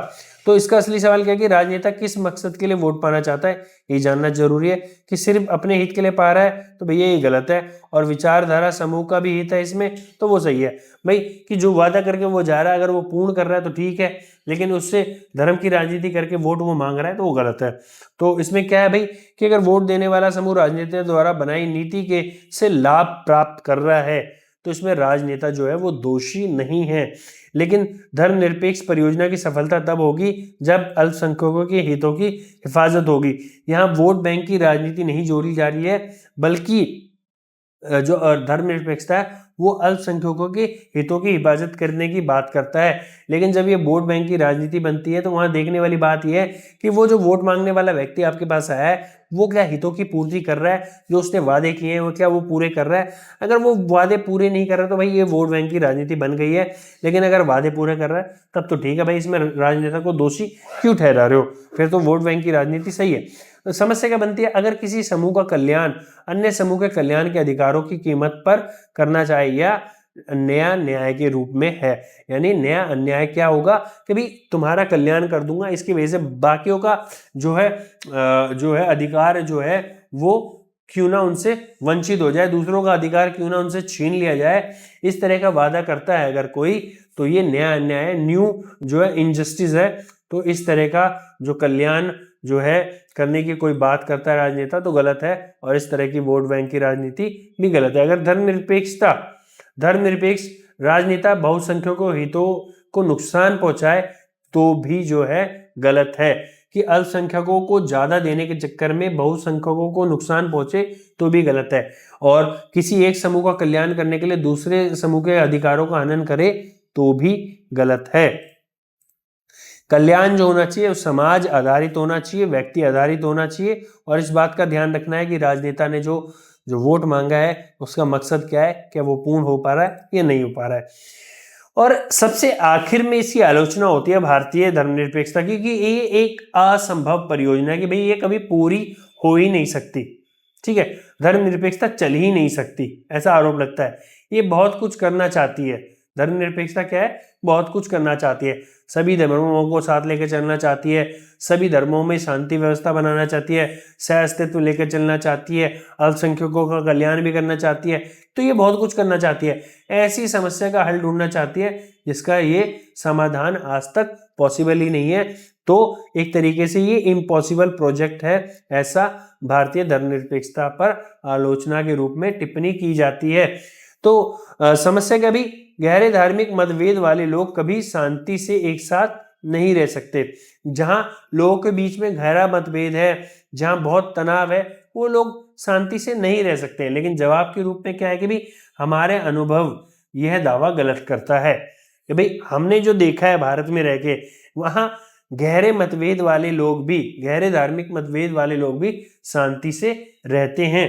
तो इसका असली सवाल क्या है कि राजनेता किस मकसद के लिए वोट पाना चाहता है, ये जानना जरूरी है। कि सिर्फ अपने हित के लिए पा रहा है तो भैया ये गलत है, और विचारधारा समूह का भी हित है इसमें तो वो सही है भाई। कि जो वादा करके वो जा रहा है अगर वो पूर्ण कर रहा है तो ठीक है, लेकिन उससे धर्म की राजनीति करके वोट वो मांग रहा है तो वो गलत है। तो इसमें क्या है भाई कि अगर वोट देने वाला समूह राजनेता द्वारा बनाई नीति के से लाभ प्राप्त कर रहा है तो इसमें राजनेता जो है वो दोषी नहीं है। लेकिन धर्मनिरपेक्ष परियोजना की सफलता तब होगी जब अल्पसंख्यकों के हितों की हिफाजत होगी। यहाँ वोट बैंक की राजनीति नहीं जोड़ी जा रही है, बल्कि जो धर्मनिरपेक्षता है वो अल्पसंख्यकों के हितों की हिफाजत करने की बात करता है। लेकिन जब ये वोट बैंक की राजनीति बनती है तो वहां देखने वाली बात यह है कि वो जो वोट मांगने वाला व्यक्ति आपके पास आया है वो क्या हितों की पूर्ति कर रहा है, जो उसने वादे किए हैं वो क्या वो पूरे कर रहा है। अगर वो वादे पूरे नहीं कर रहा तो भाई ये वोट बैंक की राजनीति बन गई है। लेकिन अगर वादे पूरे कर रहा है तब तो ठीक है भाई, इसमें राजनेता को दोषी क्यों ठहरा रहे हो, फिर तो वोट बैंक की राजनीति सही है। तो समस्या क्या बनती है, अगर किसी समूह का कल्याण अन्य समूह के कल्याण के अधिकारों की कीमत पर करना चाहे या नया न्याय के रूप में है। यानी नया अन्याय क्या होगा कि भाई तुम्हारा कल्याण कर दूंगा, इसकी वजह से बाकियों का जो है अधिकार जो है वो क्यों ना उनसे वंचित हो जाए, दूसरों का अधिकार क्यों ना उनसे छीन लिया जाए, इस तरह का वादा करता है अगर कोई तो ये नया अन्याय न्यू जो है इनजस्टिस है। तो इस तरह का जो कल्याण जो है करने की कोई बात करता है राजनेता तो गलत है, और इस तरह की वोट बैंक की राजनीति भी गलत है। अगर धर्मनिरपेक्ष राजनेता बहुसंख्यकों हितों को नुकसान पहुंचाए तो भी जो है गलत है। कि अल्पसंख्यकों को ज्यादा देने के चक्कर में बहुसंख्यकों को नुकसान पहुंचे तो भी गलत है, और किसी एक समूह का कल्याण करने के लिए दूसरे समूह के अधिकारों का हनन करे तो भी गलत है। कल्याण जो होना चाहिए वो समाज आधारित होना चाहिए, व्यक्ति आधारित होना चाहिए, और इस बात का ध्यान रखना है कि राजनेता ने जो वोट मांगा है उसका मकसद क्या है, क्या वो पूर्ण हो पा रहा है या नहीं हो पा रहा है। और सबसे आखिर में इसकी आलोचना होती है भारतीय धर्मनिरपेक्षता की कि ये एक असंभव परियोजना है, कि भाई ये कभी पूरी हो ही नहीं सकती। ठीक है, धर्मनिरपेक्षता चल ही नहीं सकती, ऐसा आरोप लगता है। ये बहुत कुछ करना चाहती है, धर्मनिरपेक्षता क्या है, बहुत कुछ करना चाहती है, सभी धर्मों को साथ लेकर चलना चाहती है, सभी धर्मों में शांति व्यवस्था बनाना चाहती है, सह अस्तित्व लेकर चलना चाहती है, अल्पसंख्यकों का कल्याण भी करना चाहती है। तो ये बहुत कुछ करना चाहती है, ऐसी समस्या का हल ढूंढना चाहती है जिसका ये समाधान आज तक पॉसिबल ही नहीं है। तो एक तरीके से ये इम्पॉसिबल प्रोजेक्ट है, ऐसा भारतीय धर्मनिरपेक्षता पर आलोचना के रूप में टिप्पणी की जाती है। तो समस्या क्या भी, गहरे धार्मिक मतभेद वाले लोग कभी शांति से एक साथ नहीं रह सकते। जहां लोगों के बीच में गहरा मतभेद है, जहां बहुत तनाव है, वो लोग शांति से नहीं रह सकते। लेकिन जवाब के रूप में क्या है कि भाई हमारे अनुभव यह दावा गलत करता है कि भाई हमने जो देखा है भारत में रह के, वहां गहरे मतभेद वाले लोग भी, गहरे धार्मिक मतभेद वाले लोग भी शांति से रहते हैं।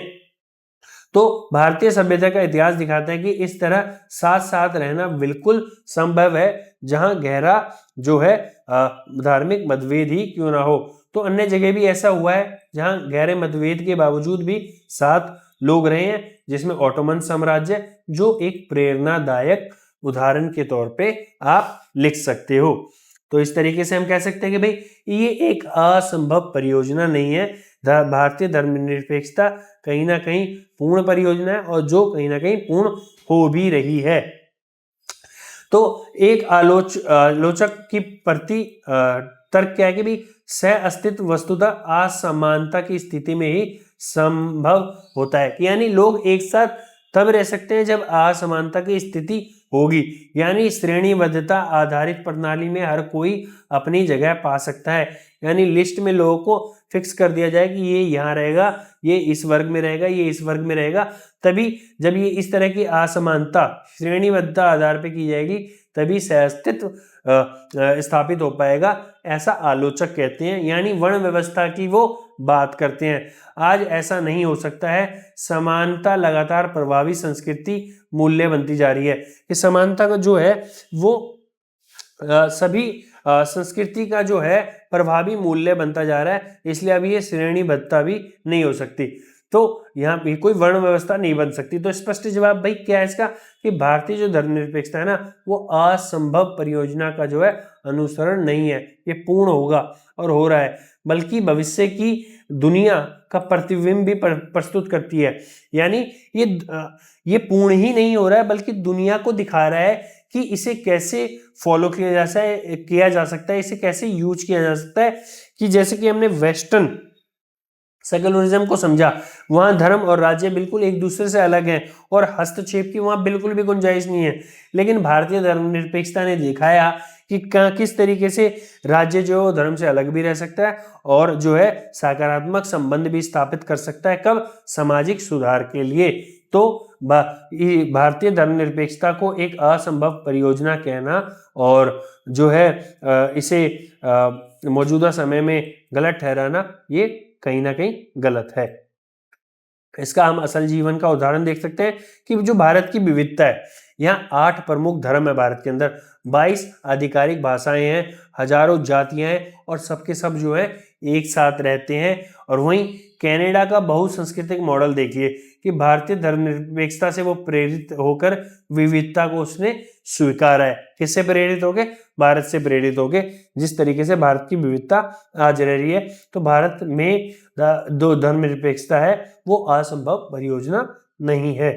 तो भारतीय सभ्यता का इतिहास दिखाता है कि इस तरह साथ साथ रहना बिल्कुल संभव है, जहां गहरा जो है धार्मिक मतभेद ही क्यों ना हो। तो अन्य जगह भी ऐसा हुआ है जहां गहरे मतभेद के बावजूद भी साथ लोग रहे हैं, जिसमें ऑटोमन साम्राज्य जो एक प्रेरणादायक उदाहरण के तौर पे आप लिख सकते हो। तो इस तरीके से हम कह सकते हैं कि भाई ये एक असंभव परियोजना नहीं है, भारतीय धर्मनिरपेक्षता कहीं ना कहीं पूर्ण परियोजना है, और जो कहीं ना कहीं पूर्ण हो भी रही है। तो एक आलोचक की प्रति तर्क क्या है कि भाई सह अस्तित्व वस्तुतः असमानता की स्थिति में ही संभव होता है, कि यानी लोग एक साथ तब रह सकते हैं जब असमानता की स्थिति होगी। यानी श्रेणीबद्धता आधारित प्रणाली में हर कोई अपनी जगह पा सकता है। यानी लिस्ट में लोगों को फिक्स कर दिया जाए कि ये यहाँ रहेगा, ये इस वर्ग में रहेगा, ये इस वर्ग में रहेगा। तभी जब ये इस तरह की असमानता श्रेणीबद्धता आधार पे की जाएगी तभी सहअस्तित्व स्थापित हो पाएगा, ऐसा आलोचक कहते हैं। यानी वर्ण व्यवस्था की वो बात करते हैं। आज ऐसा नहीं हो सकता है। समानता लगातार प्रभावी संस्कृति मूल्य बनती जा रही है। कि समानता का जो है वो सभी संस्कृति का जो है प्रभावी मूल्य बनता जा रहा है, इसलिए अभी ये श्रेणीबद्धता भी नहीं हो सकती। तो यहाँ पे कोई वर्ण व्यवस्था नहीं बन सकती। तो स्पष्ट जवाब भाई क्या है इसका कि भारतीय जो धर्मनिरपेक्षता है ना वो असंभव परियोजना का जो है अनुसरण नहीं है, ये पूर्ण होगा और हो रहा है, बल्कि भविष्य की दुनिया का प्रतिबिंब भी प्रस्तुत करती है। यानी ये पूर्ण ही नहीं हो रहा है बल्कि दुनिया को दिखा रहा है कि इसे कैसे फॉलो किया जा सकता है, इसे कैसे यूज किया जा सकता है। कि जैसे कि हमने वेस्टर्न सेकुलरिज्म को समझा, वहां धर्म और राज्य बिल्कुल एक दूसरे से अलग हैं और हस्तक्षेप की वहां बिल्कुल भी गुंजाइश नहीं है। लेकिन भारतीय धर्मनिरपेक्षता ने दिखाया कि किस तरीके से राज्य जो है धर्म से अलग भी रह सकता है और जो है सकारात्मक संबंध भी स्थापित कर सकता है। कब? सामाजिक सुधार के लिए। तो भारतीय धर्मनिरपेक्षता को एक असंभव परियोजना कहना और जो है इसे मौजूदा समय में गलत ठहराना, ये कहीं ना कहीं गलत है। इसका हम असल जीवन का उदाहरण देख सकते हैं कि जो भारत की विविधता है, यहाँ 8 प्रमुख धर्म है भारत के अंदर, 22 आधिकारिक भाषाएं हैं, हजारों जातियां हैं और सबके सब जो है एक साथ रहते हैं। और वहीं कनाडा का बहुसांस्कृतिक मॉडल देखिए कि भारतीय धर्मनिरपेक्षता से वो प्रेरित होकर विविधता को उसने स्वीकारा है। किससे प्रेरित होके? भारत से प्रेरित होके। जिस तरीके से भारत की विविधता आज रह रही है, तो भारत में जो धर्मनिरपेक्षता है वो असंभव परियोजना नहीं है।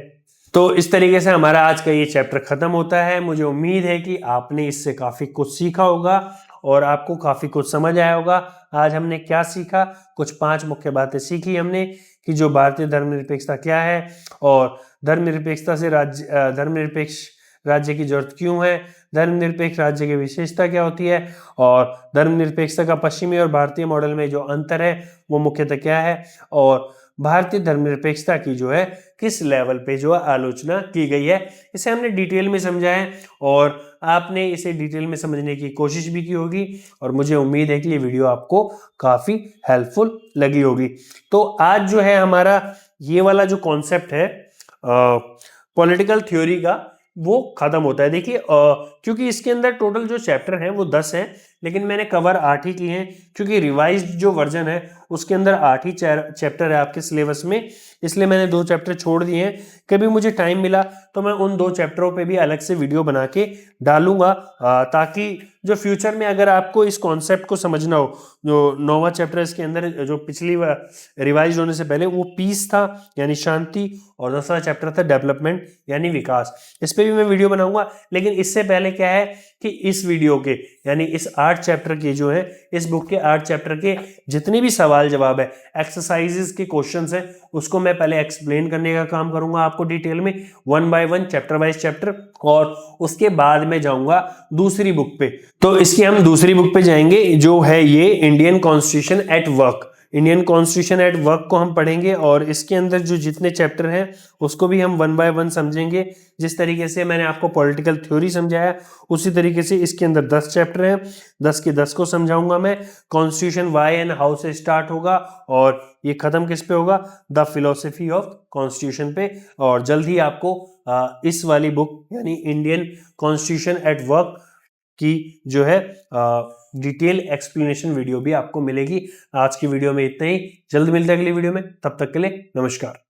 तो इस तरीके से हमारा आज का ये चैप्टर खत्म होता है। मुझे उम्मीद है कि आपने इससे काफी कुछ सीखा होगा और आपको काफी कुछ समझ आया होगा। आज हमने क्या सीखा? कुछ 5 मुख्य बातें सीखी हमने कि जो भारतीय धर्मनिरपेक्षता क्या है और धर्मनिरपेक्षता से धर्मनिरपेक्ष राज्य की जरूरत क्यों है, धर्मनिरपेक्ष राज्य की विशेषता क्या होती है और धर्मनिरपेक्षता का पश्चिमी और भारतीय मॉडल में जो अंतर है वो मुख्यतः क्या है, और भारतीय धर्मनिरपेक्षता की जो है किस लेवल पे जो आलोचना की गई है, इसे हमने डिटेल में समझा है और आपने इसे डिटेल में समझने की कोशिश भी की होगी और मुझे उम्मीद है कि ये वीडियो आपको काफी हेल्पफुल लगी होगी। तो आज जो है हमारा ये वाला जो कॉन्सेप्ट है पॉलिटिकल थ्योरी का वो खत्म होता है। देखिए क्योंकि इसके अंदर टोटल जो चैप्टर हैं वो 10 हैं, लेकिन मैंने कवर 8 ही किए हैं क्योंकि रिवाइज्ड जो वर्जन है उसके अंदर 8 ही चैप्टर है आपके सिलेबस में, इसलिए मैंने 2 चैप्टर छोड़ दिए हैं। कभी मुझे टाइम मिला तो मैं उन 2 चैप्टरों पे भी अलग से वीडियो बना के डालूंगा ताकि जो फ्यूचर में अगर आपको इस कॉन्सेप्ट को समझना हो, जो 9वां चैप्टर इसके अंदर जो पिछली रिवाइज होने से पहले वो पीस था यानी शांति और 10वां चैप्टर था डेवलपमेंट यानी विकास, इस पे भी मैं वीडियो बनाऊंगा। लेकिन इससे पहले क्या है कि इस वीडियो के यानी इस 8 चैप्टर के जो है इस बुक के 8 चैप्टर के जितने भी सवाल जवाब है, एक्सरसाइजेस के क्वेश्चंस हैं, उसको मैं पहले एक्सप्लेन करने का काम करूंगा आपको डिटेल में 1 बाय 1 चैप्टर वाइज चैप्टर, और उसके बाद में जाऊंगा दूसरी बुक पे। तो इसकी हम दूसरी बुक पे जाएंगे जो है ये Indian constitution at work. Indian constitution at work को हम पढ़ेंगे और इसके अंदर जो जितने चैप्टर हैं उसको भी हम 1 बाय 1 समझेंगे। जिस तरीके से मैंने आपको पॉलिटिकल थ्योरी समझाया उसी तरीके से इसके अंदर 10 चैप्टर हैं, 10 के 10 को समझाऊंगा मैं। कॉन्स्टिट्यूशन व्हाई एंड हाउ से स्टार्ट होगा और ये खत्म किस पे होगा? द फिलोसफी ऑफ कॉन्स्टिट्यूशन पे। और जल्द ही आपको इस वाली बुक यानी इंडियन कॉन्स्टिट्यूशन एट वर्क की जो है डिटेल एक्सप्लेनेशन वीडियो भी आपको मिलेगी। आज की वीडियो में इतना ही, जल्द मिलते हैं अगली वीडियो में, तब तक के लिए नमस्कार।